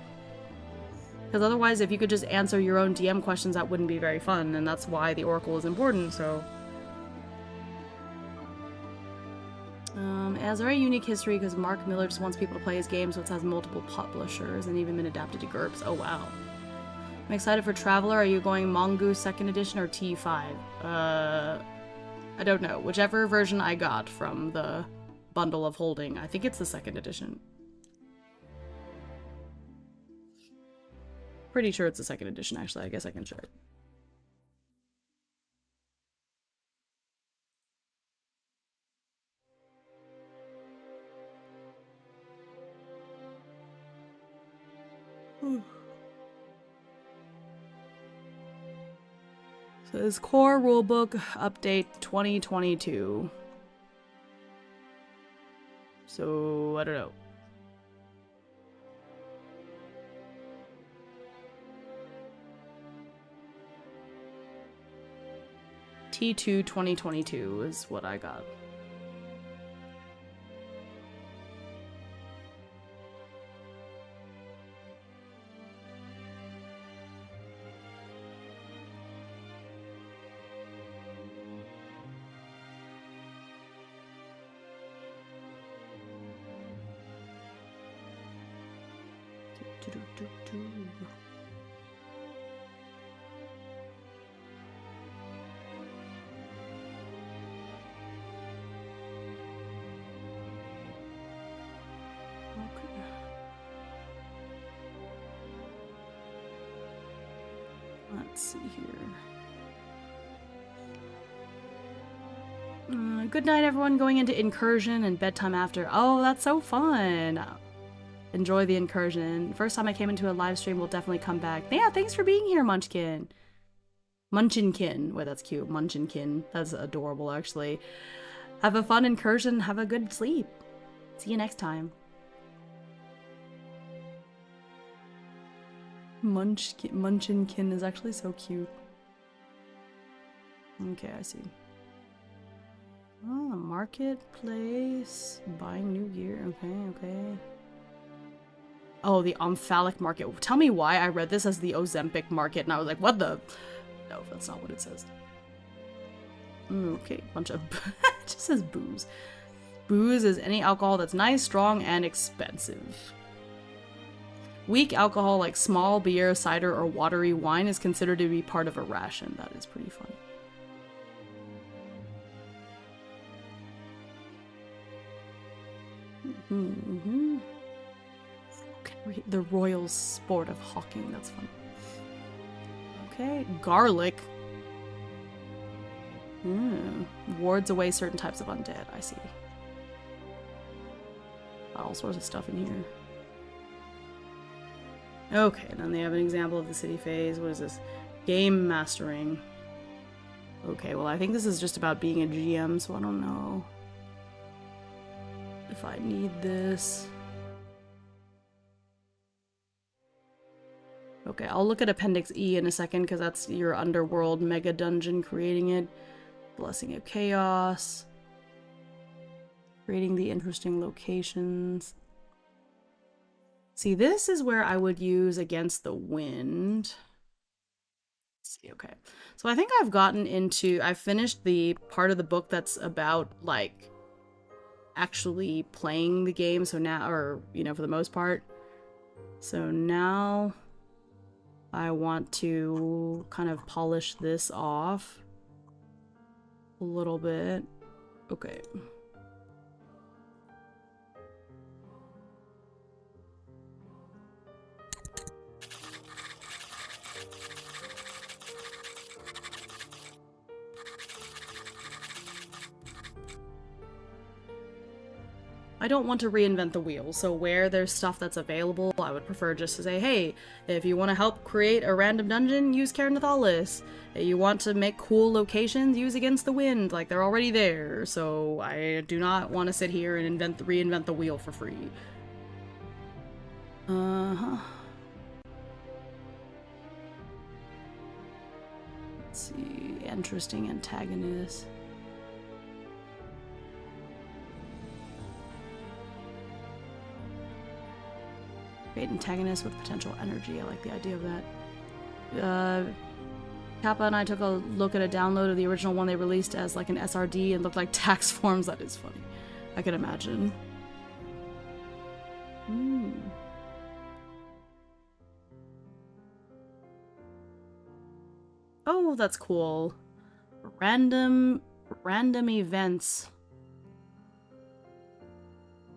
Because otherwise, if you could just answer your own DM questions, that wouldn't be very fun, and that's why the oracle is important, so... It has a very unique history because Mark Miller just wants people to play his game, so it has multiple publishers and even been adapted to GURPS. Oh, wow. I'm excited for Traveler. Are you going Mongoose 2nd edition or T5? I don't know. Whichever version I got from the bundle of holding. I think it's the 2nd edition. Pretty sure it's the 2nd edition, actually. I guess I can check. So this core rulebook update 2022. So, I don't know. T2 2022 is what I got. Let's see here. Good night, everyone. Going into incursion and bedtime after. Oh, that's so fun. Enjoy the incursion. First time I came into a live stream, will definitely come back. Yeah, thanks for being here, Munchkin. Munchinkin. Wait, that's cute. Munchinkin. That's adorable, actually. Have a fun incursion. Have a good sleep. See you next time. Munchinkin is actually so cute. Okay, I see. Oh, marketplace. Buying new gear. Okay, okay. Oh, the omphalic market. Tell me why I read this as the Ozempic market, and I was like, what the? No, that's not what it says. Okay, bunch of... it just says booze. Booze is any alcohol that's nice, strong, and expensive. Weak alcohol like small beer, cider, or watery wine is considered to be part of a ration. That is pretty funny. Okay, the royal sport of hawking. That's fun. Okay, garlic. Wards away certain types of undead. I see. All sorts of stuff in here. Okay, and then they have an example of the city phase. What is this? Game mastering. Okay, well I think this is just about being a GM, so I don't know if I need this. Okay, I'll look at Appendix E in a second, because that's your underworld mega dungeon, creating it. Blessing of Chaos. Creating the interesting locations. See, this is where I would use Against the Wind. Let's see, okay. So I think I've gotten into... I've finished the part of the book that's about, like, actually playing the game. So now, or, you know, for the most part. So now I want to kind of polish this off a little bit. Okay. I don't want to reinvent the wheel, so where there's stuff that's available, I would prefer just to say, hey, if you want to help create a random dungeon, use Cairn Nathalis. If you want to make cool locations, use Against the Wind. Like, they're already there, so I do not want to sit here and reinvent the wheel for free. Let's see, interesting antagonist. antagonist with potential energy. I like the idea of that. Kappa and I took a look at a download of the original one they released as like an SRD and looked like tax forms. That is funny. I can imagine. Oh, that's cool. Random events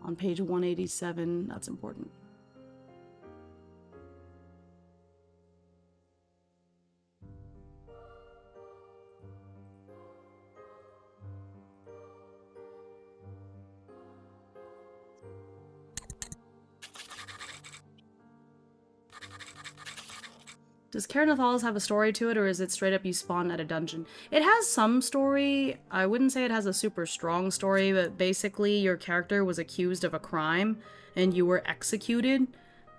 on page 187. That's important. Does Cairn have a story to it, or is it straight up you spawn at a dungeon? It has some story. I wouldn't say it has a super strong story, but basically your character was accused of a crime and you were executed.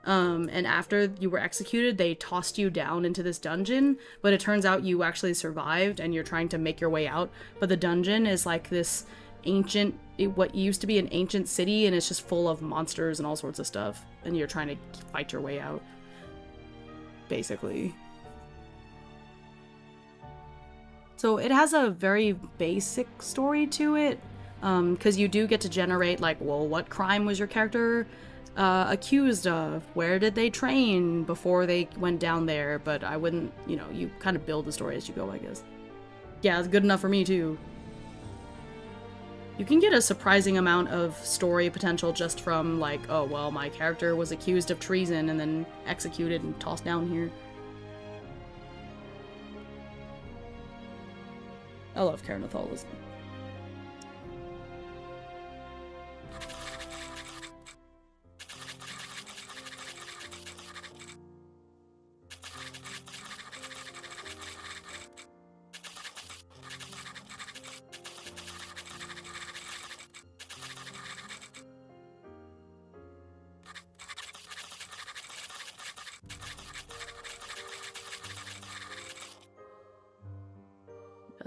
And after you were executed, they tossed you down into this dungeon, but it turns out you actually survived and you're trying to make your way out. But the dungeon is like this ancient, what used to be an ancient city, and it's just full of monsters and all sorts of stuff. And you're trying to fight your way out. Basically. So it has a very basic story to it, because you do get to generate like, well, what crime was your character accused of? Where did they train before they went down there? But I wouldn't, you know, you kind of build the story as you go, I guess. Yeah, it's good enough for me too. You can get a surprising amount of story potential just from, like, oh, well, my character was accused of treason and then executed and tossed down here. I love Cairnatholism.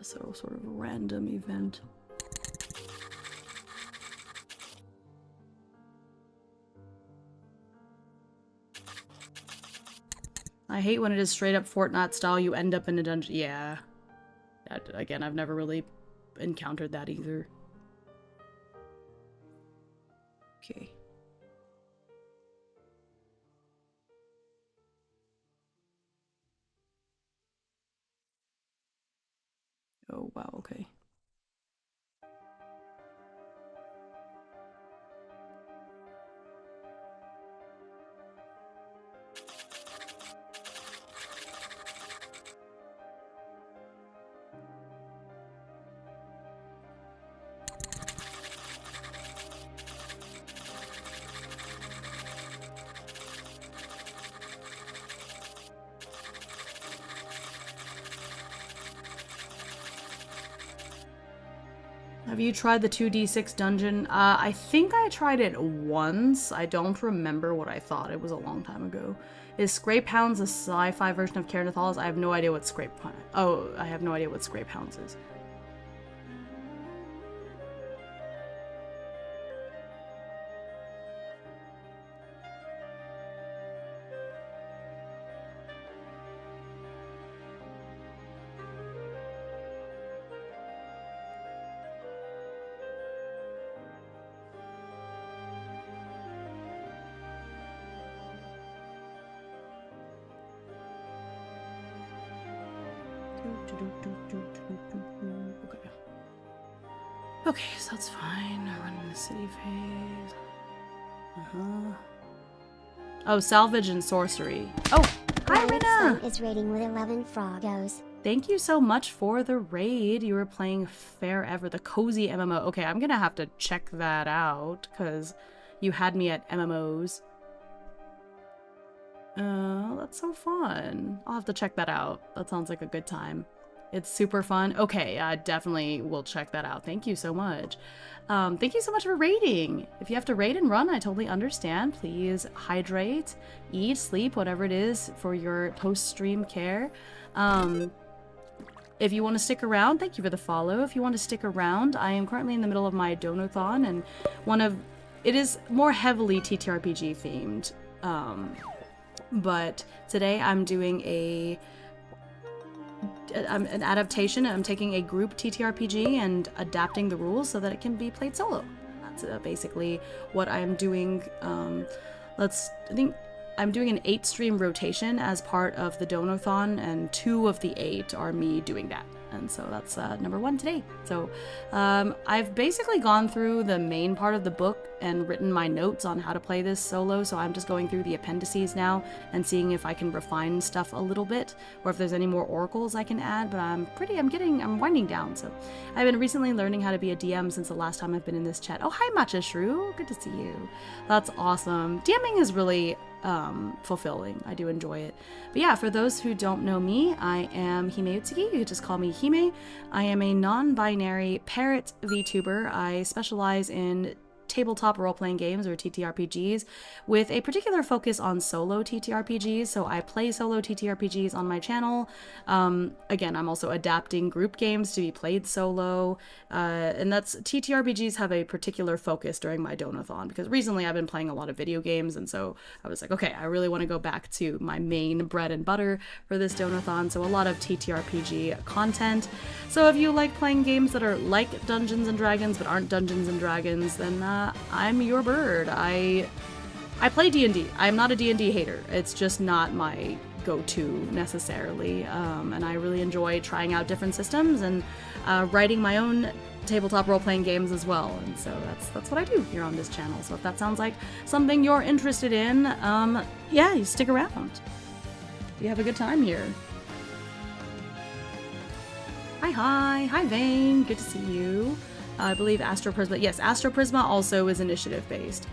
So sort of a random event. I hate when it is straight up Fortnite style, you end up in a dungeon. Yeah. Again, I've never really encountered that either. Okay. Oh, wow, okay. Have you tried the 2d6 dungeon? I think I tried it once. I don't remember what I thought. It was a long time ago. Is Scrape Hounds a sci-fi version of Cairnatholis? I have no idea what Scrape... Oh, I have no idea what Scrape Hounds is. Okay. Okay, so that's fine. Running the city phase. Oh, salvage and sorcery. Oh, hi, Rina! Is rating with 11 Froggos. Thank you so much for the raid. You were playing Fair Ever, the cozy MMO. Okay, I'm gonna have to check that out, because you had me at MMOs. That's so fun. I'll have to check that out. That sounds like a good time. It's super fun. Okay, I definitely will check that out. Thank you so much. Thank you so much for raiding. If you have to raid and run, I totally understand. Please hydrate, eat, sleep, whatever it is for your post-stream care. If you want to stick around, thank you for the follow. If you want to stick around, I am currently in the middle of my DONOTHON, and it is more heavily TTRPG themed. But today I'm doing an adaptation. I'm taking a group TTRPG and adapting the rules so that it can be played solo. That's basically what I'm doing. I think I'm doing an 8-stream rotation as part of the Donothon, and 2 of the 8 are me doing that. And so that's number 1 today. So I've basically gone through the main part of the book and written my notes on how to play this solo, so I'm just going through the appendices now and seeing if I can refine stuff a little bit, or if there's any more oracles I can add, but I'm winding down. So I've been recently learning how to be a DM since the last time I've been in this chat. Oh, hi Matcha good to see you. That's awesome. DMing is really fulfilling. I do enjoy it. But yeah, for those who don't know me, I am Himeutsugi. You could just call me Hime. I am a non-binary parrot VTuber. I specialize in tabletop role-playing games, or TTRPGs, with a particular focus on solo TTRPGs. So I play solo TTRPGs on my channel. Again, I'm also adapting group games to be played solo, and that's TTRPGs have a particular focus during my Donothon, because recently I've been playing a lot of video games, and so I was like, okay, I really want to go back to my main bread and butter for this Donothon, so a lot of TTRPG content. So if you like playing games that are like Dungeons and Dragons but aren't Dungeons and Dragons, then I'm your bird. I play D&D. I'm not a D&D hater. It's just not my go-to necessarily, and I really enjoy trying out different systems and writing my own tabletop role-playing games as well, and so that's what I do here on this channel. So if that sounds like something you're interested in, yeah, you stick around. You have a good time here. Hi Vane, good to see you. I believe Astro Prisma. Yes, Astro Prisma also is initiative based.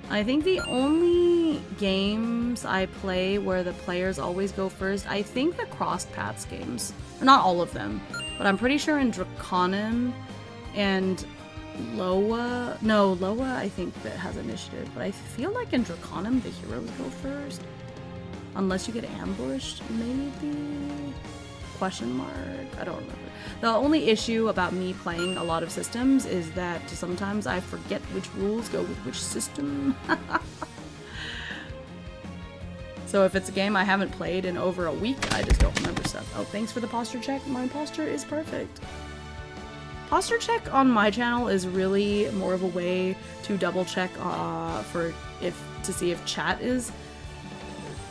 I think the only games I play where the players always go first, I think the Crossed Paths games. Not all of them, but I'm pretty sure in Draconim and Loa. No, Loa I think that has initiative, but I feel like in Draconim the heroes go first. Unless you get ambushed, maybe? Question mark? I don't remember. The only issue about me playing a lot of systems is that sometimes I forget which rules go with which system. So if it's a game I haven't played in over a week, I just don't remember stuff. Oh, thanks for the posture check. My posture is perfect. Posture check on my channel is really more of a way to double check to see if chat is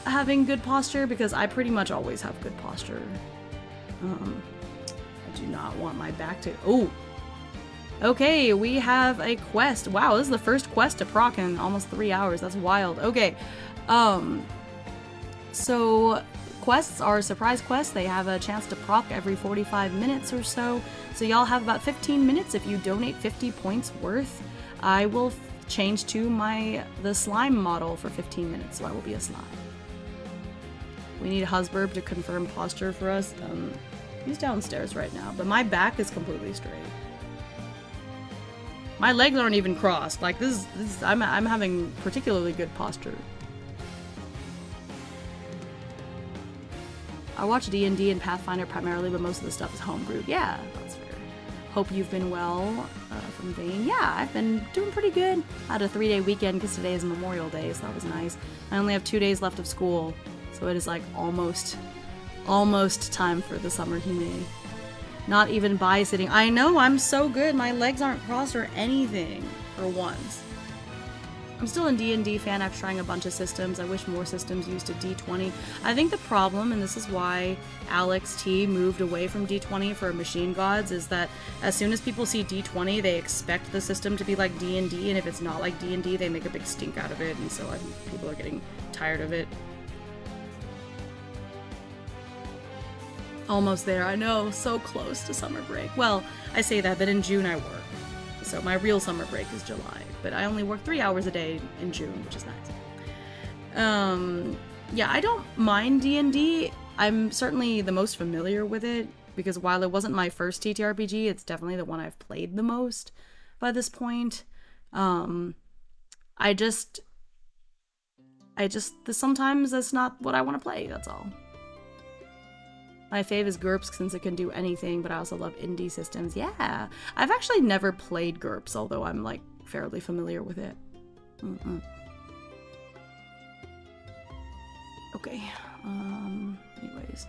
having good posture, because I pretty much always have good posture. I do not want my back to... Oh! Okay, we have a quest. Wow, this is the first quest to proc in almost 3 hours. That's wild. Okay, so quests are surprise quests. They have a chance to proc every 45 minutes or so. So y'all have about 15 minutes. If you donate 50 points worth, I will change to the slime model for 15 minutes, so I will be a slime. We need Husburb to confirm posture for us. He's downstairs right now, but my back is completely straight. My legs aren't even crossed. Like I'm having particularly good posture. I watch D&D and Pathfinder primarily, but most of the stuff is homebrewed. Yeah, that's fair. Hope you've been well, from Vane. Yeah, I've been doing pretty good. I had a 3-day weekend because today is Memorial Day, so that was nice. I only have 2 days left of school, so it is like almost time for the summer Hime. Not even sitting. I know, I'm so good. My legs aren't crossed or anything for once. I'm still in D&D fan after trying a bunch of systems. I wish more systems used a D20. I think the problem, and this is why Alex T moved away from D20 for Machine Gods, is that as soon as people see D20, they expect the system to be like D&D, and if it's not like D&D, they make a big stink out of it, and so I think people are getting tired of it. Almost there. I know, so close to summer break. Well, I say that, but in June I work. So my real summer break is July, but I only work 3 hours a day in June, which is nice. Yeah, I don't mind D&D. I'm certainly the most familiar with it, because while it wasn't my first TTRPG, it's definitely the one I've played the most by this point. Sometimes that's not what I want to play, that's all. My fave is GURPS since it can do anything, but I also love indie systems. Yeah, I've actually never played GURPS, although I'm like fairly familiar with it. Okay. Anyways.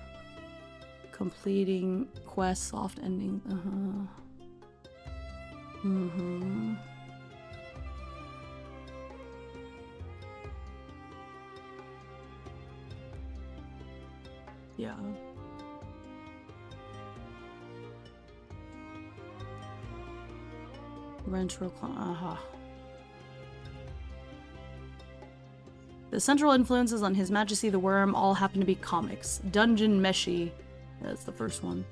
Completing quest, soft ending. Yeah. Retro The central influences on His Majesty the Worm all happen to be comics. Dungeon Meshi. That's the first one.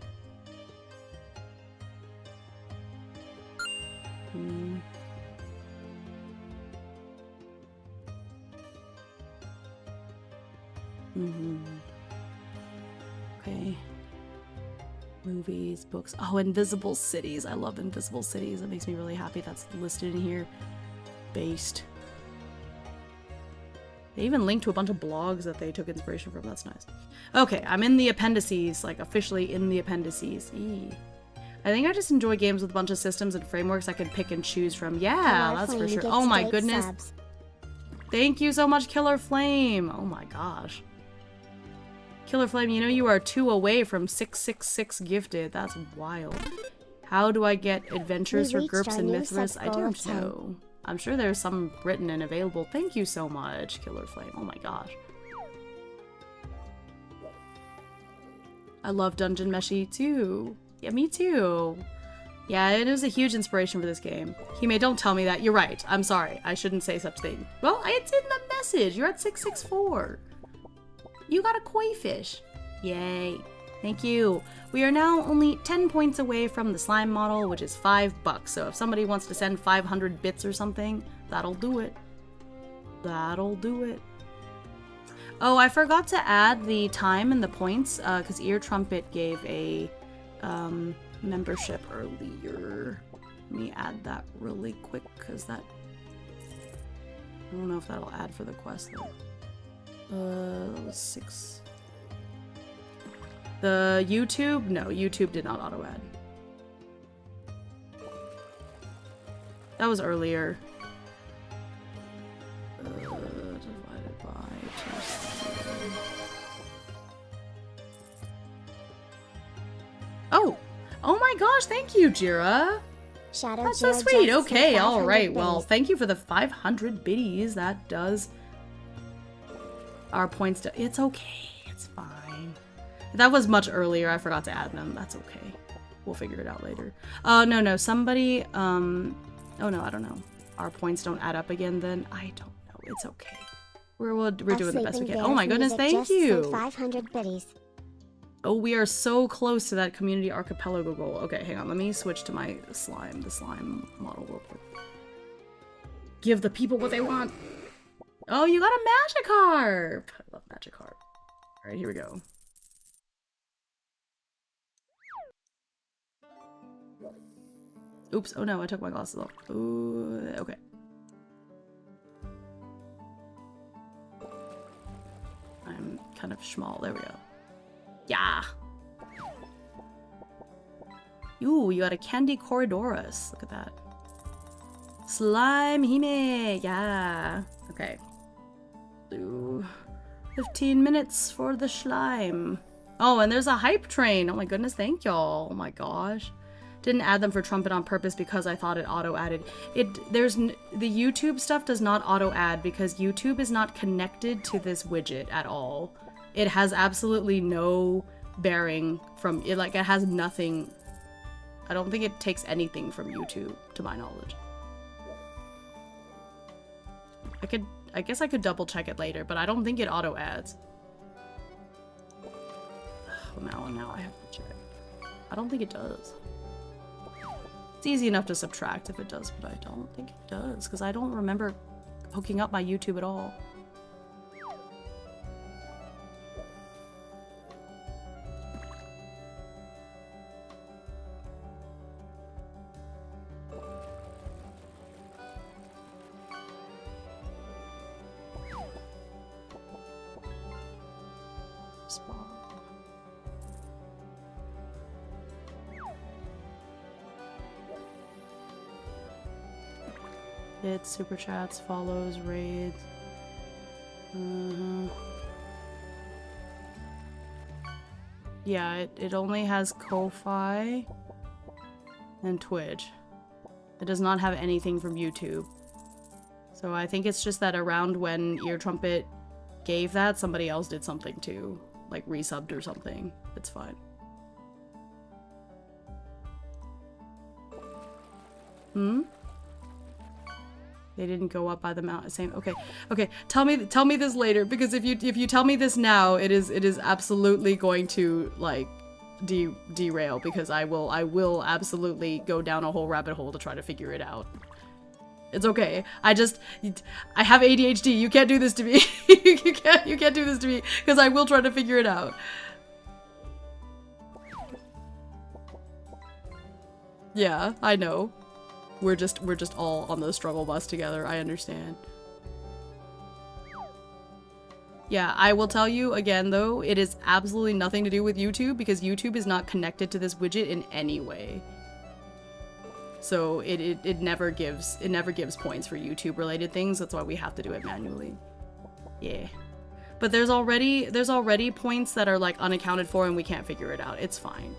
Okay. Movies, books. Oh, Invisible Cities. I love Invisible Cities. That makes me really happy that's listed in here. Based. They even linked to a bunch of blogs that they took inspiration from. That's nice. Okay, I'm in the appendices, like officially in the appendices. I think I just enjoy games with a bunch of systems and frameworks I can pick and choose from. Yeah, that's for sure. Oh my goodness. Subs. Thank you so much, Killer Flame. Oh my gosh. Killer Flame, you know you are 2 away from 666 gifted. That's wild. How do I get adventures for GURPS and Mithras? I don't know. I'm sure there's some written and available. Thank you so much, Killer Flame. Oh my gosh. I love Dungeon Meshi too. Yeah, me too. Yeah, it was a huge inspiration for this game. Hime, don't tell me that. You're right. I'm sorry. I shouldn't say such thing. Well, it's in the message. You're at 664. You got a koi fish. Yay. Thank you. We are now only 10 points away from the slime model, which is $5. So if somebody wants to send 500 bits or something, that'll do it. That'll do it. Oh, I forgot to add the time and the points, because Ear Trumpet gave a membership earlier. Let me add that really quick, because that... I don't know if that'll add for the quest, though. That was 6... The YouTube? No, YouTube did not auto-add. That was earlier. Divided by 2. Oh! Oh my gosh, thank you, Jira! Shadow That's so sweet! Okay, alright, well, thank you for the 500 biddies. That does... Our points to... It's okay, it's fine. That was much earlier. I forgot to add them. That's okay. We'll figure it out later. No. Somebody, oh no, I don't know. Our points don't add up again then? I don't know. It's okay. We're doing the best we can. Oh my goodness, thank you! 500 biddies. Oh, we are so close to that community archipelago goal. Okay, hang on. Let me switch to my slime, the slime model real quick. Give the people what they want! Oh, you got a Magikarp! I love Magikarp. Alright, here we go. Oops, oh no, I took my glasses off. Ooh, okay. I'm kind of small, there we go. Yeah! Ooh, you got a Candy Corridorus. Look at that. Slime Hime! Yeah! Okay. Ooh. 15 minutes for the slime. Oh, and there's a hype train! Oh my goodness, thank y'all! Oh my gosh. Didn't add them for Trumpet on purpose because I thought it auto-added. The YouTube stuff does not auto-add because YouTube is not connected to this widget at all. It has absolutely no bearing from it. Like, it has nothing. I don't think it takes anything from YouTube, to my knowledge. I guess I could double check it later, but I don't think it auto-adds. Now I have to check. I don't think it does. It's easy enough to subtract if it does, but I don't think it does, because I don't remember hooking up my YouTube at all. Hits, super chats, follows, raids. Yeah, it only has Ko-Fi and Twitch. It does not have anything from YouTube. So I think it's just that around when Ear Trumpet gave that, somebody else did something too. Like resubbed or something. It's fine. Hmm? They didn't go up by the mountain. Same. Okay. Okay. Tell me this later, because if you tell me this now, it is absolutely going to like derail, because I will absolutely go down a whole rabbit hole to try to figure it out. It's okay. I have ADHD. You can't do this to me. you can't do this to me, because I will try to figure it out. Yeah, I know. We're just all on the struggle bus together. I understand. Yeah, I will tell you again though, it is absolutely nothing to do with YouTube, because YouTube is not connected to this widget in any way. So it never gives points for YouTube related things. That's why we have to do it manually. Yeah. But there's already points that are like unaccounted for and we can't figure it out. It's fine.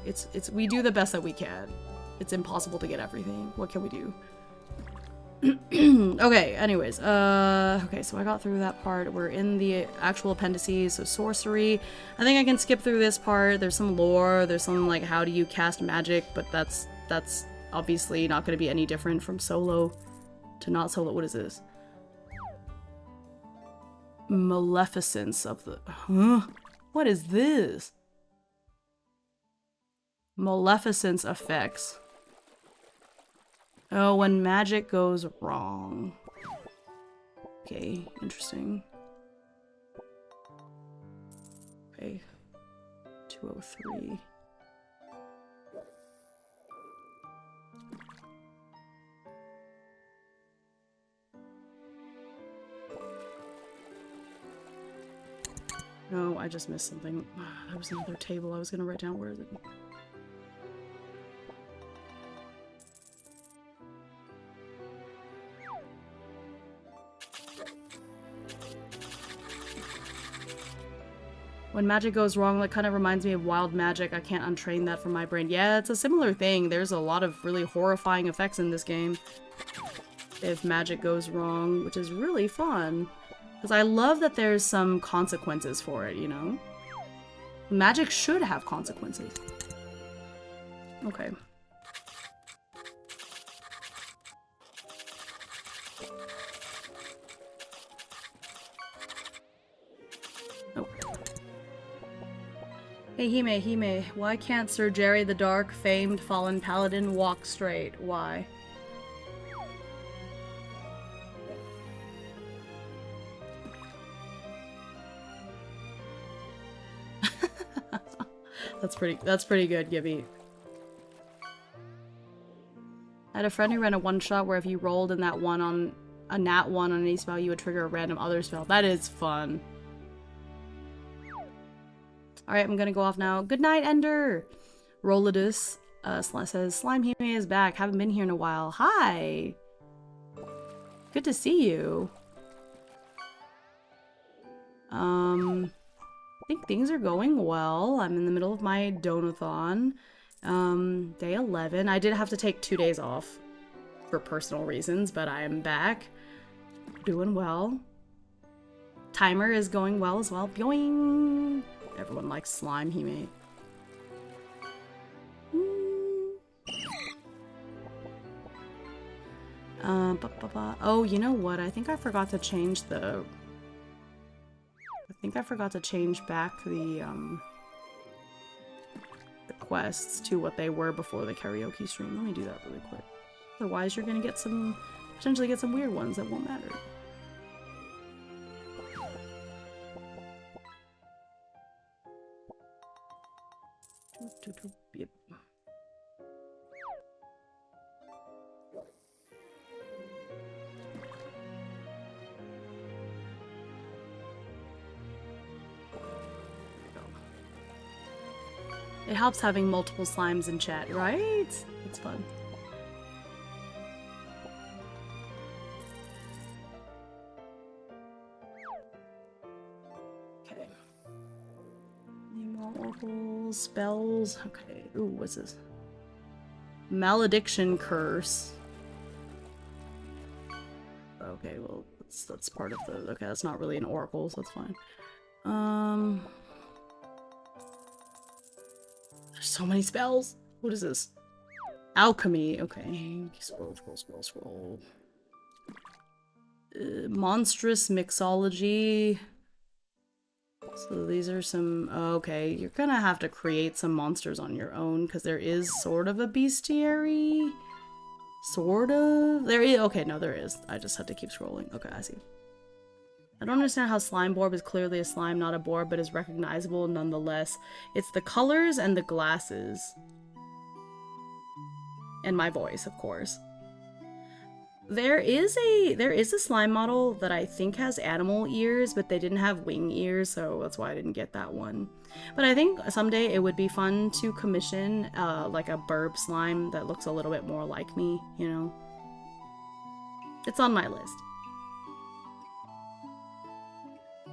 We do the best that we can. It's impossible to get everything. What can we do? Okay, anyways, okay, so I got through that part. We're in the actual appendices, so sorcery. I think I can skip through this part. There's some lore, there's some like how do you cast magic, but that's obviously not going to be any different from solo to not solo. What is this? Maleficence of the... Huh? What is this? Maleficence effects. Oh, when magic goes wrong. Okay, interesting. Okay. 203. No, I just missed something. There was another table I was gonna write down. Where is it? When magic goes wrong, that kind of reminds me of wild magic. I can't untrain that from my brain. Yeah, it's a similar thing. There's a lot of really horrifying effects in this game if magic goes wrong, which is really fun. Because I love that there's some consequences for it, you know? Magic should have consequences. Okay. Oh. Hey Hime, why can't Sir Jerry the Dark, famed fallen paladin, walk straight? Why? That's pretty good, Gibby. I had a friend who ran a one-shot where if you rolled in that one on a nat 1 on any spell, you would trigger a random other spell. That is fun. Alright, I'm gonna go off now. Good night, Ender! Rolidus says, Slime Hime is back. Haven't been here in a while. Hi! Good to see you. I think things are going well. I'm in the middle of my donathon. Day 11. I did have to take 2 days off for personal reasons, but I am back. Doing well. Timer is going well as well. Boing! Everyone likes Slime Hime. Oh, you know what? I think I forgot to change the... I think I forgot to change back the quests to what they were before the karaoke stream. Let me do that really quick. Otherwise, you're gonna get some... potentially get some weird ones that won't matter. Yep. It helps having multiple slimes in chat, right? It's fun. Okay. Any more Oracle spells. Okay. Ooh, what's this? Malediction curse. Okay, well, that's part of the... Okay, that's not really an oracle, so that's fine. There's so many spells. What is this? Alchemy. Okay. Scroll, scroll, scroll, scroll. Monstrous mixology. So these are some... Okay, you're gonna have to create some monsters on your own, because there is sort of a bestiary. Sort of? There is... Okay, no, there is. I just had to keep scrolling. Okay, I see. I don't understand how Slimeborb is clearly a slime, not a borb, but is recognizable nonetheless. It's the colors and the glasses. And my voice, of course. There is a slime model that I think has animal ears, but they didn't have wing ears, so that's why I didn't get that one. But I think someday it would be fun to commission like a burb slime that looks a little bit more like me, you know? It's on my list.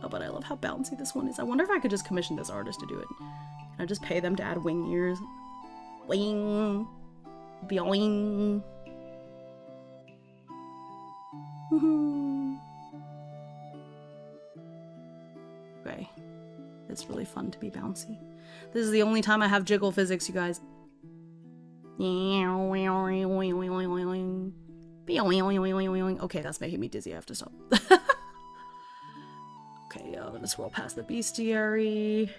Oh, but I love how bouncy this one is. I wonder if I could just commission this artist to do it. Can I just pay them to add wing ears? Wing! Boing! Okay. It's really fun to be bouncy. This is the only time I have jiggle physics, you guys. Okay, that's making me dizzy. I have to stop. Okay, I'm gonna scroll past the bestiary.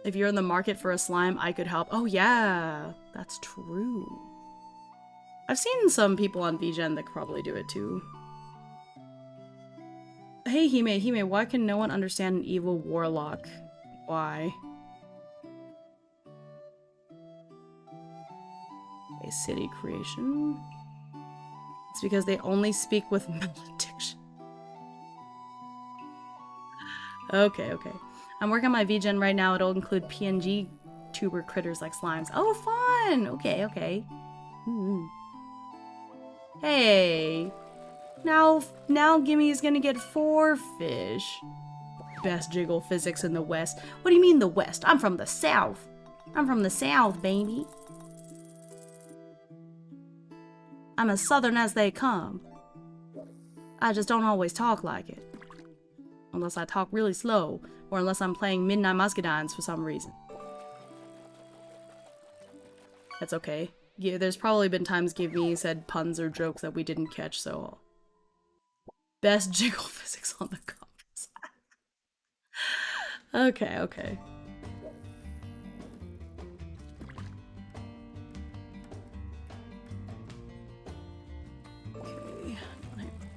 If you're in the market for a slime, I could help. Oh yeah, that's true. I've seen some people on VGen that could probably do it too. Hey Hime, why can no one understand an evil warlock? Why? A city creation? It's because they only speak with malediction. Okay. I'm working on my VGen right now. It'll include PNG tuber critters like slimes. Oh, fun! Okay. Ooh. Hey! Now Gimmy's gonna get 4 fish. Best jiggle physics in the West. What do you mean the West? I'm from the South. I'm from the South, baby. I'm as Southern as they come. I just don't always talk like it. Unless I talk really slow, or unless I'm playing Midnight Muscadines for some reason. That's okay. Yeah, there's probably been times Gimme said puns or jokes that we didn't catch, so... Best jiggle physics on the compass. Okay. Okay,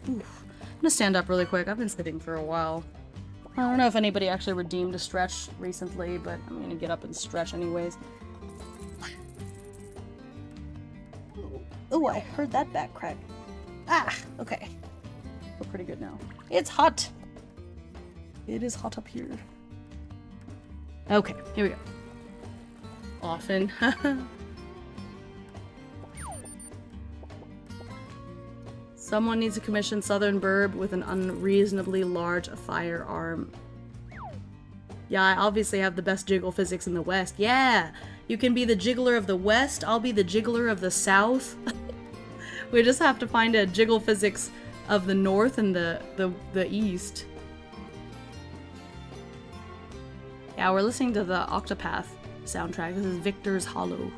I'm gonna stand up really quick. I've been sitting for a while. I don't know if anybody actually redeemed a stretch recently, but I'm gonna get up and stretch anyways. Oh, I heard that back crack. Ah, okay. Feel pretty good now. It's hot. It is hot up here. Okay, here we go. Often. Someone needs to commission Southern Burb with an unreasonably large firearm. Yeah, I obviously have the best jiggle physics in the West. Yeah! You can be the jiggler of the West, I'll be the jiggler of the South. We just have to find a jiggle physics of the North and the East. Yeah, we're listening to the Octopath soundtrack. This is Victor's Hollow.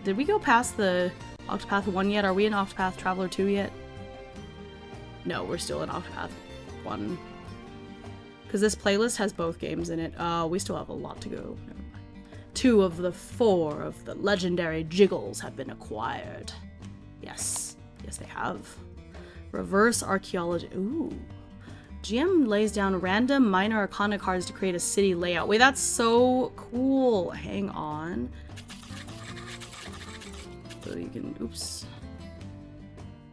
Did we go past the Octopath 1 yet? Are we in Octopath Traveler 2 yet? No, we're still in Octopath 1. Because this playlist has both games in it. We still have a lot to go. Never mind. 2 of the 4 of the legendary jiggles have been acquired. Yes. Yes, they have. Reverse archaeology. Ooh. GM lays down random minor arcana cards to create a city layout. Wait, that's so cool. Hang on. So you can... Oops.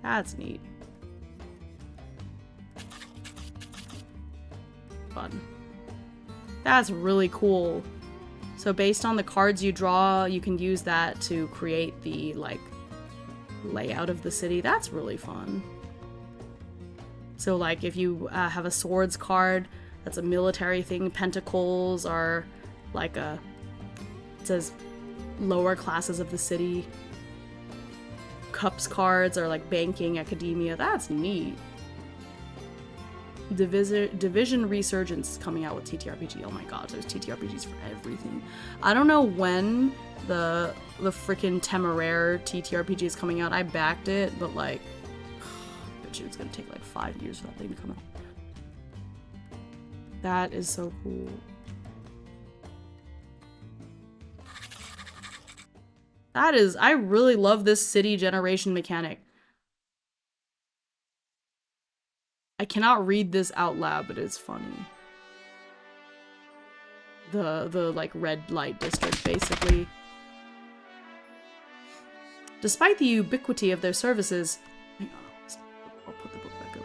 That's neat. Fun. That's really cool. So based on the cards you draw, you can use that to create the, like, layout of the city. That's really fun. So, like, if you have a swords card That's a military thing. Pentacles are like it says lower classes of the city. Cups cards are like banking, academia. That's neat. Division Resurgence is coming out with TTRPG. Oh my god, there's TTRPGs for everything. I don't know when the freaking Temeraire TTRPG is coming out. I backed it, but like, I bet you it's gonna take like 5 years for that thing to come out. That is so cool. That is, I really love this city generation mechanic. I cannot read this out loud, but it's funny. The like red light district, basically. Despite the ubiquity of their services, hang on, I'll put the book back up.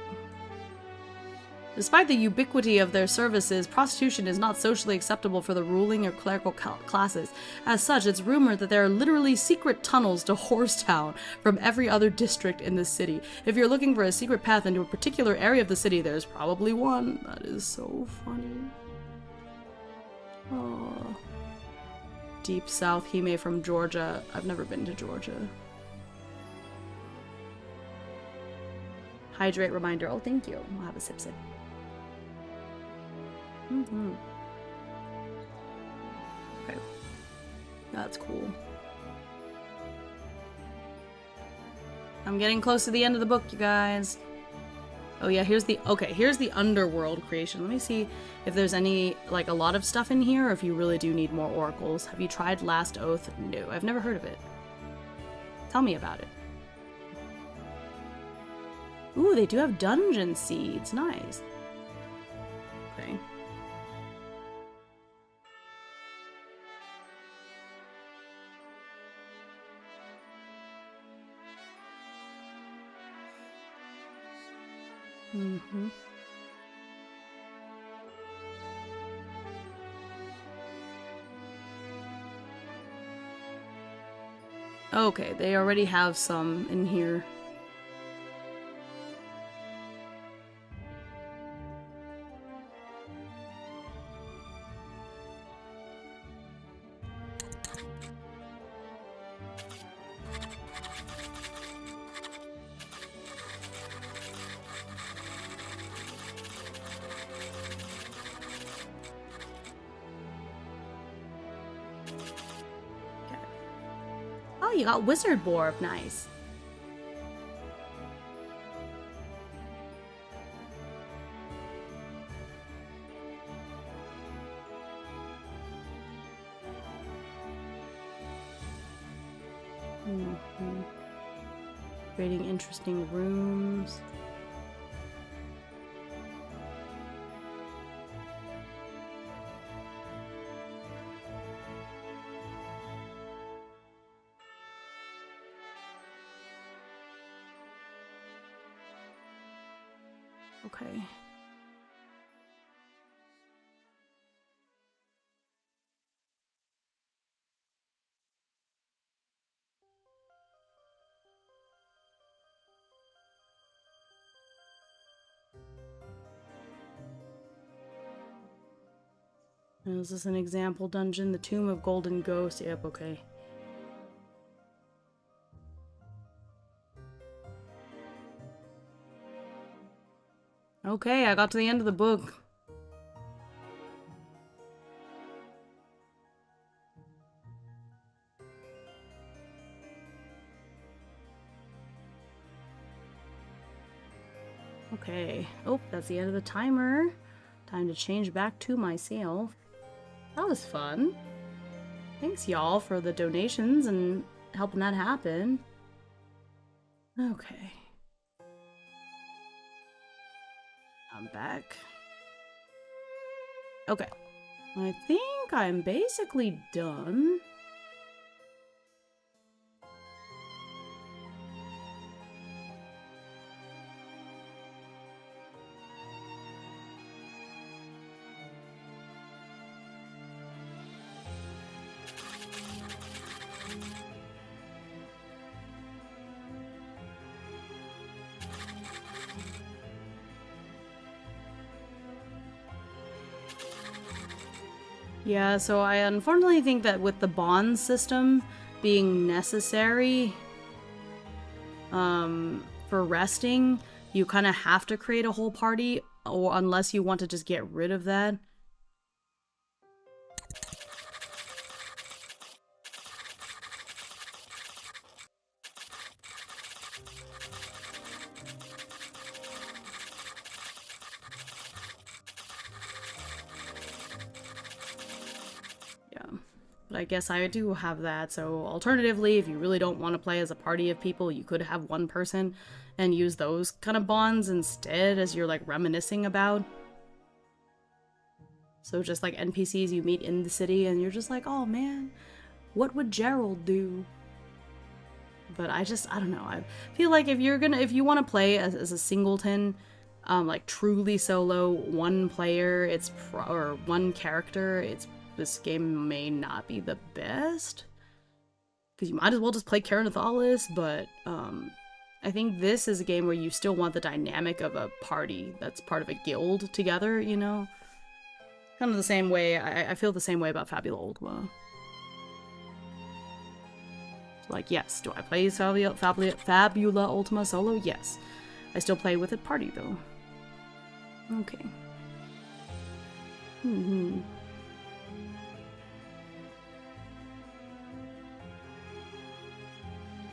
Despite the ubiquity of their services, prostitution is not socially acceptable for the ruling or clerical classes. As such, it's rumored that there are literally secret tunnels to Horsetown from every other district in the city. If you're looking for a secret path into a particular area of the city, there's probably one. That is so funny. Oh. Deep South Hime from Georgia. I've never been to Georgia. Hydrate reminder. Oh, thank you. I'll have a sip sip. Okay. That's cool. I'm getting close to the end of the book, you guys. Oh yeah, here's the underworld creation. Let me see if there's any, like, a lot of stuff in here, or if you really do need more oracles. Have you tried Last Oath? No, I've never heard of it. Tell me about it. Ooh, they do have dungeon seeds. Nice. Okay. Okay, they already have some in here. You got Wizard Borb, nice. Creating interesting rooms. Okay. Is this an example dungeon? The Tomb of Golden Ghost. Yep, okay. Okay, I got to the end of the book. Okay. Oh, that's the end of the timer. Time to change back to myself. That was fun. Thanks, y'all, for the donations and helping that happen. Okay. I'm back. Okay. I think I'm basically done. Yeah, so I unfortunately think that with the bond system being necessary for resting, you kind of have to create a whole party, or unless you want to just get rid of that. But I guess I do have that, so alternatively, if you really don't want to play as a party of people, you could have one person and use those kind of bonds instead as you're, like, reminiscing about. So just, like, NPCs you meet in the city and you're just like, oh man, what would Gerald do? But I don't know, I feel like if you want to play as a singleton, like, truly solo, one player, or one character, this game may not be the best, because you might as well just play Karen Nathalis, but I think this is a game where you still want the dynamic of a party that's part of a guild together, you know? Kind of the same way, I feel the same way about Fabula Ultima. So, like, yes, do I play Fabula Ultima solo? Yes. I still play with a party, though. Okay.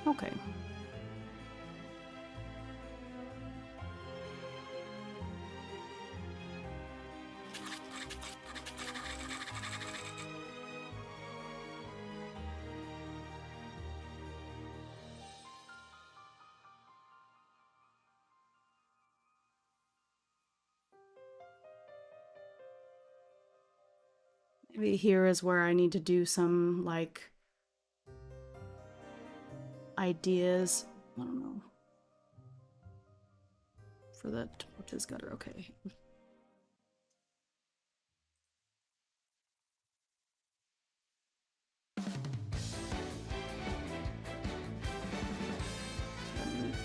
Okay. Maybe here is where I need to do some, like, ideas. I don't know. For the torches gutter, okay.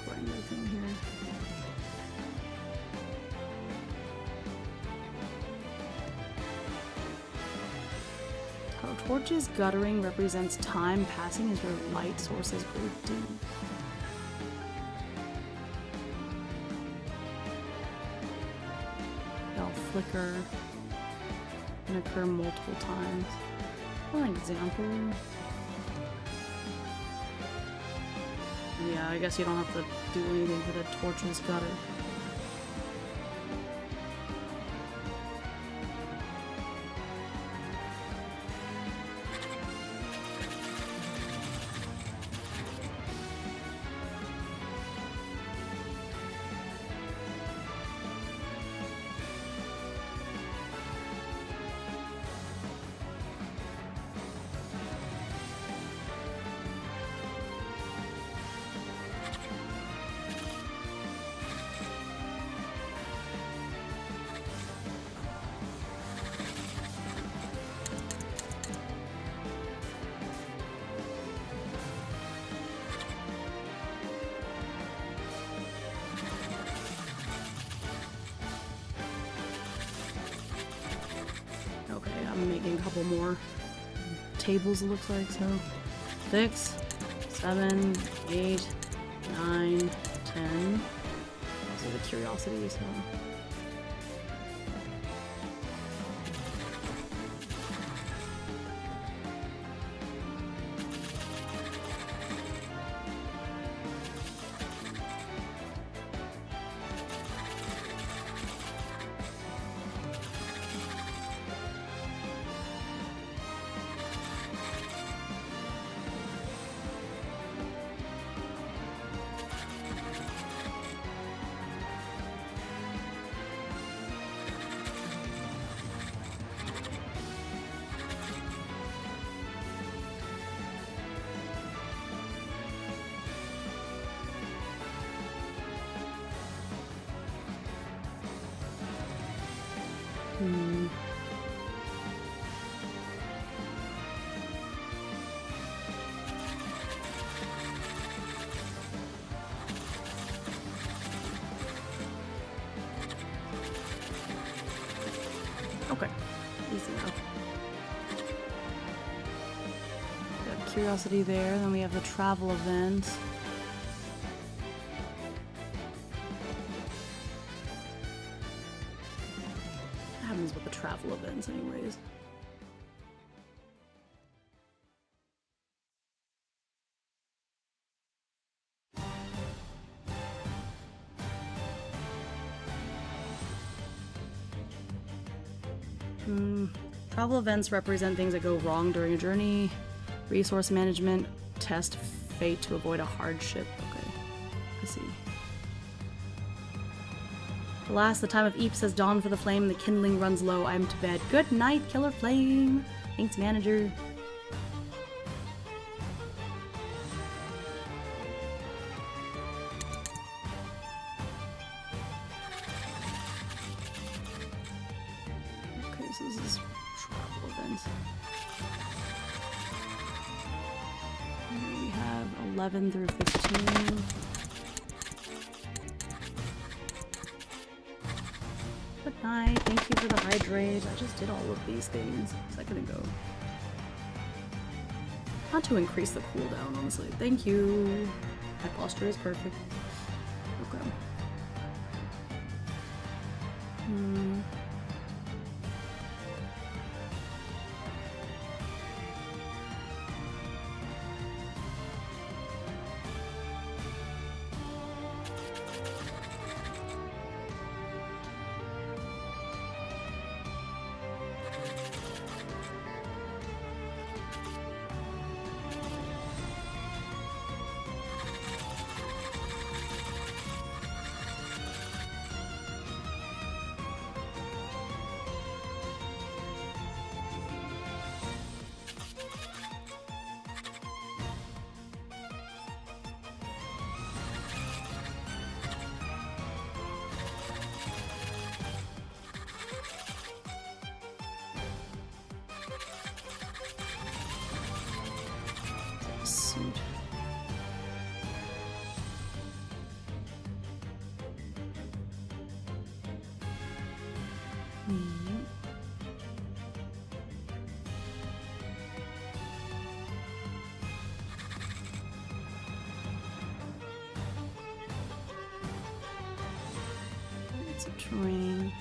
Grinder thing here. Torches guttering represents time passing as your light sources grow dim. They'll flicker and occur multiple times. For an example. Yeah, I guess you don't have to do anything for the torches gutter. I'm making a couple more tables, it looks like, so 6, 7, 8, 9, 10. Those are the curiosities, so. Okay, easy enough. curiosity there. Then we have the travel event. What happens with the travel events anyways? Travel events represent things that go wrong during a journey. Resource management, test fate to avoid a hardship. Okay, I see. Alas, the time of Eeps has dawned for the flame. The kindling runs low. I'm to bed. Good night, Killer Flame. Thanks, manager. Okay, so this is travel events. Here we have 11 through 15. Good night. Thank you for the hydrate. I just did all of these things a second ago. Not to increase the cooldown, honestly. Thank you. My posture is perfect. Okay. Suit. It's a terrain.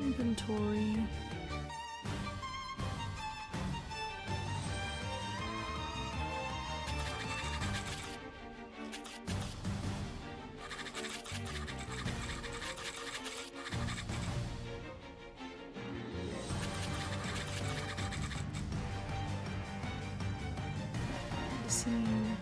Inventory. Scene.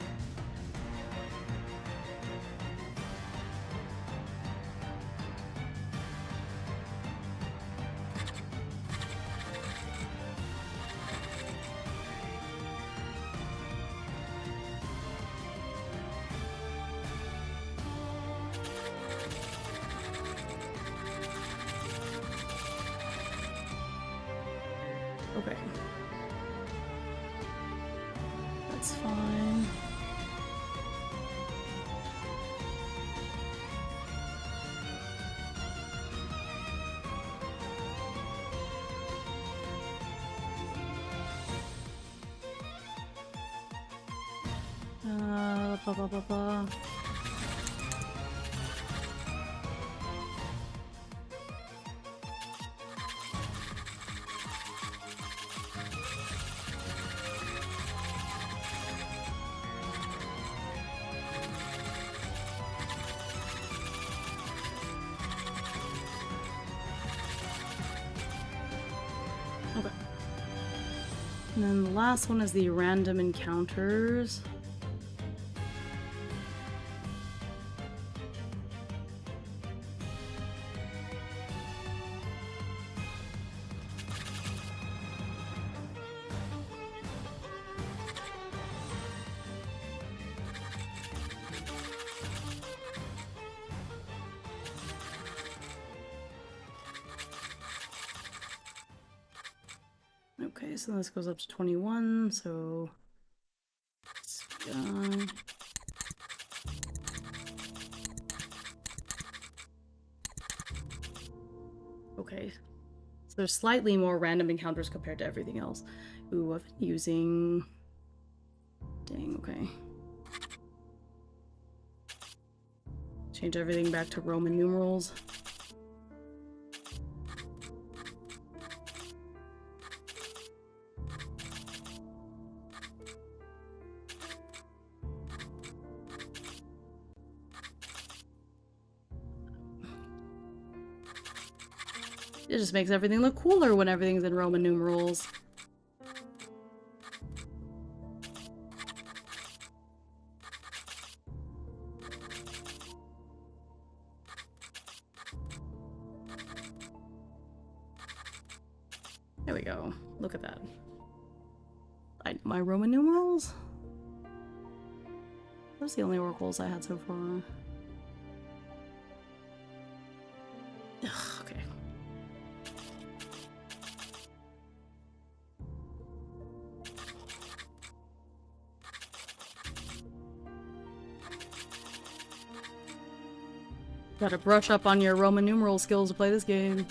Okay. That's fine. Blah, blah, blah, blah. Okay. And then the last one is the random encounters. Okay, so this goes up to 21, so it's done. Okay. So there's slightly more random encounters compared to everything else. Ooh, I've been using... Dang, okay. Change everything back to Roman numerals. It just makes everything look cooler when everything's in Roman numerals. There we go. Look at that. My Roman numerals? Those are the only oracles I had so far. Ugh, okay. Gotta brush up on your Roman numeral skills to play this game.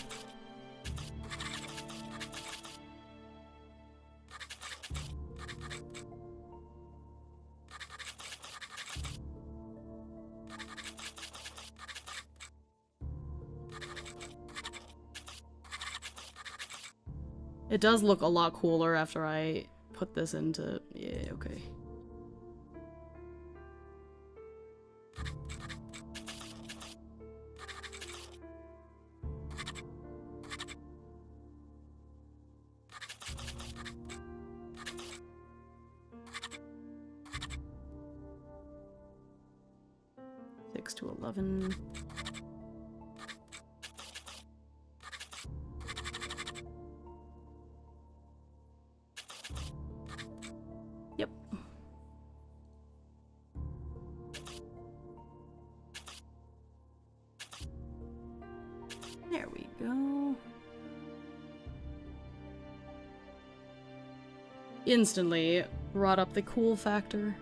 It does look a lot cooler after I put this into... Yeah, okay. To 11. Yep. There we go. Instantly brought up the cool factor.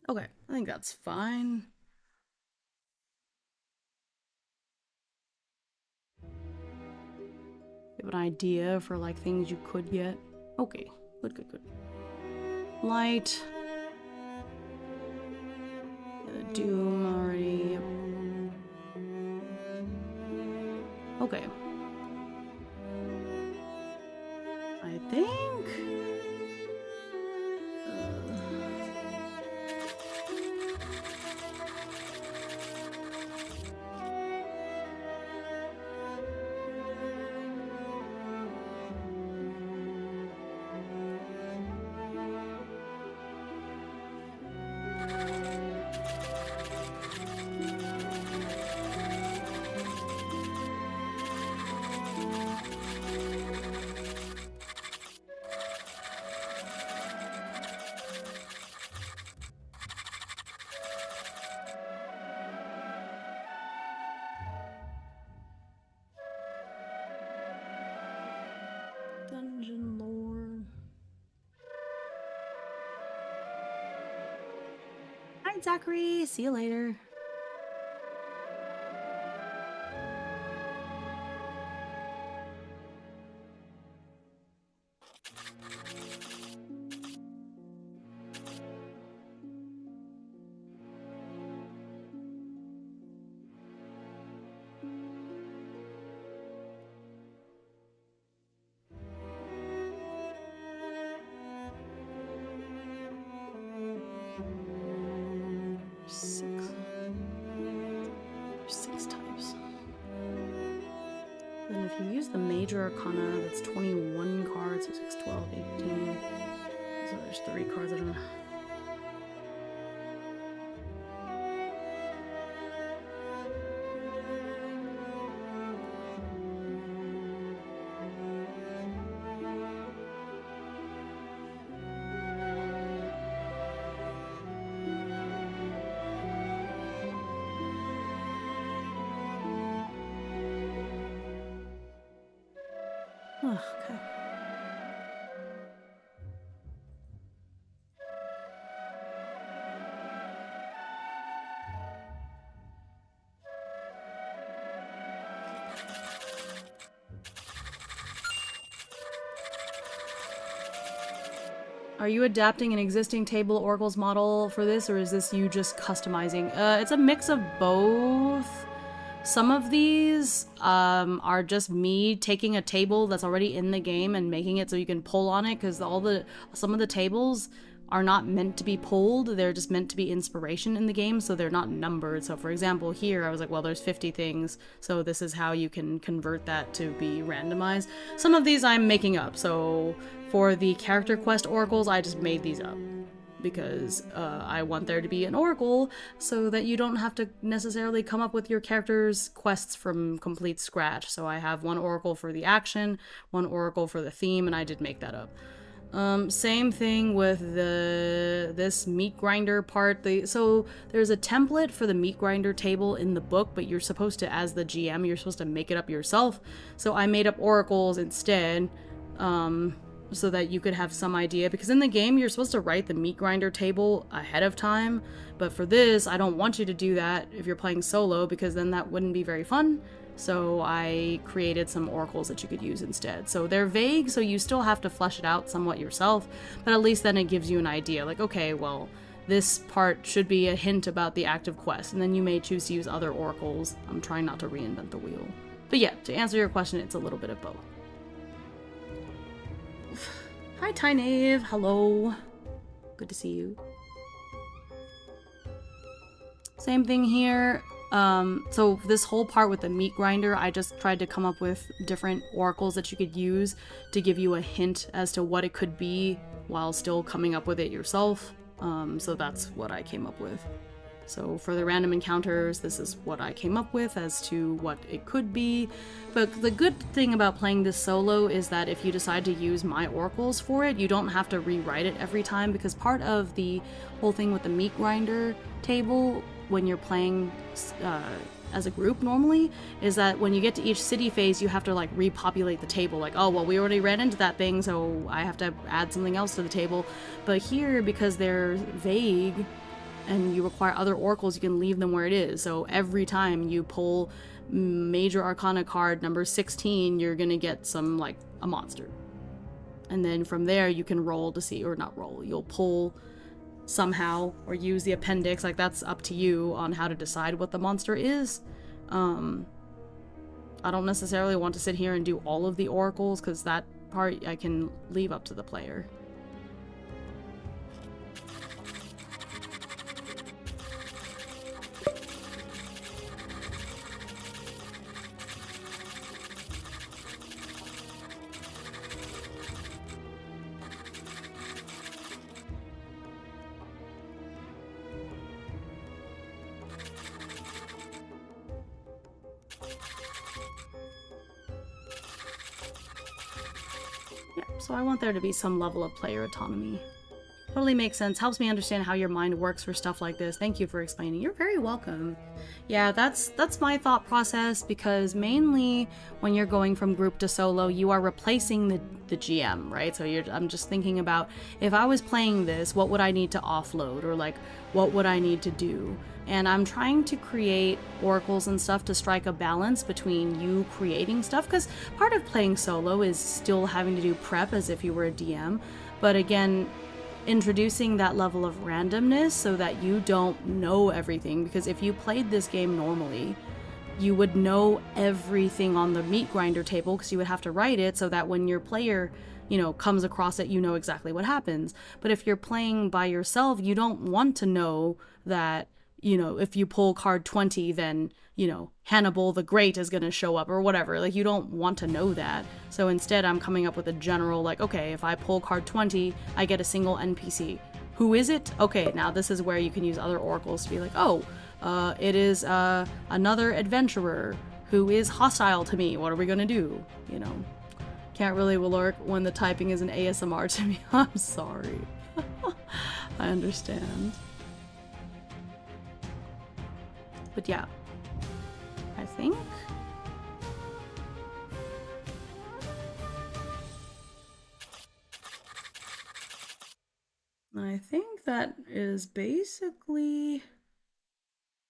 Okay, I think that's fine. You have an idea for like things you could get. Okay, good, good, good. Light. Yeah, Doom already. Okay. I think. Dungeon Lord. Hi, Zachary. See you later. And if you use the Major Arcana, that's 21 cards, so 6, 12, 18. So there's 3 cards, I don't know. Oh, okay. Are you adapting an existing table oracles model for this, or is this you just customizing? It's a mix of both. Some of these are just me taking a table that's already in the game and making it so you can pull on it, because some of the tables are not meant to be pulled. They're just meant to be inspiration in the game, so they're not numbered. So for example, here I was like, well, there's 50 things, so this is how you can convert that to be randomized. Some of these I'm making up. So for the character quest oracles, I just made these up because I want there to be an oracle so that you don't have to necessarily come up with your character's quests from complete scratch. So I have one oracle for the action, one oracle for the theme, and I did make that up. Same thing with this meat grinder part. So there's a template for the meat grinder table in the book, but you're supposed to, as the GM, you're supposed to make it up yourself. So I made up oracles instead, so that you could have some idea, because in the game you're supposed to write the meat grinder table ahead of time, but for this I don't want you to do that if you're playing solo, because then that wouldn't be very fun. So I created some oracles that you could use instead. So they're vague, so you still have to flesh it out somewhat yourself, but at least then it gives you an idea, like, okay, well, this part should be a hint about the active quest, and then you may choose to use other oracles. I'm trying not to reinvent the wheel. But yeah, to answer your question, it's a little bit of both. Hi, Tynave. Hello. Good to see you. Same thing here. So this whole part with the meat grinder, I just tried to come up with different oracles that you could use to give you a hint as to what it could be while still coming up with it yourself. So that's what I came up with. So for the random encounters, this is what I came up with as to what it could be. But the good thing about playing this solo is that if you decide to use my oracles for it, you don't have to rewrite it every time, because part of the whole thing with the meat grinder table when you're playing as a group normally is that when you get to each city phase, you have to like repopulate the table. Like, oh, well, we already ran into that thing, so I have to add something else to the table. But here, because they're vague, and you require other oracles, you can leave them where it is. So every time you pull Major Arcana card number 16, you're gonna get some, like, a monster. And then from there, you can roll to see, or not roll, you'll pull somehow, or use the appendix, like, that's up to you on how to decide what the monster is. I don't necessarily want to sit here and do all of the oracles, because that part I can leave up to the player. So I want there to be some level of player autonomy. Totally makes sense. Helps me understand how your mind works for stuff like this. Thank you for explaining. You're very welcome. Yeah, that's my thought process, because mainly when you're going from group to solo, you are replacing the GM, right? So I'm just thinking about, if I was playing this, what would I need to offload, or like what would I need to do? And I'm trying to create oracles and stuff to strike a balance between you creating stuff, because part of playing solo is still having to do prep as if you were a DM, but again, introducing that level of randomness so that you don't know everything, because if you played this game normally, you would know everything on the meat grinder table, because you would have to write it so that when your player, you know, comes across it, you know exactly what happens. But if you're playing by yourself, you don't want to know that you know, if you pull card 20, then, you know, Hannibal the Great is going to show up or whatever. Like, you don't want to know that. So instead, I'm coming up with a general, like, okay, if I pull card 20, I get a single NPC. Who is it? Okay, now this is where you can use other oracles to be like, oh, it is another adventurer who is hostile to me. What are we going to do? You know, can't really lurk when the typing is an ASMR to me. I'm sorry. I understand. But yeah, I think that is basically,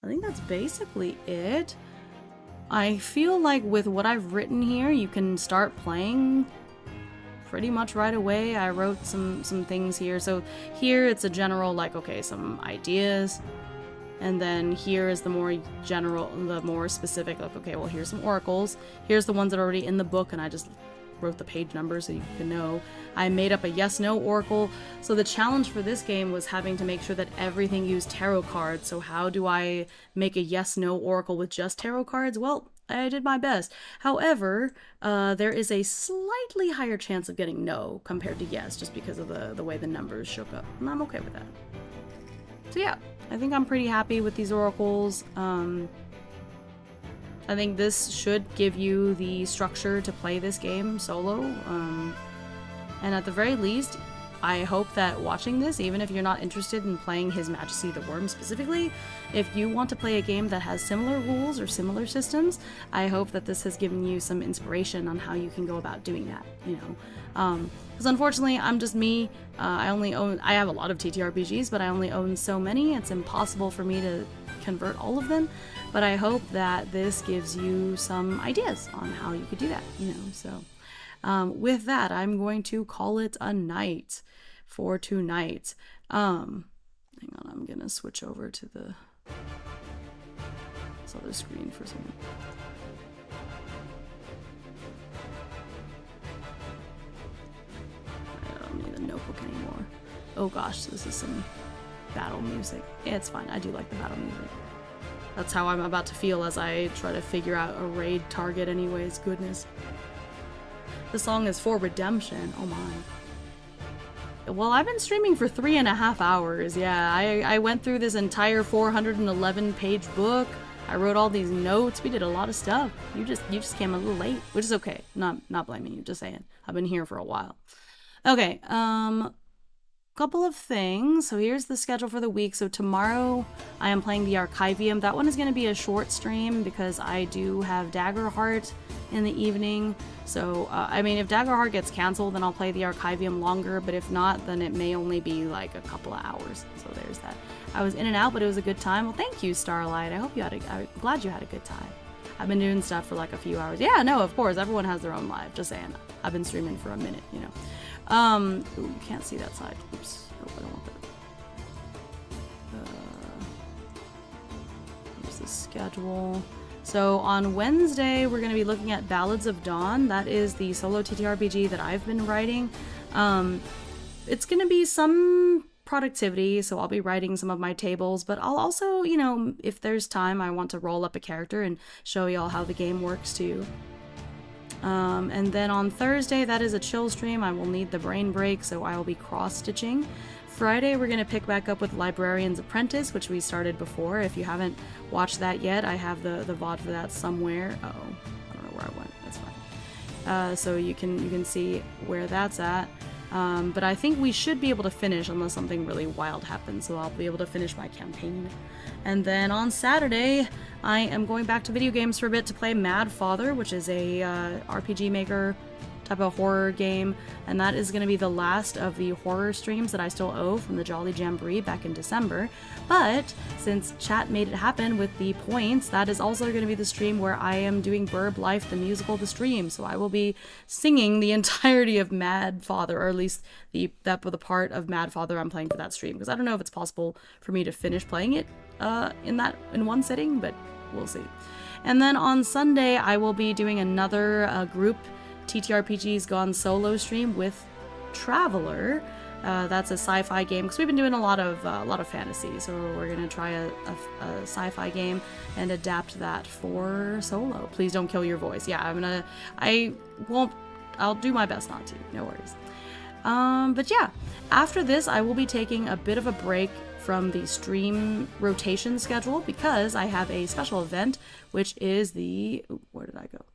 I think that's basically it. I feel like with what I've written here, you can start playing pretty much right away. I wrote some things here. So here it's a general, like, okay, some ideas. And then here is the more general, the more specific, like, okay, well, here's some oracles. Here's the ones that are already in the book, and I just wrote the page numbers so you can know. I made up a yes-no oracle. So the challenge for this game was having to make sure that everything used tarot cards. So how do I make a yes-no oracle with just tarot cards? Well, I did my best. However, there is a slightly higher chance of getting no compared to yes, just because of the way the numbers shook up. And I'm okay with that. So yeah, I think I'm pretty happy with these oracles. I think this should give you the structure to play this game solo. And at the very least, I hope that watching this, even if you're not interested in playing His Majesty the Worm specifically, if you want to play a game that has similar rules or similar systems, I hope that this has given you some inspiration on how you can go about doing that, you know. Because unfortunately, I'm just me. I have a lot of TTRPGs, but I only own so many. It's impossible for me to convert all of them. But I hope that this gives you some ideas on how you could do that, you know. So with that, I'm going to call it a night for tonight. Hang on, I'm gonna switch over to this other screen for a second. I don't need the notebook anymore. Oh gosh, this is some battle music. Yeah, it's fine. I do like the battle music. That's how I'm about to feel as I try to figure out a raid target anyways. Goodness. The song is for redemption. Oh my. Well, I've been streaming for 3.5 hours. Yeah, I went through this entire 411 page book. I wrote all these notes. We did a lot of stuff. You just came a little late, which is okay. Not blaming you, just saying. I've been here for a while. Okay, couple of things. So here's the schedule for the week. So tomorrow I am playing the Archivium. That one is going to be a short stream because I do have Daggerheart in the evening. So I mean, if Daggerheart gets canceled, then I'll play the Archivium longer, but if not, then it may only be like a couple of hours. So there's that. I was in and out, but it was a good time. Well, thank you, Starlight. I'm glad you had a good time. I've been doing stuff for like a few hours. Yeah, no, of course, everyone has their own life. Just saying. I've been streaming for a minute, you know. Ooh, can't see that side. Oops. Oh, I don't want that. Here's the schedule. So on Wednesday, we're going to be looking at Ballads of Dawn. That is the solo TTRPG that I've been writing. It's going to be some productivity, so I'll be writing some of my tables, but I'll also, you know, if there's time, I want to roll up a character and show y'all how the game works too. And then on Thursday, that is a chill stream. I will need the brain break, so I will be cross-stitching. Friday, we're going to pick back up with Librarian's Apprentice, which we started before. If you haven't watched that yet, I have the VOD for that somewhere. Uh-oh, I don't know where I went. That's fine. So you can see where that's at. But I think we should be able to finish unless something really wild happens, so I'll be able to finish my campaign. And then on Saturday, I am going back to video games for a bit to play Mad Father, which is a RPG Maker type of horror game, and that is going to be the last of the horror streams that I still owe from the Jolly Jamboree back in December. But since chat made it happen with the points, that is also going to be the stream where I am doing Burb Life the musical, the stream. So I will be singing the entirety of Mad Father, or at least the part of Mad Father I'm playing for that stream, because I don't know if it's possible for me to finish playing it in one sitting, but we'll see. And then on Sunday, I will be doing another group TTRPGs Gone Solo stream with Traveler. That's a sci-fi game because we've been doing a lot of fantasy, so we're gonna try a sci-fi game and adapt that for solo. Please don't kill your voice. Yeah, I'll do my best not to. No worries. But yeah, after this, I will be taking a bit of a break from the stream rotation schedule because I have a special event, which is the... Ooh, where did I go?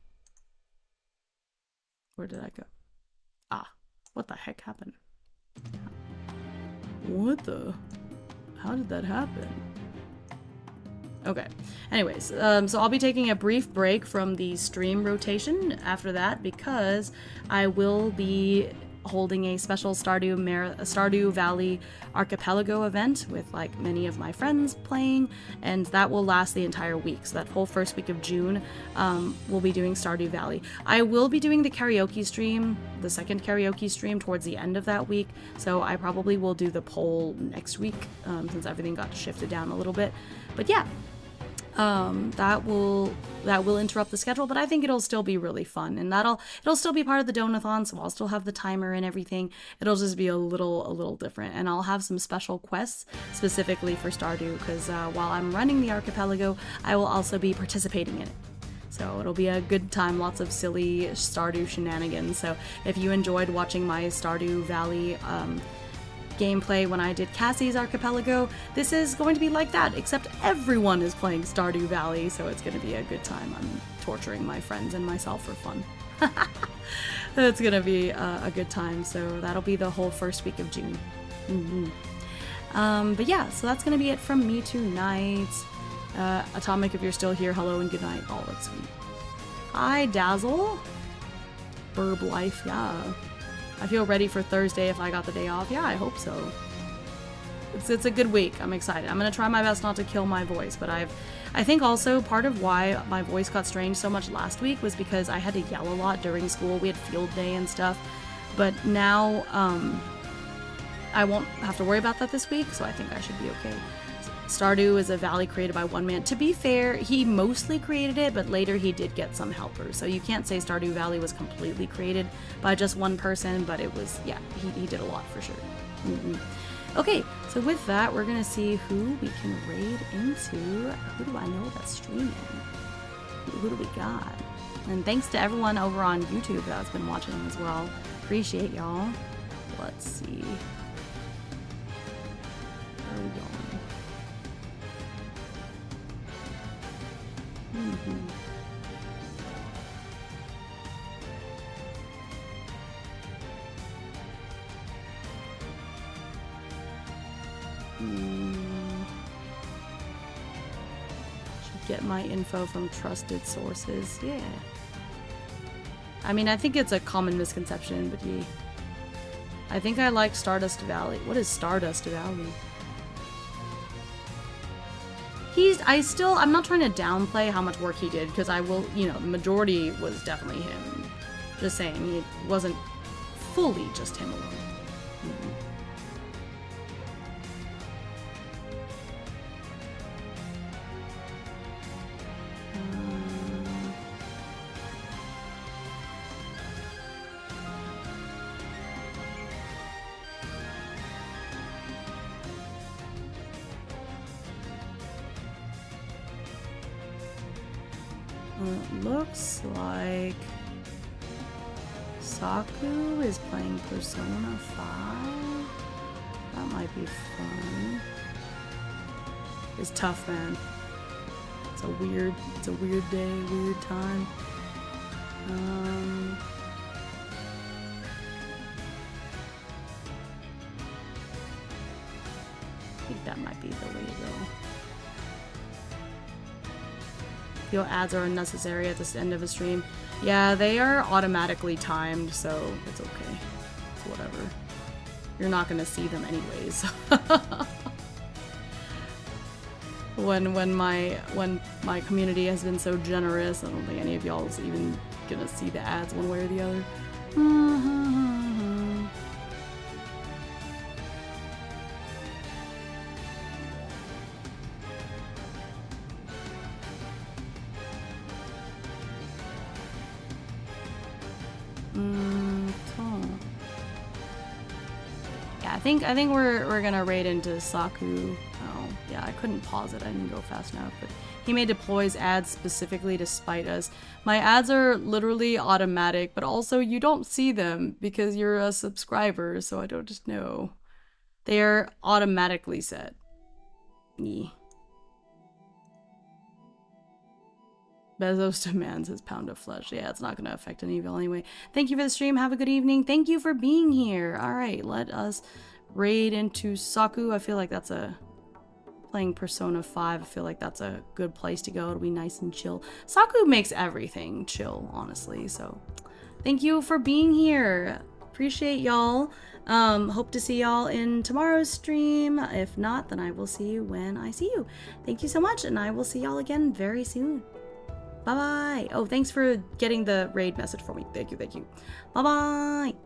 Where did I go? Ah, what the heck happened? What the... How did that happen? Okay. Anyways, so I'll be taking a brief break from the stream rotation after that because I will be holding a special Stardew Valley Archipelago event with like many of my friends playing, and that will last the entire week. So that whole first week of June, we'll be doing Stardew Valley. I will be doing the karaoke stream, the second karaoke stream towards the end of that week, so I probably will do the poll next week since everything got shifted down a little bit. But yeah, that will interrupt the schedule, but I think it'll still be really fun, and it'll still be part of the Donathon, so I'll still have the timer and everything. It'll just be a little different, and I'll have some special quests specifically for Stardew because while I'm running the archipelago, I will also be participating in it. So it'll be a good time, lots of silly Stardew shenanigans. So if you enjoyed watching my Stardew Valley gameplay when I did Cassie's Archipelago, this is going to be like that, except everyone is playing Stardew Valley, so it's going to be a good time. I'm torturing my friends and myself for fun. It's going to be a good time, so that'll be the whole first week of June. But yeah, so that's going to be it from me tonight. Atomic, if you're still here, hello and good night. Oh, that's sweet. Hi, Dazzle. Burb Life, yeah. I feel ready for Thursday if I got the day off. Yeah, I hope so. It's a good week. I'm excited. I'm gonna try my best not to kill my voice, but I think also part of why my voice got strange so much last week was because I had to yell a lot during school. We had field day and stuff, but now I won't have to worry about that this week, so I think I should be okay. Stardew is a valley created by one man. To be fair, he mostly created it, but later he did get some helpers. So you can't say Stardew Valley was completely created by just one person, but it was, yeah, he did a lot for sure. Okay, so with that, we're gonna see who we can raid into. Who do I know that's streaming? Who do we got? And thanks to everyone over on YouTube that's been watching as well. Appreciate y'all. Let's see. Where are we going? Should get my info from trusted sources. Yeah. I mean, I think it's a common misconception, but yeah. I think I like Stardust Valley. What is Stardust Valley? I'm not trying to downplay how much work he did, because I will, the majority was definitely him. Just saying, it wasn't fully just him alone. It looks like Saku is playing Persona 5. That might be fun. It's tough, man. It's a weird day, weird time. I think that might be the way to go. Feel ads are unnecessary at the end of a stream. Yeah, they are automatically timed, so it's okay. It's whatever. You're not gonna see them anyways. when my community has been so generous, I don't think any of y'all is even gonna see the ads one way or the other. think we're gonna raid into Saku. Oh, yeah, I couldn't pause it. I didn't go fast enough, but Hime deploys ads specifically to spite us. My ads are literally automatic, but also you don't see them because you're a subscriber, so I don't just know. They're automatically set. Yeah. Bezos demands his pound of flesh. Yeah, it's not going to affect any evil anyway. Thank you for the stream. Have a good evening. Thank you for being here. All right, let us raid into Saku. I feel like that's a... Playing Persona 5, I feel like that's a good place to go. It'll be nice and chill. Saku makes everything chill, honestly, so... Thank you for being here. Appreciate y'all. Hope to see y'all in tomorrow's stream. If not, then I will see you when I see you. Thank you so much, and I will see y'all again very soon. Bye-bye. Oh, thanks for getting the raid message for me. Thank you, thank you. Bye-bye.